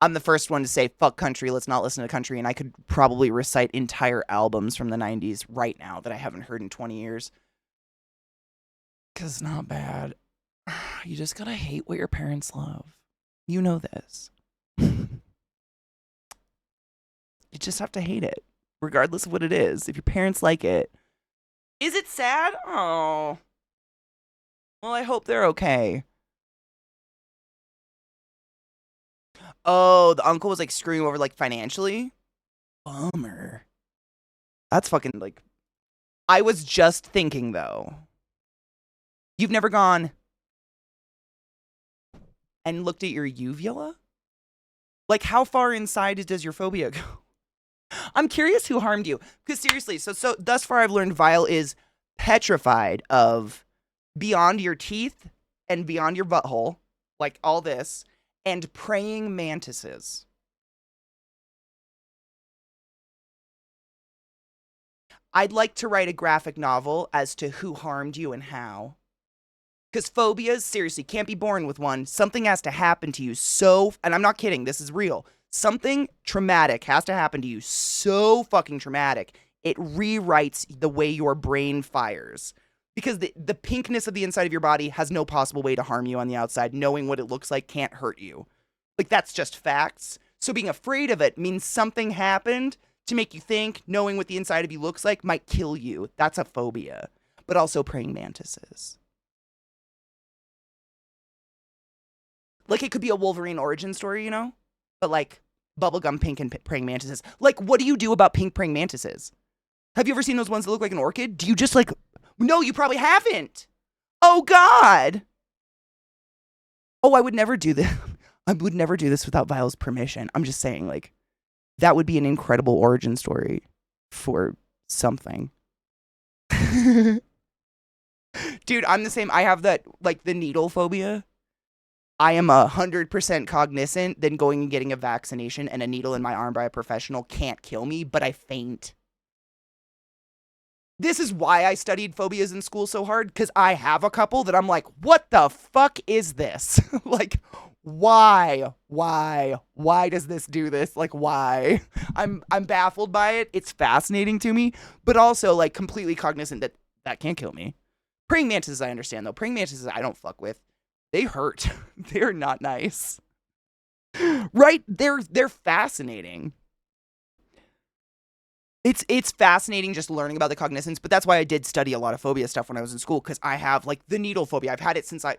[SPEAKER 1] I'm the first one to say, fuck country, let's not listen to country, and I could probably recite entire albums from the 90s right now that I haven't heard in 20 years. Because it's not bad. You just gotta hate what your parents love. You know this. You just have to hate it, regardless of what it is. If your parents like it. Is it sad? Oh. Well, I hope they're okay. Oh, the uncle was like screwing over like financially? Bummer. That's fucking like... I was just thinking though. You've never gone and looked at your uvula? Like how far inside does your phobia go? I'm curious who harmed you. Because seriously, so thus far I've learned Vile is petrified of beyond your teeth and beyond your butthole, like all this, and praying mantises. I'd like to write a graphic novel as to who harmed you and how. Because phobias, seriously, can't be born with one. Something has to happen to you and I'm not kidding, this is real. Something traumatic has to happen to you, so fucking traumatic, it rewrites the way your brain fires. Because the pinkness of the inside of your body has no possible way to harm you on the outside. Knowing what it looks like can't hurt you. Like, that's just facts. So being afraid of it means something happened to make you think knowing what the inside of you looks like might kill you. That's a phobia. But also praying mantises. Like, it could be a Wolverine origin story, you know? But, like, bubblegum pink and praying mantises. Like, what do you do about pink praying mantises? Have you ever seen those ones that look like an orchid? Do you just, like... No, you probably haven't. Oh, God. Oh, I would never do this. I would never do this without Vile's permission. I'm just saying, like, that would be an incredible origin story for something. Dude, I'm the same. I have that, like, the needle phobia. I am 100% cognizant that going and getting a vaccination and a needle in my arm by a professional can't kill me, but I faint. This is why I studied phobias in school so hard, because I have a couple that I'm like, what the fuck is this? Like, why? Why does this do this? Like, why? I'm baffled by it. It's fascinating to me, but also, like, completely cognizant that that can't kill me. Praying mantises, I understand, though. Praying mantises, I don't fuck with. They hurt. They're not nice. Right? They're fascinating. It's fascinating just learning about the cognizance, but that's why I did study a lot of phobia stuff when I was in school, because I have, like, the needle phobia. I've had it since I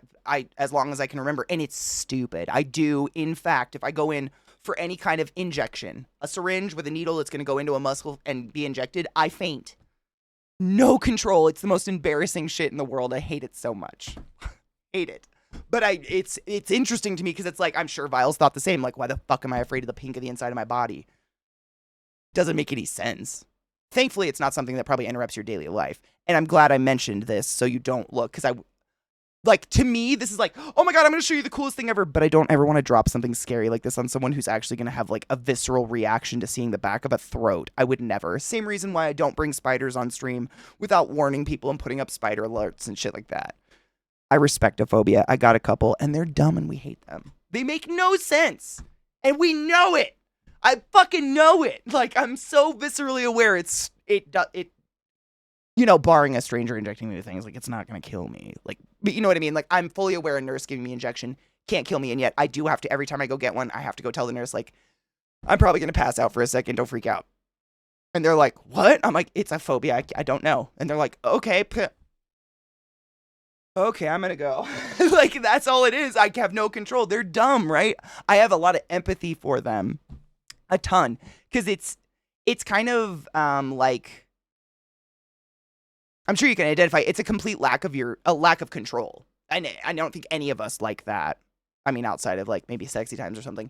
[SPEAKER 1] as long as I can remember, and it's stupid. I do, in fact, if I go in for any kind of injection, a syringe with a needle that's going to go into a muscle and be injected, I faint. No control. It's the most embarrassing shit in the world. I hate it so much. Hate it. But it's interesting to me because it's like, I'm sure Viles thought the same. Like, why the fuck am I afraid of the pink of the inside of my body? Doesn't make any sense. Thankfully, it's not something that probably interrupts your daily life. And I'm glad I mentioned this so you don't look, because like, to me, this is like, oh my God, I'm going to show you the coolest thing ever, but I don't ever want to drop something scary like this on someone who's actually going to have, like, a visceral reaction to seeing the back of a throat. I would never. Same reason why I don't bring spiders on stream without warning people and putting up spider alerts and shit like that. I respect a phobia. I got a couple, and they're dumb and we hate them. They make no sense. And we know it. I fucking know it. Like, I'm so viscerally aware it, you know, barring a stranger injecting me with things, like, it's not going to kill me. Like, but you know what I mean? Like, I'm fully aware a nurse giving me injection can't kill me, and yet I do have to, every time I go get one, I have to go tell the nurse, like, I'm probably going to pass out for a second. Don't freak out. And they're like, what? I'm like, it's a phobia. I don't know. And they're like, okay, okay, I'm going to go. Like, that's all it is. I have no control. They're dumb, right? I have a lot of empathy for them. A ton. Because it's kind of, like, I'm sure you can identify, it's a complete lack of control. I don't think any of us like that. I mean, outside of, like, maybe sexy times or something.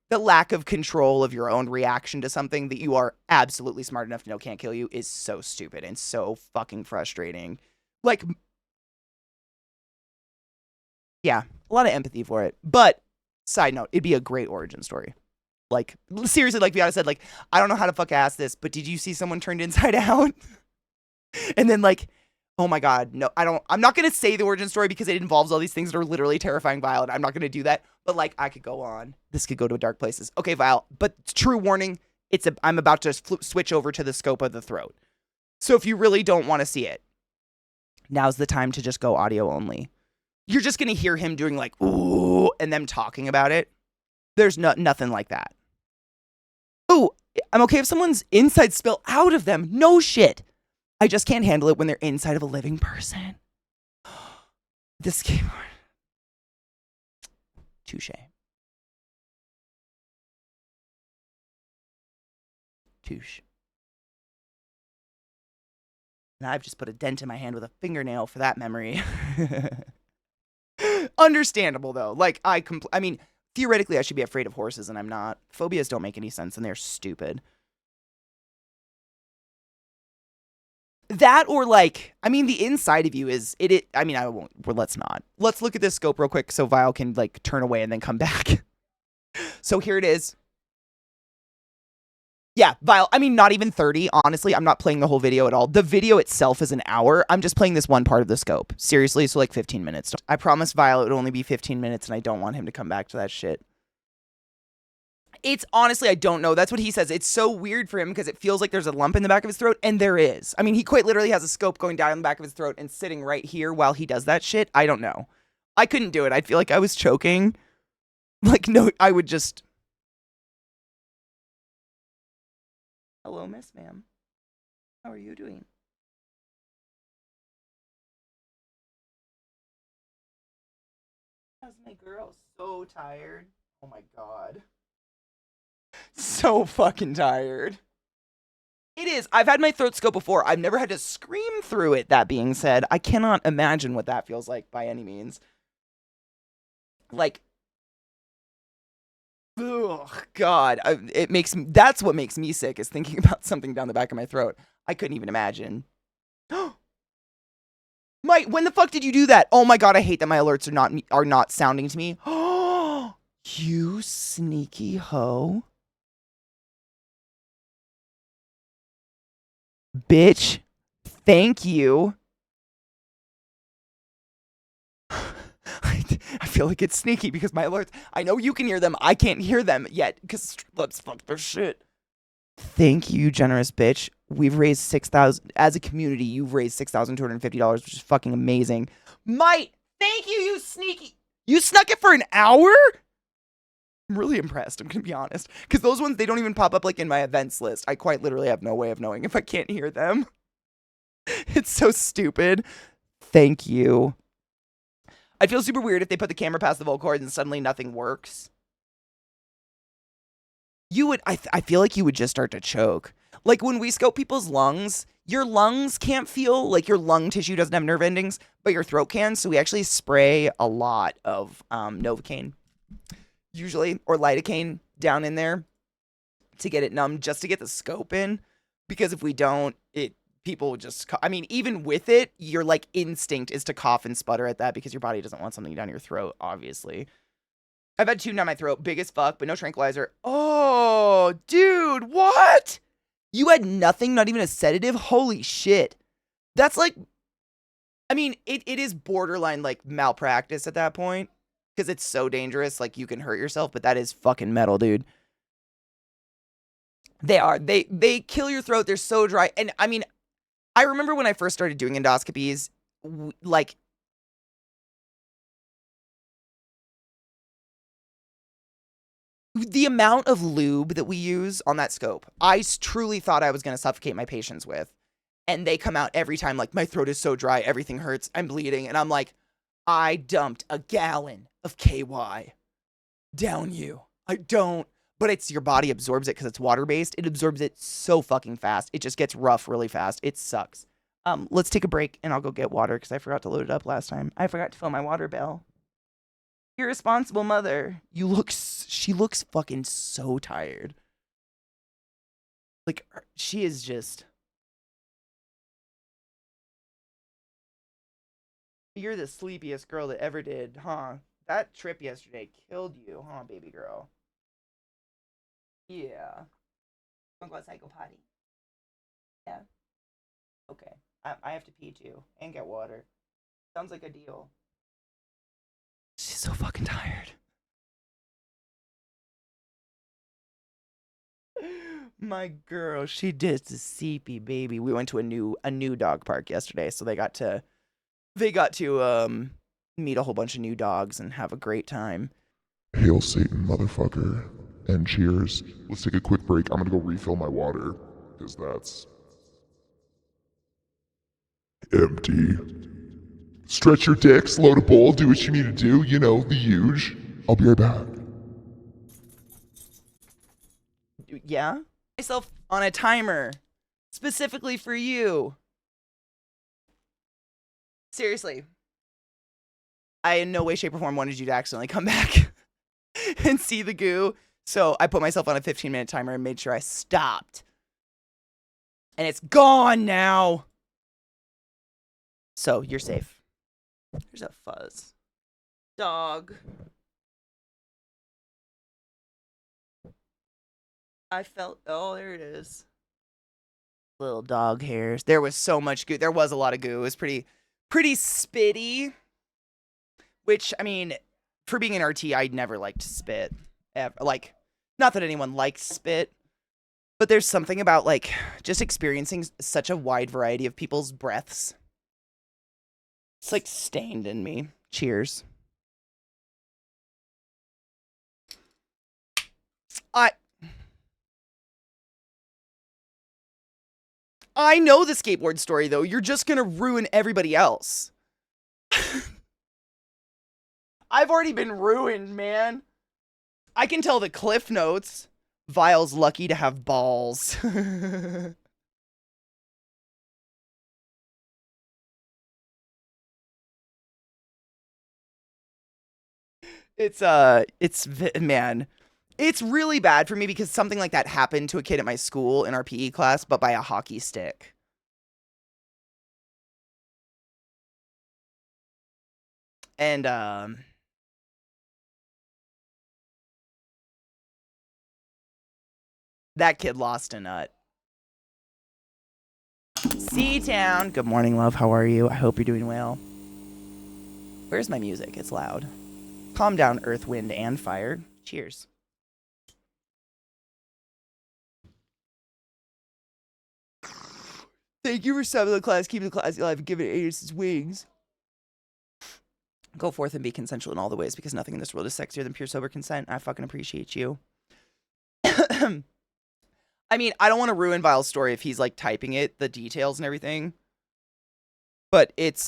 [SPEAKER 1] The lack of control of your own reaction to something that you are absolutely smart enough to know can't kill you is so stupid and so fucking frustrating. Like, yeah, a lot of empathy for it. But, side note, it'd be a great origin story. Like, seriously, like Viata said, like, I don't know how to fuck ask this, but did you see someone turned inside out? And then, like, oh my God, no, I'm not going to say the origin story because it involves all these things that are literally terrifying, Vile, and I'm not going to do that. But, like, I could go on. This could go to dark places. Okay, Vile, but true warning, I'm about to switch over to the scope of the throat. So if you really don't want to see it, now's the time to just go audio only. You're just going to hear him doing, like, ooh, and them talking about it. There's nothing like that. Ooh, I'm okay if someone's insides spill out of them. No shit. I just can't handle it when they're inside of a living person. This keyboard. Touche. Touche. And I've just put a dent in my hand with a fingernail for that memory. Understandable, though. Like, I mean, theoretically, I should be afraid of horses, and I'm not. Phobias don't make any sense, and they're stupid. That or, like, I mean, the inside of you is, I mean, I won't, well, let's not. Let's look at this scope real quick so Vile can, like, turn away and then come back. So here it is. Yeah, Vile, I mean, not even 30, honestly. I'm not playing the whole video at all. The video itself is an hour. I'm just playing this one part of the scope. Seriously, so like 15 minutes. I promised Vile it would only be 15 minutes, and I don't want him to come back to that shit. It's honestly, I don't know. That's what he says. It's so weird for him because it feels like there's a lump in the back of his throat, and there is. I mean, he quite literally has a scope going down the back of his throat and sitting right here while he does that shit. I don't know. I couldn't do it. I'd feel like I was choking. Like, no, I would just... Hello, Miss Ma'am. How are you doing? How's my girl? So tired. Oh my God. So fucking tired. It is. I've had my throat scope before. I've never had to scream through it, that being said. I cannot imagine what that feels like by any means. Like, ugh, God. That's what makes me sick, is thinking about something down the back of my throat. I couldn't even imagine. Mike, when the fuck did you do that? Oh my god, I hate that my alerts are not sounding to me. Oh, you sneaky hoe. Bitch, thank you. I feel like it's sneaky because my alerts, I know you can hear them. I can't hear them yet because let's fuck their shit. Thank you, generous bitch. We've raised 6,000 as a community. You've raised $6,250, which is fucking amazing. Mike, thank you, you sneaky. You snuck it for an hour? I'm really impressed. I'm gonna be honest, because those ones, they don't even pop up like in my events list. I quite literally have no way of knowing if I can't hear them. It's so stupid. Thank you. I'd feel super weird if they put the camera past the vocal cords and suddenly nothing works. You would, I feel like you would just start to choke. Like when we scope people's lungs, your lungs can't feel, like your lung tissue doesn't have nerve endings, but your throat can. So we actually spray a lot of Novocaine, usually, or lidocaine down in there to get it numb, just to get the scope in. Because if we don't, people just, I mean, even with it, your like instinct is to cough and sputter at that because your body doesn't want something down your throat, obviously. I've had 2 down my throat, big as fuck, but no tranquilizer. Oh, dude, what? You had nothing, not even a sedative? Holy shit. That's like, I mean, it is borderline like malpractice at that point because it's so dangerous, like you can hurt yourself, but that is fucking metal, dude. They are. They kill your throat. They're so dry. And I mean, I remember when I first started doing endoscopies, like, the amount of lube that we use on that scope, I truly thought I was going to suffocate my patients with. And they come out every time like, my throat is so dry, everything hurts, I'm bleeding. And I'm like, I dumped a gallon of KY down you. I don't. But it's your body absorbs it because it's water-based. It absorbs it so fucking fast. It just gets rough really fast. It sucks. Let's take a break and I'll go get water because I forgot to load it up last time. I forgot to fill my water bill. Irresponsible mother. She looks fucking so tired. Like, she is just. You're the sleepiest girl that ever did, huh? That trip yesterday killed you, huh, baby girl? Yeah. Wanna go outside, go potty? Yeah. Okay. I have to pee too and get water. Sounds like a deal. She's so fucking tired. My girl, she did the CP baby. We went to a new dog park yesterday, so they got to meet a whole bunch of new dogs and have a great time.
[SPEAKER 2] Hail Satan, motherfucker. And cheers. Let's take a quick break. I'm gonna go refill my water, because that's empty. Stretch your dicks, load a bowl, do what you need to do, you know, the huge. I'll be right back.
[SPEAKER 1] Yeah? Myself on a timer specifically for you. Seriously. I in no way, shape, or form wanted you to accidentally come back and see the goo. So I put myself on a 15-minute timer and made sure I stopped. And it's gone now. So you're safe. There's a fuzz. Dog. I felt, oh, there it is. Little dog hairs. There was so much goo. There was a lot of goo. It was pretty spitty. Which, I mean, for being an RT, I'd never liked to spit. Ever. Like, not that anyone likes spit, but there's something about, like, just experiencing such a wide variety of people's breaths. It's, like, stained in me. Cheers. I know the skateboard story, though. You're just gonna ruin everybody else. I've already been ruined, man. I can tell the cliff notes. Vile's lucky to have balls. Man, it's really bad for me because something like that happened to a kid at my school in our PE class, but by a hockey stick. And that kid lost a nut. C-Town. Good morning, love. How are you? I hope you're doing well. Where's my music? It's loud. Calm down, earth, wind, and fire. Cheers. Thank you for subbing the class. Keep the class alive and give it its wings. Go forth and be consensual in all the ways because nothing in this world is sexier than pure sober consent. I fucking appreciate you. I mean, I don't want to ruin Vile's story if he's like typing it, the details and everything. But it's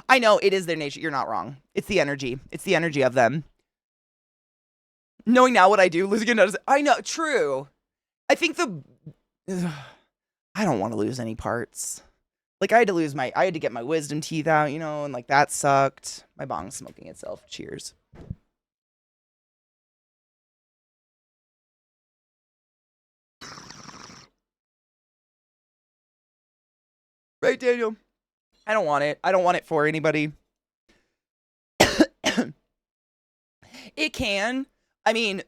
[SPEAKER 1] I know it is their nature. You're not wrong. It's the energy. It's the energy of them. Knowing now what I do, losing a notice. I know, true. I think I don't want to lose any parts. Like I had to get my wisdom teeth out, you know, and like that sucked. My bong's smoking itself. Cheers. Right, Daniel? I don't want it. I don't want it for anybody. It can. I mean,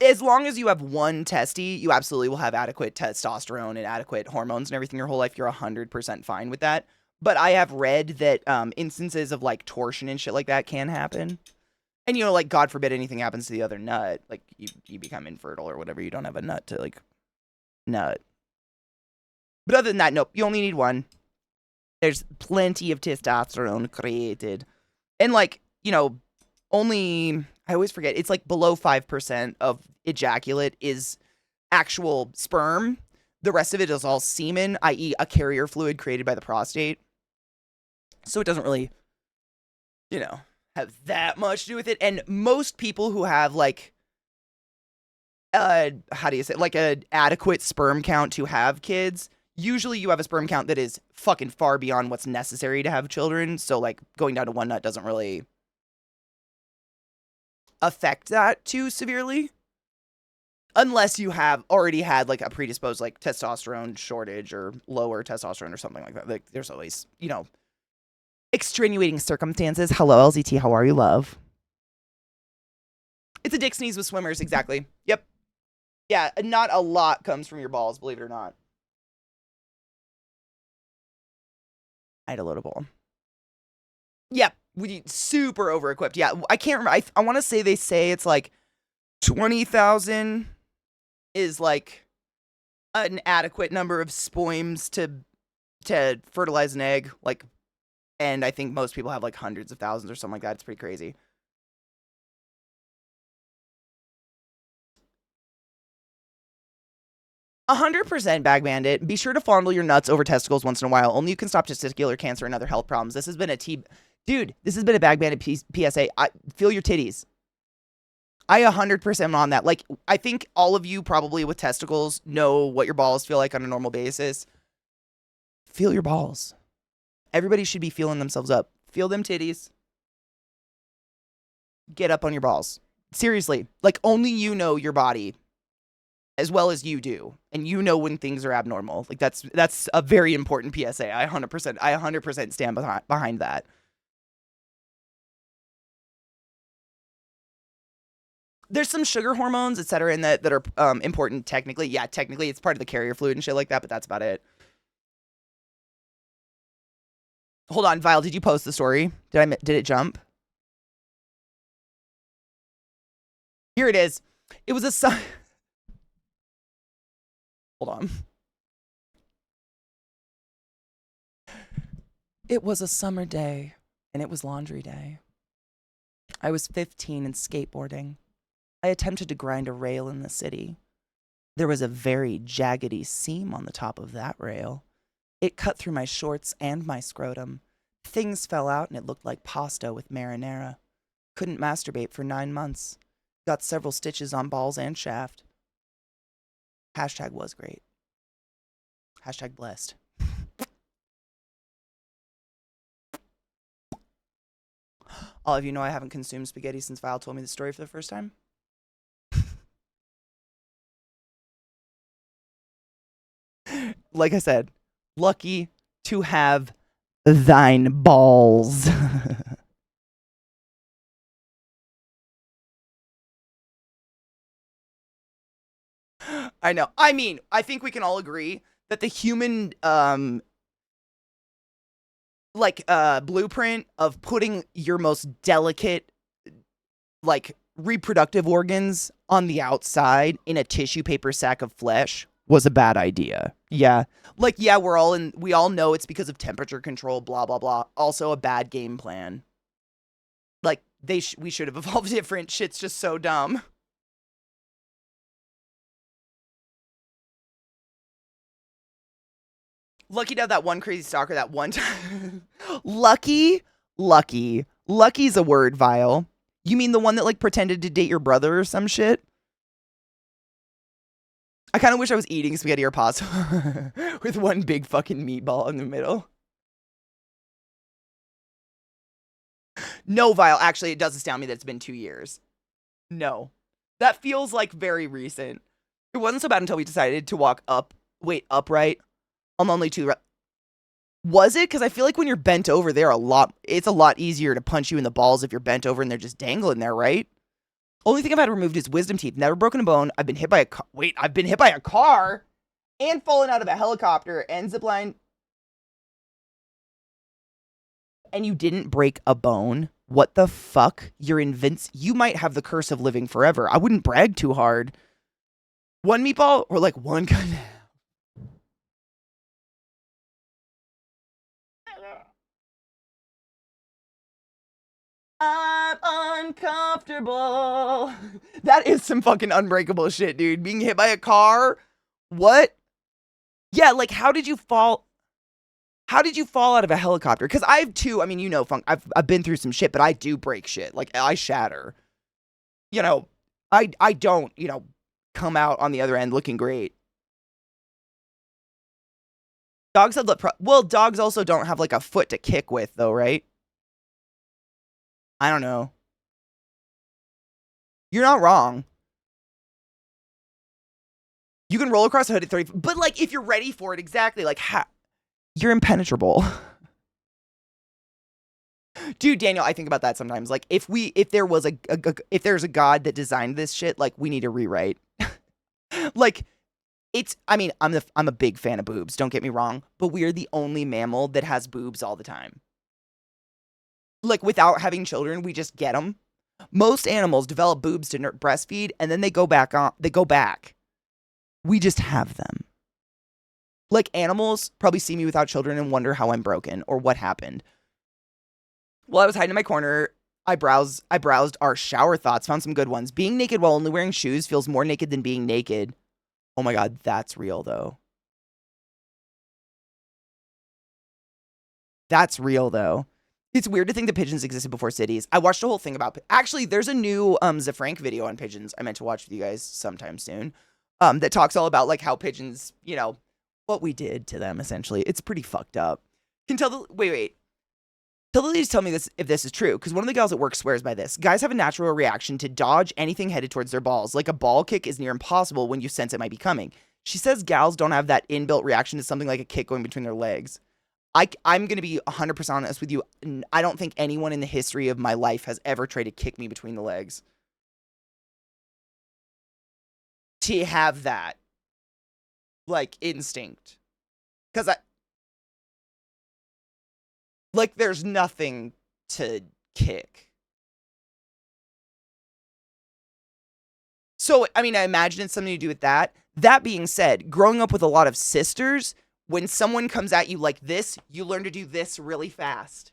[SPEAKER 1] as long as you have one testy, you absolutely will have adequate testosterone and adequate hormones and everything your whole life. You're 100% fine with that. But I have read that instances of like torsion and shit like that can happen. And, you know, like, God forbid anything happens to the other nut. Like, you become infertile or whatever. You don't have a nut to, like, nut. But other than that, nope. You only need one. There's plenty of testosterone created. And, like, you know, only, I always forget, it's like below 5% of ejaculate is actual sperm. The rest of it is all semen, i.e. a carrier fluid created by the prostate. So it doesn't really, you know, have that much to do with it. And most people who have, like, how do you say, like, an adequate sperm count to have kids, usually you have a sperm count that is fucking far beyond what's necessary to have children. So, like, going down to one nut doesn't really affect that too severely. Unless you have already had, like, a predisposed, like, testosterone shortage or lower testosterone or something like that. Like, there's always, you know, extenuating circumstances. Hello, LZT. How are you, love? It's a dick sneeze with swimmers. Exactly. Yep. Yeah, not a lot comes from your balls, believe it or not. I had a load of ball. Yep. We super over equipped. Yeah, I can't remember. I want to say they say it's like 20,000 is like an adequate number of sperms to fertilize an egg. Like, and I think most people have like hundreds of thousands or something like that. It's pretty crazy. "100% Bag Bandit. Be sure to fondle your nuts over testicles once in a while. Only you can stop testicular cancer and other health problems. This has been Dude, this has been a Bag Bandit PSA. Feel your titties. I 100% am on that. Like, I think all of you probably with testicles know what your balls feel like on a normal basis. Feel your balls. Everybody should be feeling themselves up. Feel them titties. Get up on your balls. Seriously. Like, only you know your body as well as you do. And you know when things are abnormal. Like, that's a very important PSA. I 100% stand behind that. There's some sugar hormones, etc., in that are important technically. Yeah, technically it's part of the carrier fluid and shit like that, but that's about it. Hold on, Vile, did you post the story? Did it jump? Here it is. It was a Hold on. It was a summer day, and it was laundry day. I was 15 and skateboarding. I attempted to grind a rail in the city. There was a very jaggedy seam on the top of that rail. It cut through my shorts and my scrotum. Things fell out and it looked like pasta with marinara. Couldn't masturbate for 9 months. Got several stitches on balls and shaft. Hashtag was great. Hashtag blessed. All of you know I haven't consumed spaghetti since Val told me the story for the first time. like I said, lucky to have thine balls. I know. I mean, I think we can all agree that the human blueprint of putting your most delicate like reproductive organs on the outside in a tissue paper sack of flesh was a bad idea. Yeah. Like, yeah, we all know it's because of temperature control, blah, blah, blah. Also a bad game plan. Like, we should have evolved different. Shit's just so dumb. Lucky to have that one crazy stalker that one time. Lucky. Lucky's a word, Vile. You mean the one that, like, pretended to date your brother or some shit? I kind of wish I was eating spaghetti or pasta with one big fucking meatball in the middle. No, Vile. Actually, it does astound me that it's been 2 years. No. That feels like very recent. It wasn't so bad until we decided to walk upright on only two. Was it? Because I feel like when you're bent over, it's a lot easier to punch you in the balls if you're bent over and they're just dangling there, right? Only thing I've had removed is wisdom teeth. Never broken a bone. I've been hit by a car. Wait, I've been hit by a car and fallen out of a helicopter and zipline. And you didn't break a bone? What the fuck? You might have the curse of living forever. I wouldn't brag too hard. One meatball or like one gun? I'm uncomfortable. That is some fucking unbreakable shit, dude. Being hit by a car? What? Yeah, like how did you fall? How did you fall out of a helicopter? Because I have two. I mean, you know, Funk. I've been through some shit, but I do break shit. Like I shatter. You know, I don't. You know, come out on the other end looking great. Dogs have dogs also don't have like a foot to kick with, though, right? I don't know. You're not wrong. You can roll across a hood at 30, but like if you're ready for it, exactly. Like you're impenetrable. Dude, Daniel, I think about that sometimes. Like if there's a god that designed this shit, like we need a rewrite. Like I mean, I'm a big fan of boobs, don't get me wrong, but we're the only mammal that has boobs all the time. Like without having children, we just get them. Most animals develop boobs to breastfeed and then they go back. We just have them. Like animals probably see me without children and wonder how I'm broken or what happened. While I was hiding in my corner, I browsed our shower thoughts, found some good ones. Being naked while only wearing shoes feels more naked than being naked. Oh my god, that's real though. That's real though. It's weird to think that pigeons existed before cities. I watched a whole thing about actually there's a new Zafrank video on pigeons I meant to watch with you guys sometime soon. That talks all about like how pigeons, you know, what we did to them essentially. It's pretty fucked up. Can tell the wait. Tell the ladies, tell me this if this is true, because one of the gals at work swears by this. Guys have a natural reaction to dodge anything headed towards their balls. Like a ball kick is near impossible when you sense it might be coming. She says gals don't have that inbuilt reaction to something like a kick going between their legs. I'm going to be 100% honest with you. I don't think anyone in the history of my life has ever tried to kick me between the legs. To have that, like, instinct. Because there's nothing to kick. So, I mean, I imagine it's something to do with that. That being said, growing up with a lot of sisters, when someone comes at you like this, you learn to do this really fast.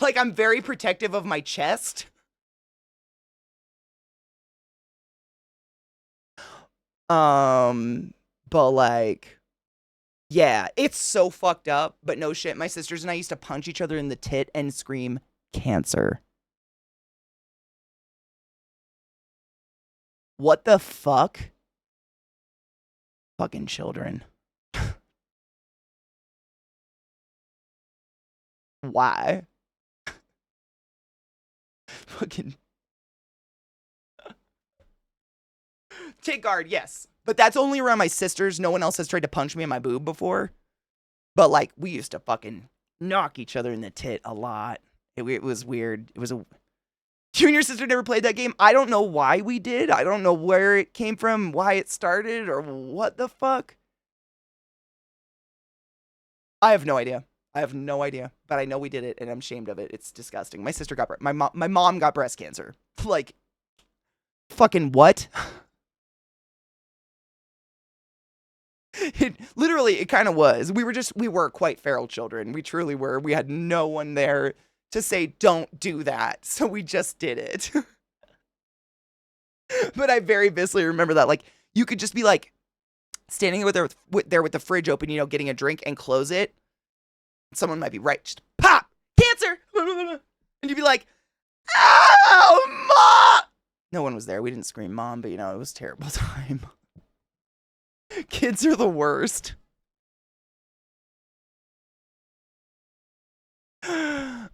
[SPEAKER 1] Like, I'm very protective of my chest. But like, yeah, it's so fucked up, but no shit. My sisters and I used to punch each other in the tit and scream, cancer. What the fuck? Fucking children. Why? Fucking. Take guard, yes. But that's only around my sisters. No one else has tried to punch me in my boob before. But, like, we used to fucking knock each other in the tit a lot. It was weird. It was a... You and your sister never played that game? I don't know why we did. I don't know where it came from, why it started, or what the fuck. I have no idea. But I know we did it, and I'm ashamed of it. It's disgusting. My sister got... My mom got breast cancer. Like, fucking what? It kind of was. We were quite feral children. We truly were. We had no one there to say, don't do that. So we just did it. But I very viscerally remember that. Like, you could just be like standing there with the fridge open, you know, getting a drink and close it. Someone might be right. Just pop! Cancer! And you'd be like, ow, Mom! No one was there. We didn't scream Mom, but, you know, it was a terrible time. Kids are the worst. The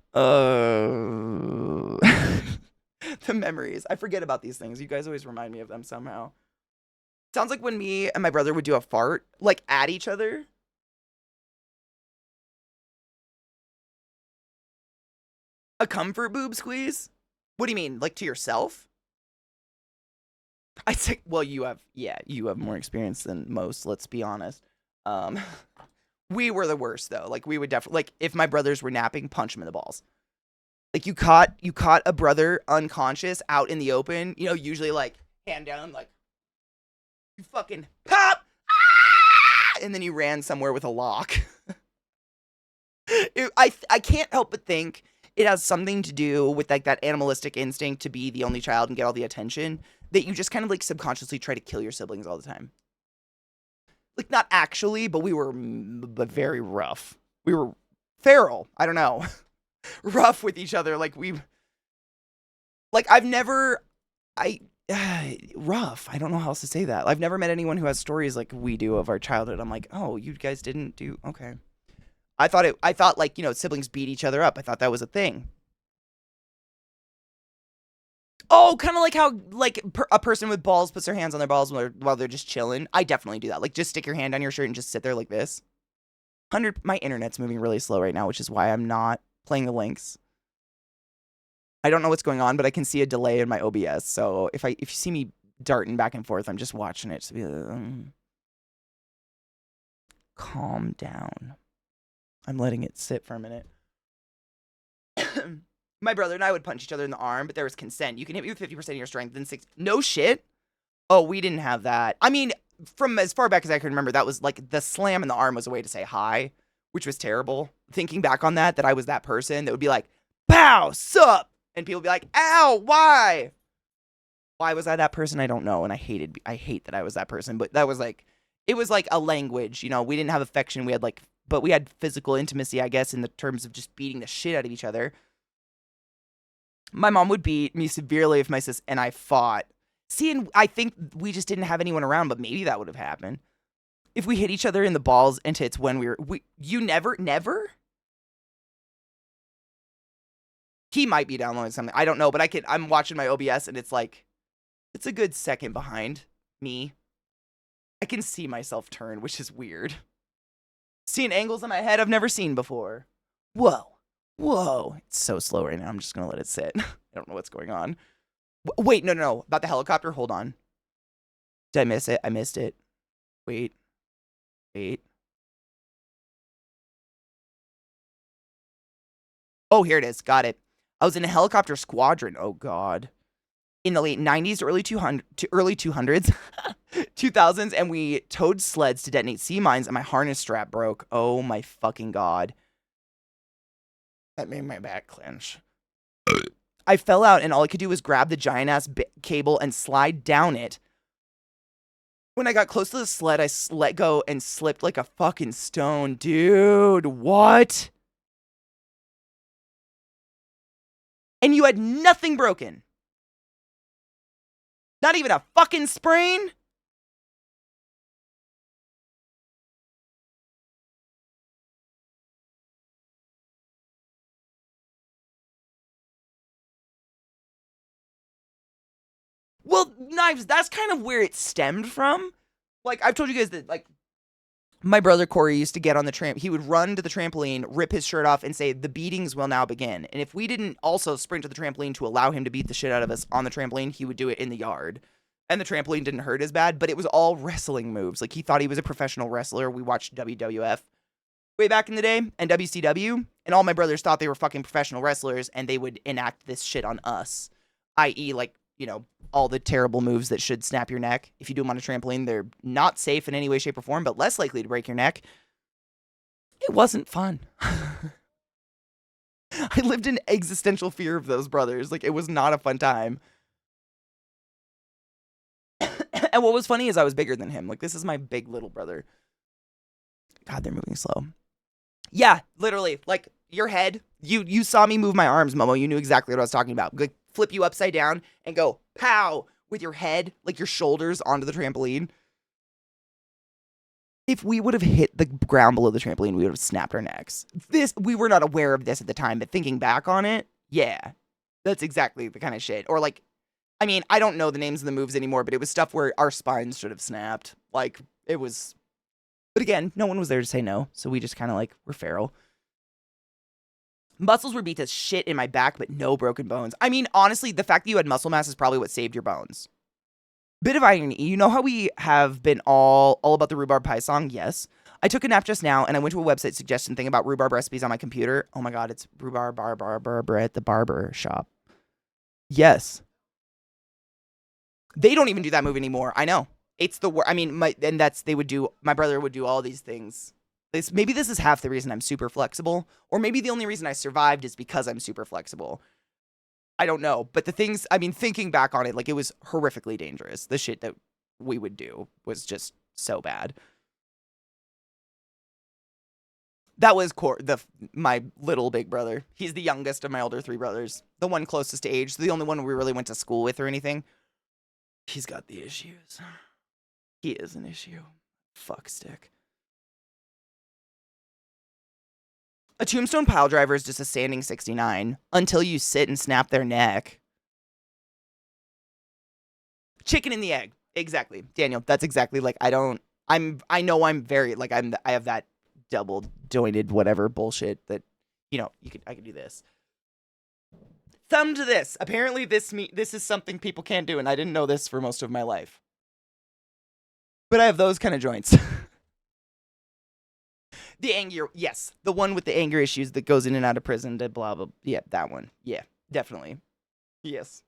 [SPEAKER 1] memories. I forget about these things. You guys always remind me of them somehow. Sounds like when me and my brother would do a fart, like at each other. A comfort boob squeeze? What do you mean? Like to yourself? I say, well, you have more experience than most, let's be honest. We were the worst though. Like we would definitely, like if my brothers were napping, punch them in the balls. Like you caught a brother unconscious out in the open, you know, usually like hand down, like you fucking pop, and then you ran somewhere with a lock. I can't help but think it has something to do with like that animalistic instinct to be the only child and get all the attention that you just kind of like subconsciously try to kill your siblings all the time. Like not actually, but we were very rough. We were feral. I don't know. Rough with each other. Like rough. I don't know how else to say that. I've never met anyone who has stories like we do of our childhood. I'm like, oh, you guys didn't do, okay. I thought like, you know, siblings beat each other up. I thought that was a thing. Oh, kind of like how like a person with balls puts their hands on their balls while they're just chilling. I definitely do that. Like just stick your hand on your shirt and just sit there like this. My internet's moving really slow right now, which is why I'm not playing the links. I don't know what's going on, but I can see a delay in my OBS. So if you see me darting back and forth, I'm just watching it to be calm down. I'm letting it sit for a minute. My brother and I would punch each other in the arm, but there was consent. You can hit me with 50% of your strength, then 6. No shit. Oh, we didn't have that. I mean, from as far back as I can remember, that was like the slam in the arm was a way to say hi, which was terrible. Thinking back on that I was that person that would be like, pow, sup? And people would be like, ow, why? Why was I that person? I don't know. And I hate that I was that person. But that was like, it was like a language. You know, we didn't have affection. But we had physical intimacy, I guess, in the terms of just beating the shit out of each other. My mom would beat me severely if my sis and I fought. See, and I think we just didn't have anyone around, but maybe that would have happened. If we hit each other in the balls and tits when you never? He might be downloading something. I don't know, but I'm watching my OBS and it's like, it's a good second behind me. I can see myself turn, which is weird. Seeing angles in my head I've never seen before. Whoa. It's so slow right now. I'm just going to let it sit. I don't know what's going on. Wait, no. About the helicopter, hold on. Did I miss it? I missed it. Wait. Oh, here it is. Got it. I was in a helicopter squadron. Oh, God. In the late 90s to early 200s, 2000s, and we towed sleds to detonate sea mines, and my harness strap broke. Oh, my fucking God. That made my back clench. I fell out, and all I could do was grab the giant-ass cable and slide down it. When I got close to the sled, I let go and slipped like a fucking stone. Dude, what? And you had nothing broken. Not even a fucking sprain? Well, knives, that's kind of where it stemmed from. Like, I've told you guys that, like, my brother Corey used to get on the tramp. He would run to the trampoline, rip his shirt off, and say, "The beatings will now begin." And if we didn't also sprint to the trampoline to allow him to beat the shit out of us on the trampoline, he would do it in the yard. And the trampoline didn't hurt as bad, but it was all wrestling moves. Like, he thought he was a professional wrestler. We watched WWF way back in the day and WCW, and all my brothers thought they were fucking professional wrestlers, and they would enact this shit on us, i.e., like, you know, all the terrible moves that should snap your neck. If you do them on a trampoline, they're not safe in any way, shape, or form, but less likely to break your neck. It wasn't fun. I lived in existential fear of those brothers. Like, it was not a fun time. And what was funny is I was bigger than him. Like, this is my big little brother. God, they're moving slow. Yeah, literally. Like, your head. You saw me move my arms, Momo. You knew exactly what I was talking about. Like, flip you upside down and go pow with your head, like your shoulders onto the trampoline. If we would have hit the ground below the trampoline, we would have snapped our necks. We were not aware of this at the time, but thinking back on it, yeah, that's exactly the kind of shit. Or like, I mean, I don't know the names of the moves anymore, but it was stuff where our spines should have snapped. Like, it was, but again, no one was there to say no, so we just kind of like, we're feral. Muscles were beat to shit in my back, but no broken bones. I mean, honestly, the fact that you had muscle mass is probably what saved your bones. Bit of irony. You know how we have been all about the rhubarb pie song? Yes. I took a nap just now, and I went to a website suggestion thing about rhubarb recipes on my computer. Oh my god, it's rhubarb barber at the barber shop. Yes. They don't even do that move anymore. I know. It's the worst. I mean, my brother would do all these things. Maybe this is half the reason I'm super flexible, or maybe the only reason I survived is because I'm super flexible. I don't know, but the things, I mean, thinking back on it, like, it was horrifically dangerous. The shit that we would do was just so bad. That was my little big brother. He's the youngest of my older three brothers, the one closest to age, the only one we really went to school with or anything. He's got the issues. He is an issue. Fuck stick. A tombstone pile driver is just a standing 69 until you sit and snap their neck. Chicken and the egg. Exactly. Daniel, that's exactly like I know I'm very like I have that double jointed whatever bullshit that, you know, I could do this. Thumb to this. Apparently this is something people can't do, and I didn't know this for most of my life. But I have those kind of joints. The anger, yes. The one with the anger issues that goes in and out of prison to blah, blah. Yeah, that one. Yeah, definitely. Yes.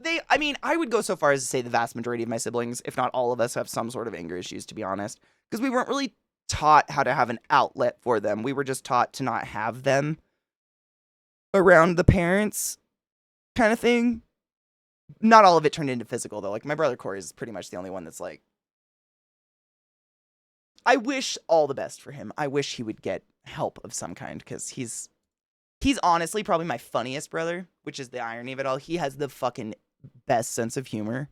[SPEAKER 1] I would go so far as to say the vast majority of my siblings, if not all of us, have some sort of anger issues, to be honest. Because we weren't really taught how to have an outlet for them. We were just taught to not have them around the parents kind of thing. Not all of it turned into physical, though. Like, my brother Corey is pretty much the only one that's like, I wish all the best for him. I wish he would get help of some kind, because he's honestly probably my funniest brother, which is the irony of it all. He has the fucking best sense of humor.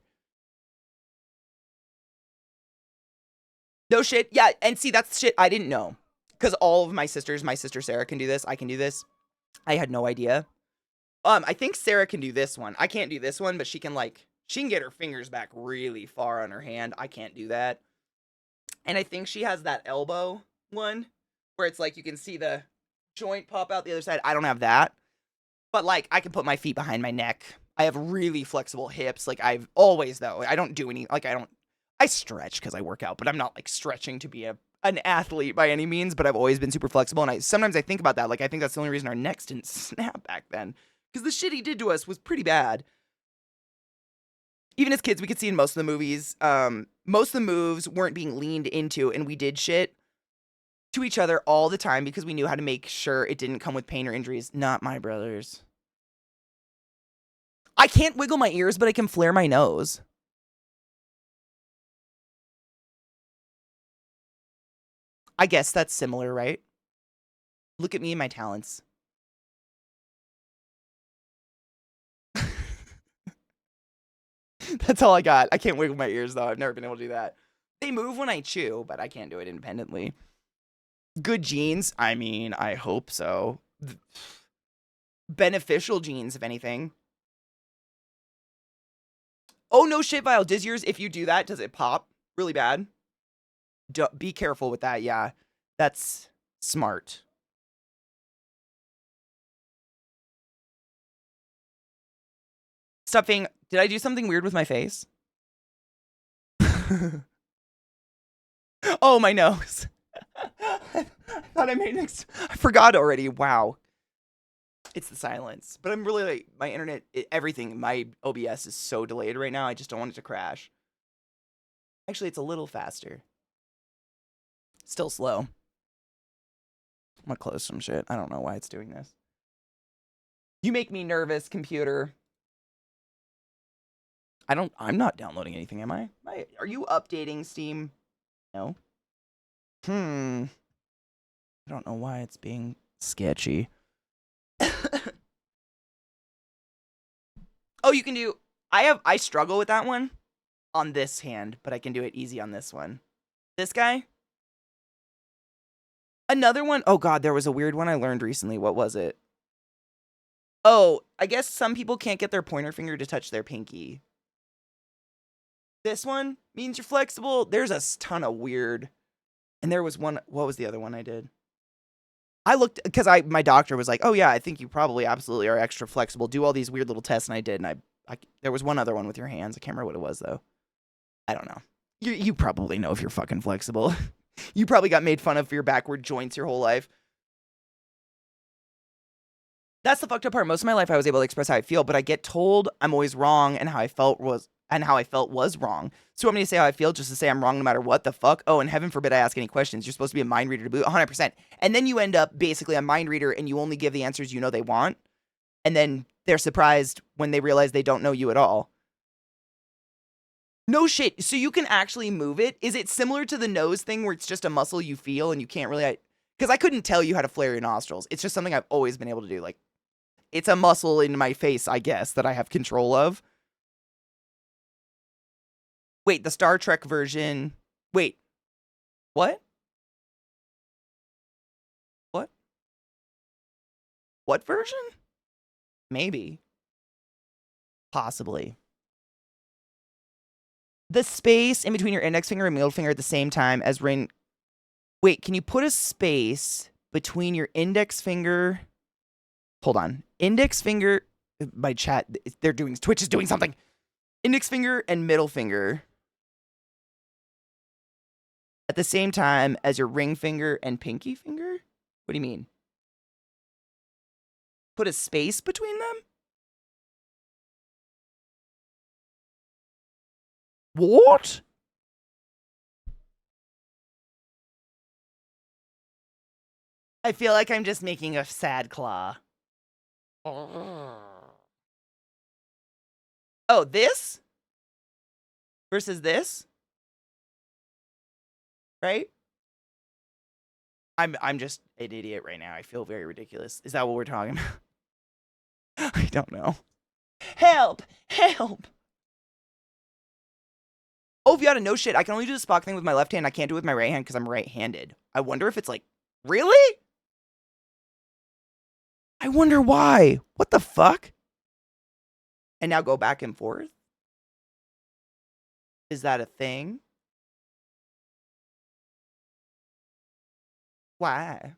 [SPEAKER 1] No shit. Yeah, and see, that's shit I didn't know. Because all of my sister Sarah can do this. I can do this. I had no idea. I think Sarah can do this one. I can't do this one, but she can get her fingers back really far on her hand. I can't do that. And I think she has that elbow one where it's like you can see the joint pop out the other side. I don't have that. But like, I can put my feet behind my neck. I have really flexible hips. Like, I've always, though, I don't do any, like, I stretch because I work out, but I'm not like stretching to be an athlete by any means, but I've always been super flexible. And sometimes I think about that. Like, I think that's the only reason our necks didn't snap back then, because the shit he did to us was pretty bad. Even as kids, we could see in most of the movies, most of the moves weren't being leaned into, and we did shit to each other all the time because we knew how to make sure it didn't come with pain or injuries. Not my brothers. I can't wiggle my ears, but I can flare my nose. I guess that's similar, right? Look at me and my talents. That's all I got. I can't wiggle my ears, though. I've never been able to do that. They move when I chew, but I can't do it independently. Good genes? I mean, I hope so. Beneficial genes, if anything. Oh, no shit, Vile. Does yours, if you do that, does it pop really bad? Be careful with that, yeah. That's smart. Stuffing, did I do something weird with my face? Oh, my nose. I thought I made I forgot already. Wow. It's the silence. But I'm really like, my internet, everything, my OBS is so delayed right now. I just don't want it to crash. Actually, it's a little faster. Still slow. I'm gonna close some shit. I don't know why it's doing this. You make me nervous, computer. I'm not downloading anything, am I? Are you updating Steam? No. I don't know why it's being sketchy. Oh, you can do, I struggle with that one on this hand, but I can do it easy on this one. This guy? Another one? Oh god, there was a weird one I learned recently. What was it? Oh, I guess some people can't get their pointer finger to touch their pinky. This one means you're flexible. There's a ton of weird. And there was one, what was the other one I did? I looked, because my doctor was like, oh yeah, I think you probably absolutely are extra flexible. Do all these weird little tests, and I did, and there was one other one with your hands. I can't remember what it was, though. I don't know. You probably know if you're fucking flexible. You probably got made fun of for your backward joints your whole life. That's the fucked up part. Most of my life I was able to express how I feel, but I get told I'm always wrong, and how I felt was wrong. So I'm going to say how I feel just to say I'm wrong no matter what the fuck. Oh, and heaven forbid I ask any questions. You're supposed to be a mind reader to boot, 100%. And then you end up basically a mind reader and you only give the answers you know they want. And then they're surprised when they realize they don't know you at all. No shit. So you can actually move it? Is it similar to the nose thing where it's just a muscle you feel and you can't really... Because I couldn't tell you how to flare your nostrils. It's just something I've always been able to do. Like, it's a muscle in my face, I guess, that I have control of. Wait, the Star Trek version. Wait. What? What? What version? Maybe. Possibly. The space in between your index finger and middle finger at the same time as ring. Wait, can you put a space between your index finger? Hold on. Index finger. My chat, Twitch is doing something. Index finger and middle finger at the same time as your ring finger and pinky finger? What do you mean? Put a space between them? What? I feel like I'm just making a sad claw. Oh, this? Versus this? Right? I'm just an idiot right now. I feel very ridiculous. Is that what we're talking about? I don't know. Help! Help! Oh, if you had a no shit, I can only do the Spock thing with my left hand. I can't do it with my right hand because I'm right-handed. I wonder if it's like, really? I wonder why. What the fuck? And now go back and forth? Is that a thing? Why?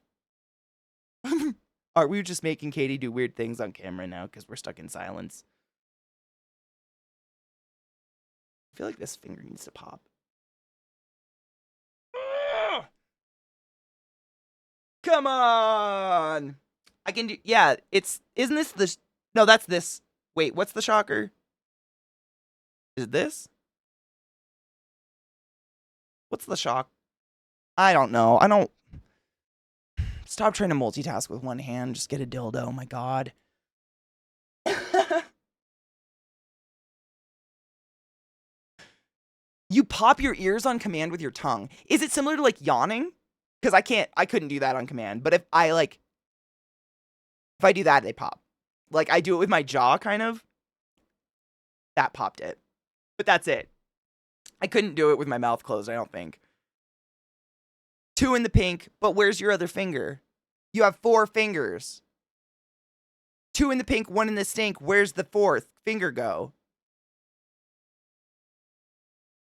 [SPEAKER 1] Are we just making Katie do weird things on camera now because we're stuck in silence? I feel like this finger needs to pop. Come on! I can do, yeah, isn't this the, no, that's this. Wait, what's the shocker? Is it this? What's the shock? I don't know. Stop trying to multitask with one hand. Just get a dildo. Oh my god. You pop your ears on command with your tongue. Is it similar to like yawning? Because I couldn't do that on command. But if I do that, they pop. Like I do it with my jaw kind of. That popped it. But that's it. I couldn't do it with my mouth closed, I don't think. 2 in the pink, but where's your other finger? You have 4 fingers. 2 in the pink, 1 in the stink. Where's the 4th finger go?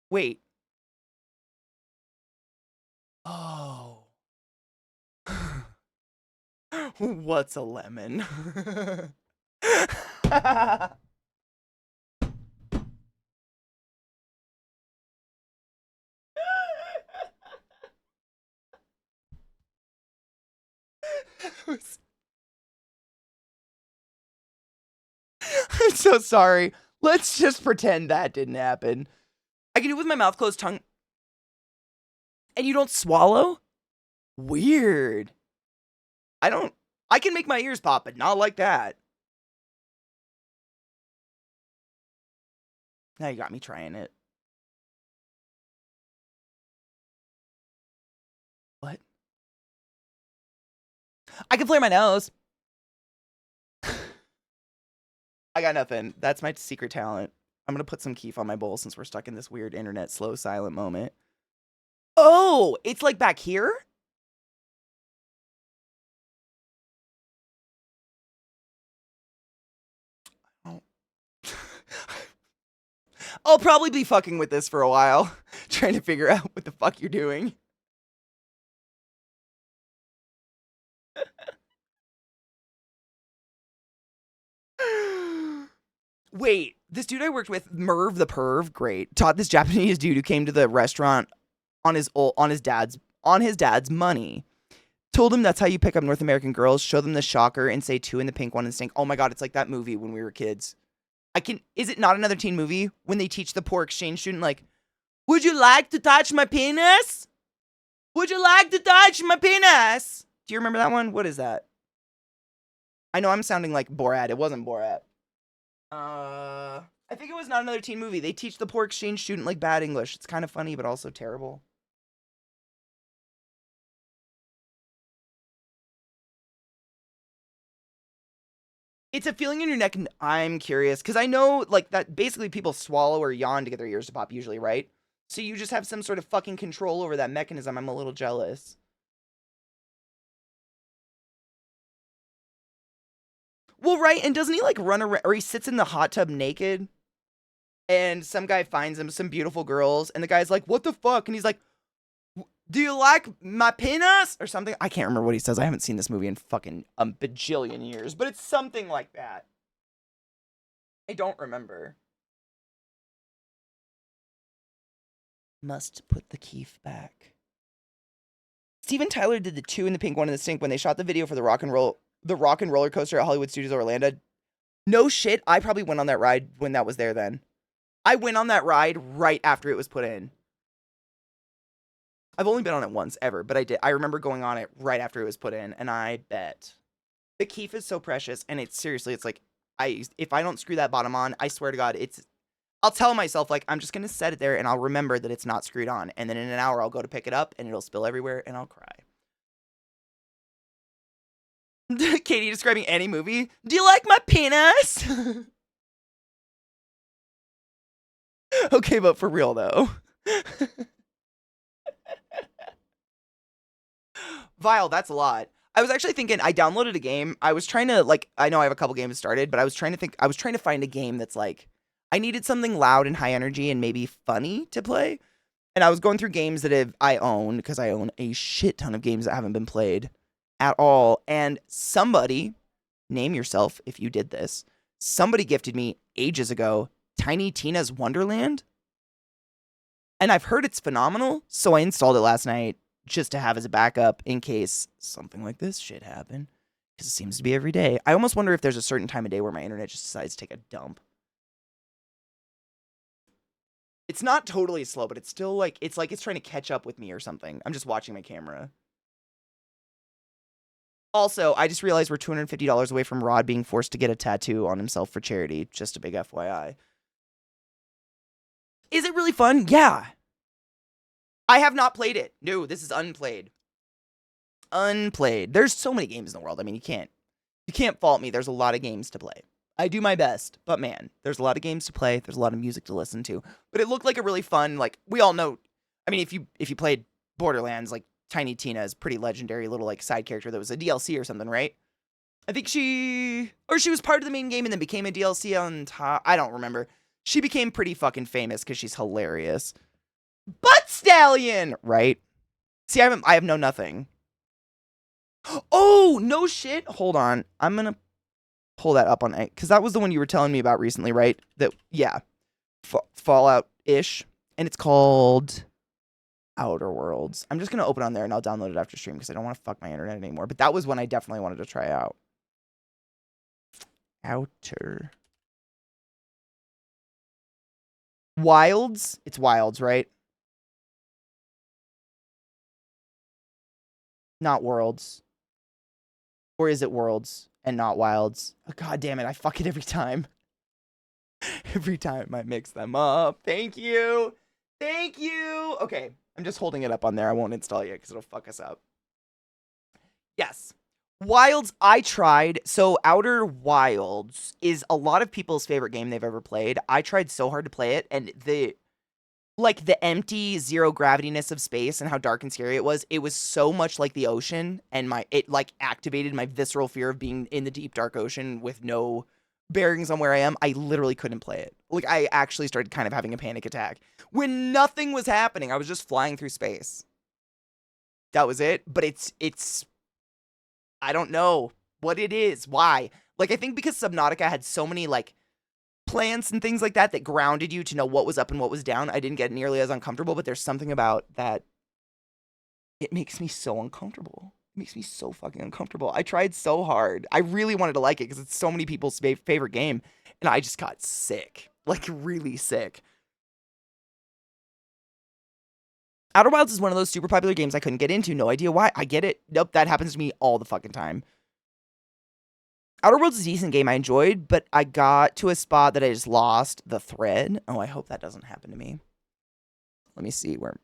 [SPEAKER 1] Wait. Oh. What's a lemon? I'm so sorry. Let's just pretend that didn't happen. I can do it with my mouth closed, tongue. And you don't swallow? Weird. I can make my ears pop, but not like that. Now you got me trying it. What? I can flare my nose. I got nothing. That's my secret talent. I'm going to put some keef on my bowl since we're stuck in this weird internet slow silent moment. Oh, it's like back here? Oh. I'll probably be fucking with this for a while, trying to figure out what the fuck you're doing. Wait, this dude I worked with, Merv the Perv, great, taught this Japanese dude who came to the restaurant on his dad's money. Told him that's how you pick up North American girls, show them the shocker and say 2 in the pink, 1 in the stink. Oh my god, it's like that movie when we were kids. Is it not another teen movie when they teach the poor exchange student, like, would you like to touch my penis? Would you like to touch my penis? Do you remember that one? What is that? I know I'm sounding like Borat. It wasn't Borat. I think it was not another teen movie. They teach the poor exchange student like bad English. It's kind of funny, but also terrible. It's a feeling in your neck, and I'm curious, because I know, like, that basically people swallow or yawn to get their ears to pop usually, right? So you just have some sort of fucking control over that mechanism. I'm a little jealous. Well, right, and doesn't he, like, run around, or he sits in the hot tub naked, and some guy finds him some beautiful girls, and the guy's like, what the fuck? And he's like, do you like my penis? Or something. I can't remember what he says. I haven't seen this movie in fucking a bajillion years, but it's something like that. I don't remember. Must put the keef back. Steven Tyler did the 2 in the pink, 1 in the stink when they shot the video for the Rock and Roller Coaster at Hollywood Studios Orlando. No shit, I probably went on that ride when that was there then. I went on that ride right after it was put in. I've only been on it once ever, but I did. I remember going on it right after it was put in, and I bet the keef is so precious, and it's seriously, it's like, if I don't screw that bottom on, I swear to God, I'll tell myself, like, I'm just gonna set it there, and I'll remember that it's not screwed on, and then in an hour I'll go to pick it up, and it'll spill everywhere, and I'll cry. Katie describing any movie. Do you like my penis? Okay, but for real though. Vile, that's a lot. I was actually thinking, I downloaded a game. I was trying to, like, I know I have a couple games started, but I was trying to find a game that's like, I needed something loud and high energy and maybe funny to play. And I was going through games that I own, because I own a shit ton of games that haven't been played at all. And somebody, name yourself if you did this, somebody gifted me ages ago Tiny Tina's Wonderland. And I've heard it's phenomenal, so I installed it last night just to have as a backup in case something like this shit happened. Because it seems to be every day. I almost wonder if there's a certain time of day where my internet just decides to take a dump. It's not totally slow, but it's still like it's trying to catch up with me or something. I'm just watching my camera. Also, I just realized we're $250 away from Rod being forced to get a tattoo on himself for charity. Just a big FYI. Is it really fun? Yeah. I have not played it. No, this is unplayed. Unplayed. There's so many games in the world. I mean, you can't fault me. There's a lot of games to play. I do my best, but man, there's a lot of games to play. There's a lot of music to listen to. But it looked like a really fun, like, we all know. I mean, if you played Borderlands, like, Tiny Tina is pretty legendary little, like, side character that was a DLC or something, right? I think she was part of the main game and then became a DLC on top. I don't remember. She became pretty fucking famous because she's hilarious. Butt Stallion, right? See, I have no nothing. Oh, no shit. Hold on. I'm going to pull that up on it because that was the one you were telling me about recently, right? That, yeah. Fallout-ish. And it's called Outer Worlds. I'm just going to open on there and I'll download it after stream because I don't want to fuck my internet anymore. But that was one I definitely wanted to try out. Outer Wilds? It's Wilds, right? Not Worlds. Or is it Worlds and not Wilds? Oh, God damn it. I fuck it every time. Every time I mix them up. Thank you. Thank you. Okay. I'm just holding it up on there. I won't install it because it'll fuck us up. Yes. Wilds, I tried. So Outer Wilds is a lot of people's favorite game they've ever played. I tried so hard to play it, and the empty zero gravityness of space and how dark and scary it was so much like the ocean, and it like activated my visceral fear of being in the deep dark ocean with no bearings on where I am. I literally couldn't play it. Like, I actually started kind of having a panic attack when nothing was happening. I was just flying through space. That was it. But it's I don't know what it is. Why? Like, I think because Subnautica had so many like plants and things like that that grounded you to know what was up and what was down, I didn't get nearly as uncomfortable, but there's something about that. It makes me so uncomfortable. It makes me so fucking uncomfortable. I tried so hard. I really wanted to like it because it's so many people's favorite game, and I just got sick. Like, really sick. Outer Wilds is one of those super popular games I couldn't get into. No idea why. I get it. Nope, that happens to me all the fucking time. Outer Worlds is a decent game I enjoyed, but I got to a spot that I just lost the thread. Oh, I hope that doesn't happen to me. Let me see where...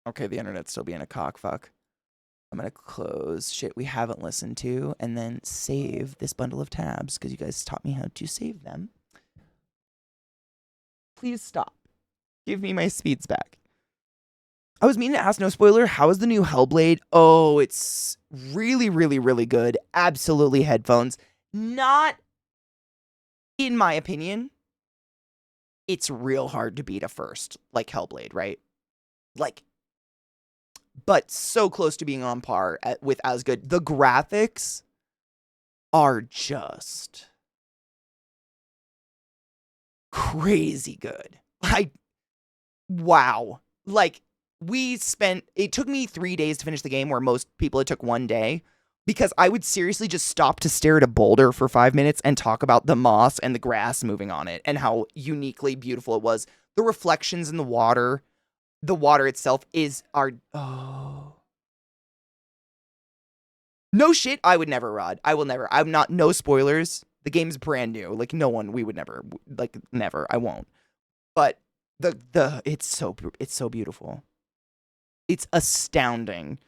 [SPEAKER 1] Okay, the internet's still being a cockfuck. I'm going to close shit we haven't listened to and then save this bundle of tabs because you guys taught me how to save them. Please stop. Give me my speeds back. I was meaning to ask, no spoiler, how is the new Hellblade? Oh, it's really, really, really good. Absolutely headphones. Not, in my opinion, it's real hard to beat a first, like Hellblade, right? Like, but so close to being on par with as good. The graphics are just crazy good. Wow. Like, it took me 3 days to finish the game where most people it took 1 day, because I would seriously just stop to stare at a boulder for 5 minutes and talk about the moss and the grass moving on it and how uniquely beautiful it was. The reflections in the water itself oh. No shit, I would never, Rod. I will never. No spoilers. The game's brand new. Like, no one, we would never, like, never. I won't. But it's so beautiful. It's astounding.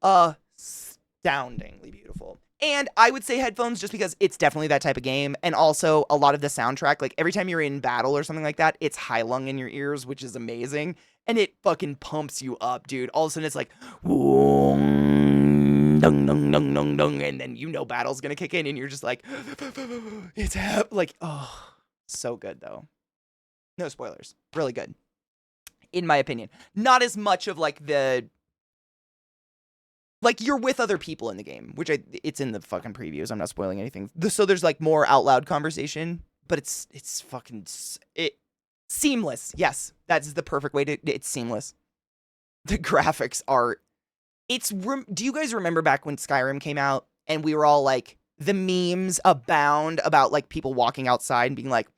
[SPEAKER 1] Astoundingly beautiful. And I would say headphones just because it's definitely that type of game. And also a lot of the soundtrack, like every time you're in battle or something like that, it's high lung in your ears, which is amazing. And it fucking pumps you up, dude. All of a sudden it's like, dung, dung, dung, dung, dung, and then battle's gonna kick in and you're just like, it's like, oh, so good though. No spoilers. Really good. In my opinion. Not as much of like you're with other people in the game, which it's in the fucking previews. I'm not spoiling anything. So there's like more out loud conversation, but it's fucking seamless. Yes, that's the perfect way it's seamless. The graphics are, do you guys remember back when Skyrim came out and we were all like, the memes abound about like people walking outside and being like,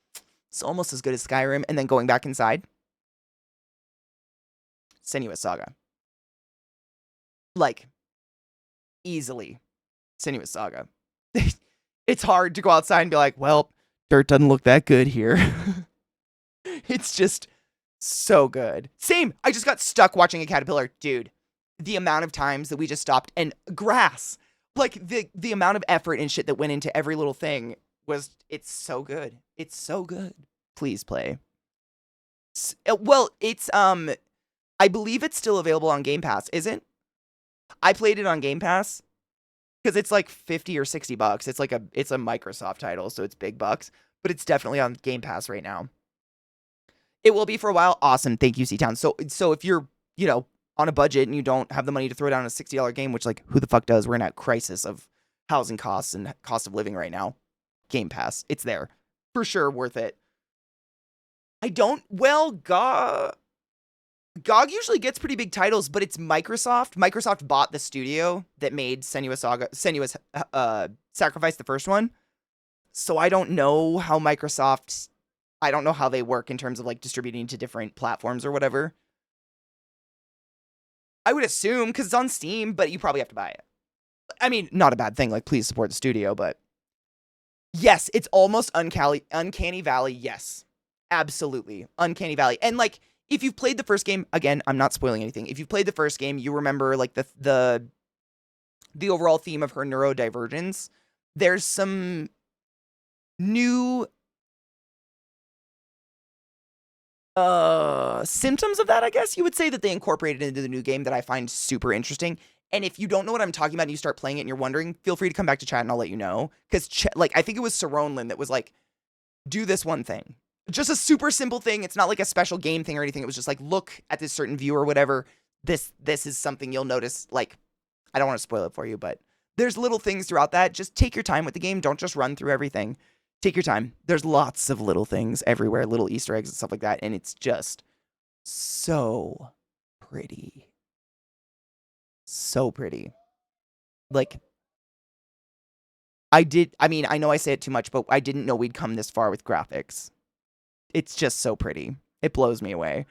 [SPEAKER 1] it's almost as good as Skyrim, and then going back inside? Senua's Saga. Like, easily. Senua's Saga. It's hard to go outside and be like, well, dirt doesn't look that good here. It's just so good. Same. I just got stuck watching a caterpillar. Dude, the amount of times that we just stopped and grass. Like, the amount of effort and shit that went into every little thing it's so good. It's so good. Please play. Well, it's, I believe it's still available on Game Pass, isn't? I played it on Game Pass because it's like $50 or $60. It's a Microsoft title, so it's big bucks, but it's definitely on Game Pass right now. It will be for a while. Awesome. Thank you, C-Town. So if you're, on a budget and you don't have the money to throw down a $60 game, which, like, who the fuck does? We're in a crisis of housing costs and cost of living right now. Game Pass. It's there. For sure worth it. GOG usually gets pretty big titles, but it's Microsoft. Microsoft bought the studio that made Senua's Sacrifice, the first one. So I don't know how I don't know how they work in terms of, like, distributing to different platforms or whatever. I would assume, because it's on Steam, but you probably have to buy it. I mean, not a bad thing. Like, please support the studio, but yes, it's almost Uncanny Valley. Yes, absolutely. Uncanny Valley. And, like, if you've played the first game, again, I'm not spoiling anything. If you've played the first game, you remember, like, the overall theme of her neurodivergence. There's some new symptoms of that, I guess you would say, that they incorporated into the new game that I find super interesting. And if you don't know what I'm talking about and you start playing it and you're wondering, feel free to come back to chat and I'll let you know. Because, I think it was Saronlin that was like, do this one thing. Just a super simple thing. It's not like a special game thing or anything. It was just like, look at this certain view or whatever. This is something you'll notice. Like, I don't want to spoil it for you, but there's little things throughout that. Just take your time with the game. Don't just run through everything. Take your time. There's lots of little things everywhere, little Easter eggs and stuff like that. And it's just so pretty. So pretty. Like, I know I say it too much, but I didn't know we'd come this far with graphics. It's just so pretty. It blows me away.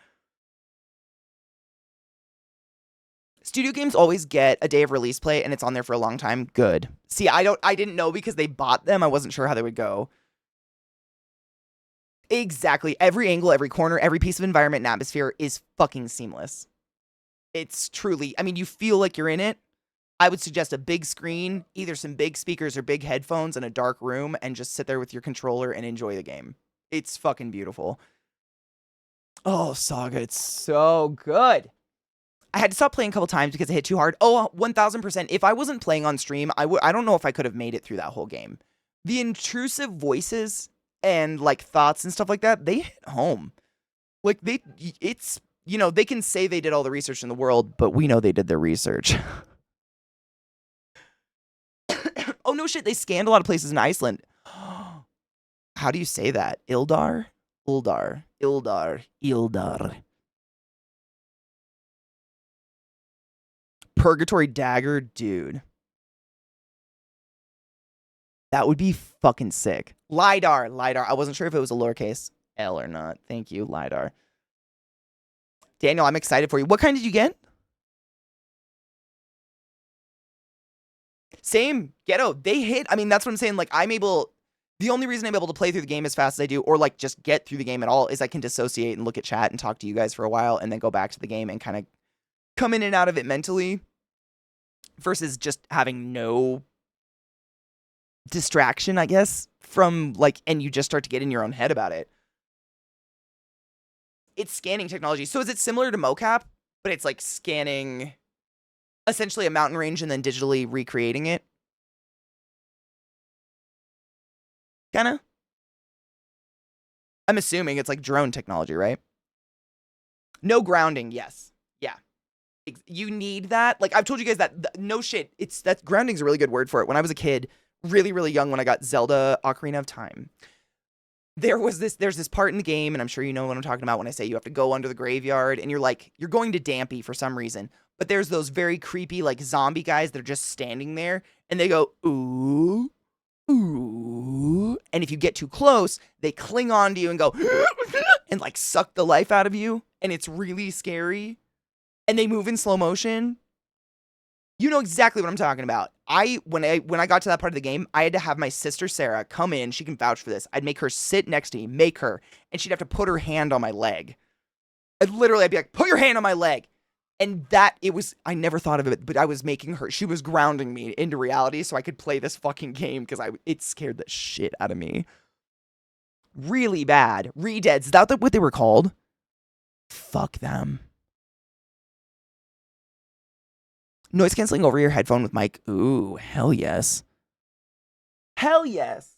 [SPEAKER 1] Studio games always get a day of release play and it's on there for a long time. Good. See, I didn't know because they bought them. I wasn't sure how they would go. Exactly. Every angle, every corner, every piece of environment and atmosphere is fucking seamless. It's truly, you feel like you're in it. I would suggest a big screen, either some big speakers or big headphones in a dark room, and just sit there with your controller and enjoy the game. It's fucking beautiful. Oh, Saga, it's so good. I had to stop playing a couple times because I hit too hard. Oh, 1000%. If I wasn't playing on stream, I don't know if I could have made it through that whole game. The intrusive voices and, like, thoughts and stuff like that, they hit home. Like, they can say they did all the research in the world, but we know they did their research. Oh, no shit, they scanned a lot of places in Iceland. How do you say that? Ildar? Ildar. Purgatory Dagger, dude. That would be fucking sick. LiDAR. I wasn't sure if it was a lowercase L or not. Thank you, LiDAR. Daniel, I'm excited for you. What kind did you get? Same. Ghetto. They hit. That's what I'm saying. Like, the only reason I'm able to play through the game as fast as I do, or, like, just get through the game at all, is I can dissociate and look at chat and talk to you guys for a while and then go back to the game and kind of come in and out of it mentally versus just having no distraction, I guess, from, like, and you just start to get in your own head about it. It's scanning technology. So is it similar to mocap, but it's like scanning essentially a mountain range and then digitally recreating it? Kinda? I'm assuming it's like drone technology, right? No grounding, yes. Yeah. You need that. Like, I've told you guys that, no shit, grounding's a really good word for it. When I was a kid, really, really young, when I got Zelda Ocarina of Time, there's this part in the game, and I'm sure you know what I'm talking about when I say you have to go under the graveyard, and you're going to Dampy for some reason, but there's those very creepy, like, zombie guys that are just standing there, and they go, ooh, ooh, and if you get too close, they cling on to you and go, and, like, suck the life out of you, and it's really scary, and they move in slow motion. You know exactly what I'm talking about. When I got to that part of the game, I had to have my sister Sarah come in. She can vouch for this. I'd make her sit next to me, and she'd have to put her hand on my leg. I'd be like, put your hand on my leg. And I never thought of it, but I was making her, she was grounding me into reality so I could play this fucking game because it scared the shit out of me. Really bad. Re-Deads, is that what they were called? Fuck them. Noise canceling over your headphone with mic. Ooh, hell yes. Hell yes.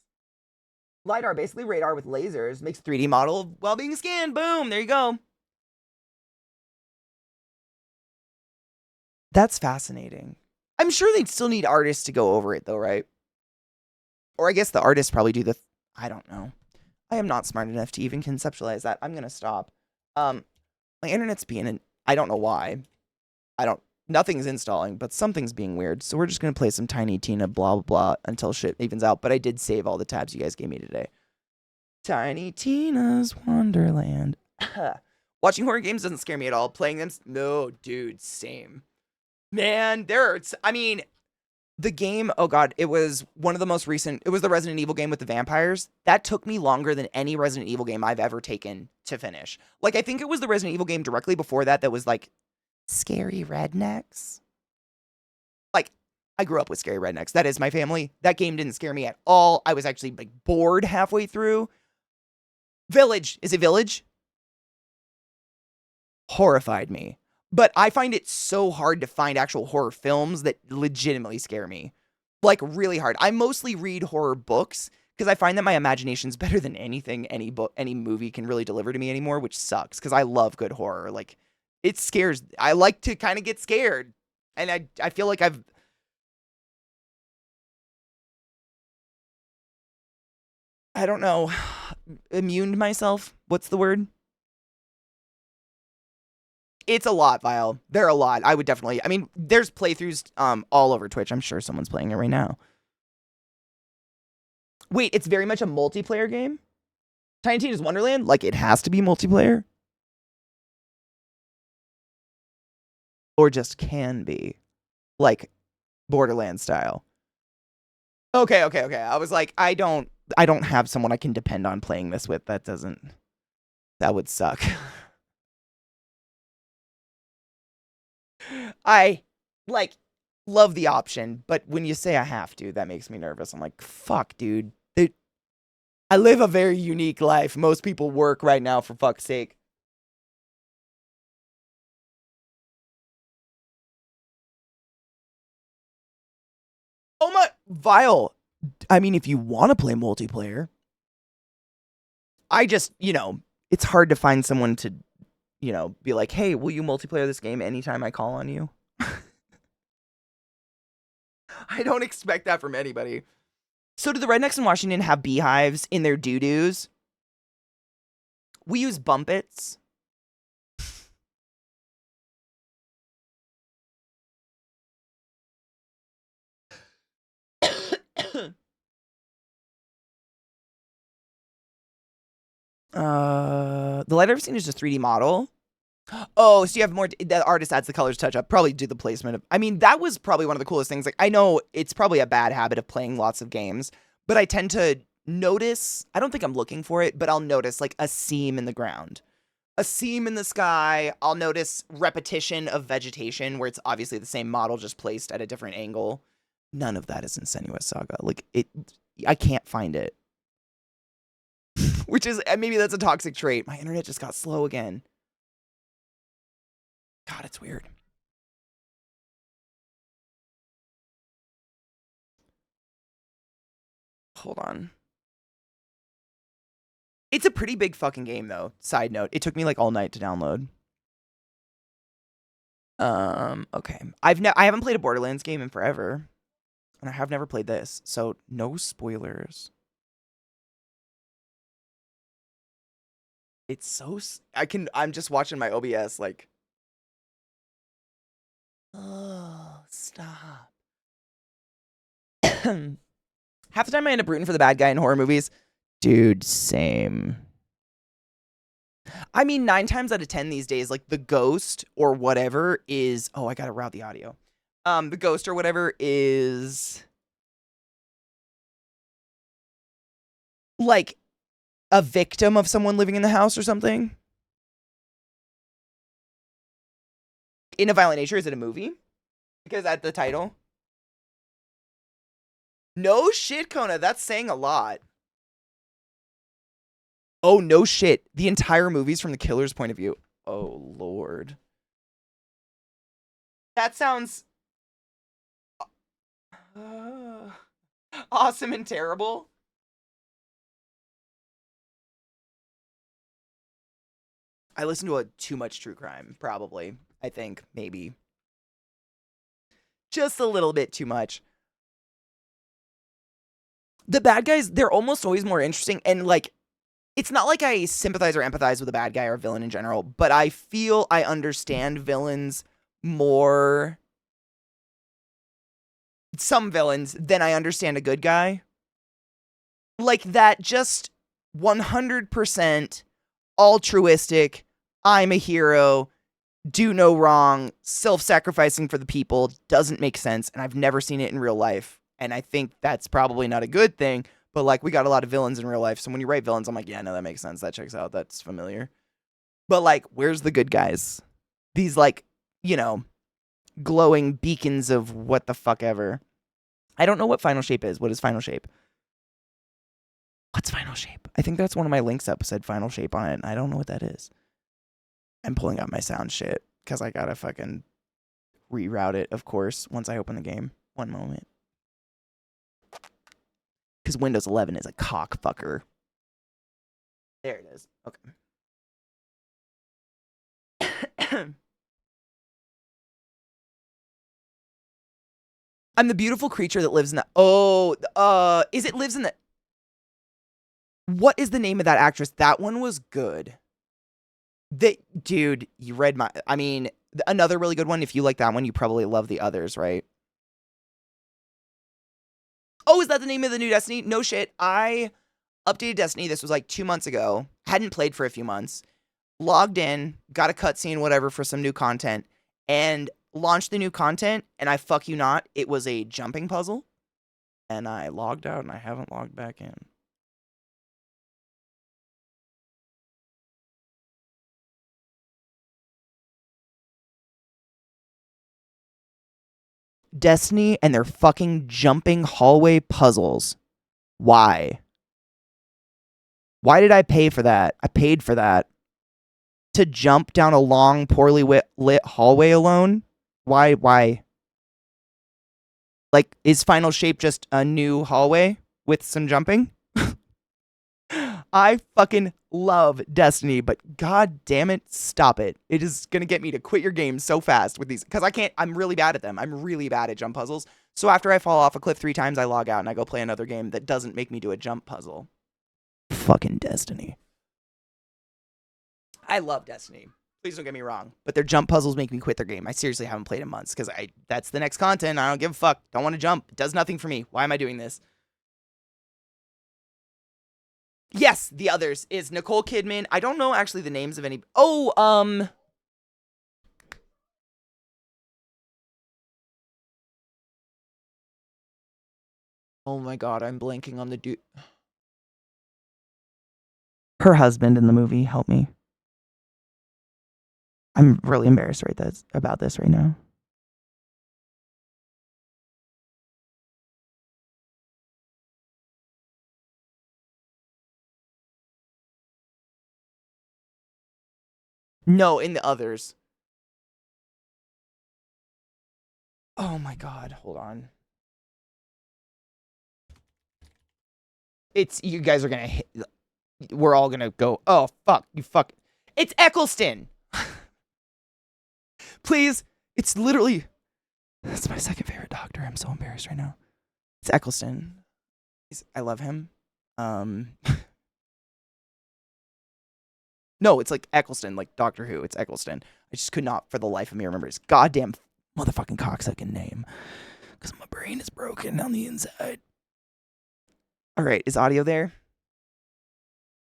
[SPEAKER 1] LiDAR, basically radar with lasers, makes 3D model while being scanned. Boom, there you go. That's fascinating. I'm sure they'd still need artists to go over it, though, right? Or I guess the artists probably do I don't know. I am not smart enough to even conceptualize that. I'm gonna stop. My internet's being I don't know why. Nothing's installing, but something's being weird. So we're just gonna play some Tiny Tina blah blah blah until shit evens out. But I did save all the tabs you guys gave me today. Tiny Tina's Wonderland. Watching horror games doesn't scare me at all. Playing them, no, dude, same. Man, the game, oh god, it was one of the most recent, it was the Resident Evil game with the vampires. That took me longer than any Resident Evil game I've ever taken to finish. Like, I think it was the Resident Evil game directly before that was like, Scary Rednecks. Like, I grew up with Scary Rednecks. That is my family. That game didn't scare me at all. I was actually, like, bored halfway through. Village. Is it Village? Horrified me. But I find it so hard to find actual horror films that legitimately scare me. Like, really hard. I mostly read horror books because I find that my imagination's better than anything any movie can really deliver to me anymore, which sucks because I love good horror. Like, it scares. I like to kind of get scared. And I feel like I don't know, immuned myself. What's the word? It's a lot, Vile. They're a lot. I would definitely, there's playthroughs all over Twitch. I'm sure someone's playing it right now. Wait, it's very much a multiplayer game? Tiny Tina's Wonderland? Like, it has to be multiplayer? Or just can be? Like, Borderlands style. Okay. I was like, I don't have someone I can depend on playing this with. That would suck. I, like, love the option, but when you say I have to, that makes me nervous. I'm like, fuck, dude. I live a very unique life. Most people work right now, for fuck's sake. Oh my, Vile. If you want to play multiplayer, I just, it's hard to find someone to, be like, hey, will you multiplayer this game anytime I call on you? I don't expect that from anybody. So do the rednecks in Washington have beehives in their doo-doos? We use bumpets. The light I've seen is just 3D model. Oh, so you have more, the artist adds the colors touch up, probably do the placement of, that was probably one of the coolest things. Like, I know it's probably a bad habit of playing lots of games, but I tend to notice, I don't think I'm looking for it, but I'll notice like a seam in the ground, a seam in the sky. I'll notice repetition of vegetation where it's obviously the same model, just placed at a different angle. None of that is in Senua's Saga. Like, I can't find it. Which is, maybe that's a toxic trait. My internet just got slow again. God, it's weird. Hold on. It's a pretty big fucking game, though. Side note, it took me like all night to download. Okay. I haven't played a Borderlands game in forever, and I have never played this, so no spoilers. It's so I'm just watching my OBS like. Oh, stop. Half the time I end up rooting for the bad guy in horror movies. Dude, same. 9 times out of 10 these days, like the ghost or whatever is, oh, I gotta route the audio. The ghost or whatever is like a victim of someone living in the house or something. In a Violent Nature, is it a movie? Because at the title. No shit, Kona, that's saying a lot. Oh, no shit. The entire movie's from the killer's point of view. Oh, Lord. That sounds awesome and terrible. I listen to too much true crime, probably. I think, maybe. Just a little bit too much. The bad guys, they're almost always more interesting. And, like, it's not like I sympathize or empathize with a bad guy or a villain in general, but I feel I understand villains more. Some villains than I understand a good guy. Like that just 100% altruistic, I'm a hero, do no wrong, self-sacrificing for the people doesn't make sense, and I've never seen it in real life. And I think that's probably not a good thing, but like we got a lot of villains in real life, so when you write villains, I'm like, yeah, no, that makes sense, that checks out, that's familiar. But like, where's the good guys? These like, you know, glowing beacons of what the fuck ever. I don't know what Final Shape is. What is Final Shape? What's Final Shape? I think that's one of my links up said Final Shape on it. I don't know what that is. I'm pulling up my sound shit because I gotta fucking reroute it, of course, once I open the game. One moment. Because Windows 11 is a cock fucker. There it is. Okay. I'm the beautiful creature that lives in the... is it lives in the... What is the name of that actress? That one was good. Dude, you read my... I mean, another really good one. If you like that one, you probably love the others, right? Oh, is that the name of the new Destiny? No shit. I updated Destiny. This was like 2 months ago. Hadn't played for a few months. Logged in, got a cutscene, whatever, for some new content, and launched the new content, and I fuck you not, it was a jumping puzzle, and I logged out, and I haven't logged back in. Destiny and their fucking jumping hallway puzzles. Why? Why did I pay for that? I paid for that. To jump down a long, poorly lit hallway alone? Why? Like, is Final Shape just a new hallway with some jumping? I fucking love Destiny, but god damn it, stop it. It is gonna get me to quit your game so fast with these, because I'm really bad at them. I'm really bad at jump puzzles. So after I fall off a cliff 3 times, I log out and I go play another game that doesn't make me do a jump puzzle. Fucking Destiny. I love Destiny. Please don't get me wrong, but their jump puzzles make me quit their game. I seriously haven't played in months because that's the next content. I don't give a fuck. Don't want to jump. It does nothing for me. Why am I doing this? Yes, the others is Nicole Kidman. I don't know actually the names of any. Oh, oh my god, I'm blanking on the dude. Her husband in the movie. Help me. I'm really embarrassed about this right now. No, in the others. Oh my god, hold on. You guys are gonna hit, we're all gonna go, oh fuck, you fuck. It's Eccleston! Please, it's literally, that's my second favorite doctor. I'm so embarrassed right now. It's Eccleston. I love him. No, it's like Eccleston, like Doctor Who. It's Eccleston. I just could not, for the life of me, remember his goddamn motherfucking cocksucking name. Because my brain is broken on the inside. Alright, is audio there?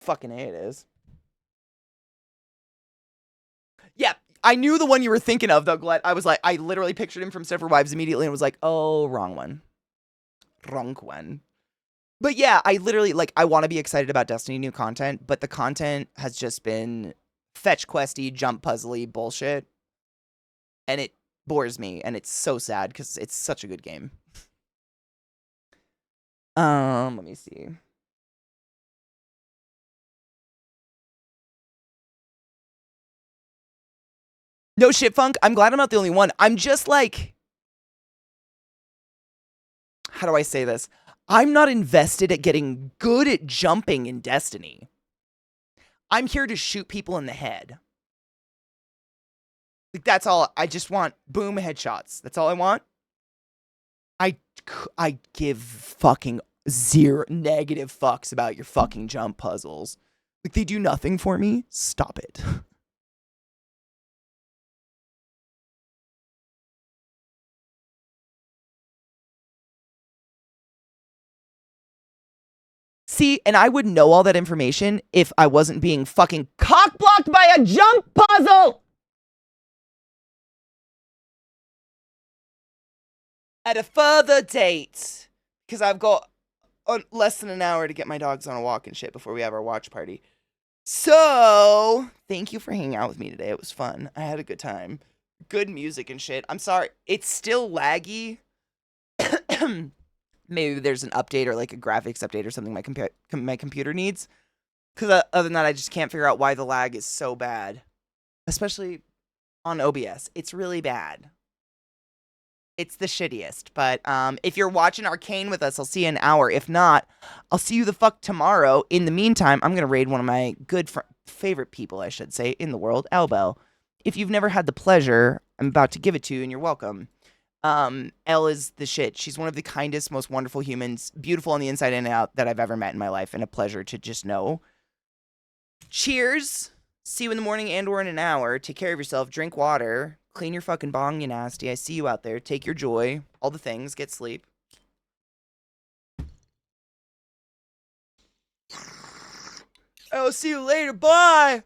[SPEAKER 1] Fucking A, it is. Yeah, I knew the one you were thinking of, though, Glenn. I literally pictured him from Stepford Wives immediately and was like, oh, wrong one. Wrong one. But yeah, I literally, like, I want to be excited about Destiny new content, but the content has just been fetch questy, jump puzzly bullshit. And it bores me, and it's so sad, because it's such a good game. Let me see. No shit, Funk. I'm glad I'm not the only one. I'm just like, how do I say this? I'm not invested at getting good at jumping in Destiny. I'm here to shoot people in the head. Like, that's all. I just want boom headshots. That's all I want. I give fucking zero negative fucks about your fucking jump puzzles. Like, they do nothing for me. Stop it. See, and I would know all that information if I wasn't being fucking cock-blocked by a jump puzzle! At a further date. Because I've got less than an hour to get my dogs on a walk and shit before we have our watch party. So, thank you for hanging out with me today. It was fun. I had a good time. Good music and shit. I'm sorry. It's still laggy. Maybe there's an update or like a graphics update or something my computer needs. Because other than that, I just can't figure out why the lag is so bad. Especially on OBS. It's really bad. It's the shittiest. But if you're watching Arcane with us, I'll see you in an hour. If not, I'll see you the fuck tomorrow. In the meantime, I'm going to raid one of my good favorite people, I should say, in the world, Elbel. If you've never had the pleasure, I'm about to give it to you, and you're welcome. Elle is the shit. She's one of the kindest, most wonderful humans, beautiful on the inside and out that I've ever met in my life, and a pleasure to just know. Cheers. See you in the morning and or in an hour. Take care of yourself. Drink water. Clean your fucking bong, you nasty. I see you out there. Take your joy. All the things. Get sleep. I'll see you later. Bye.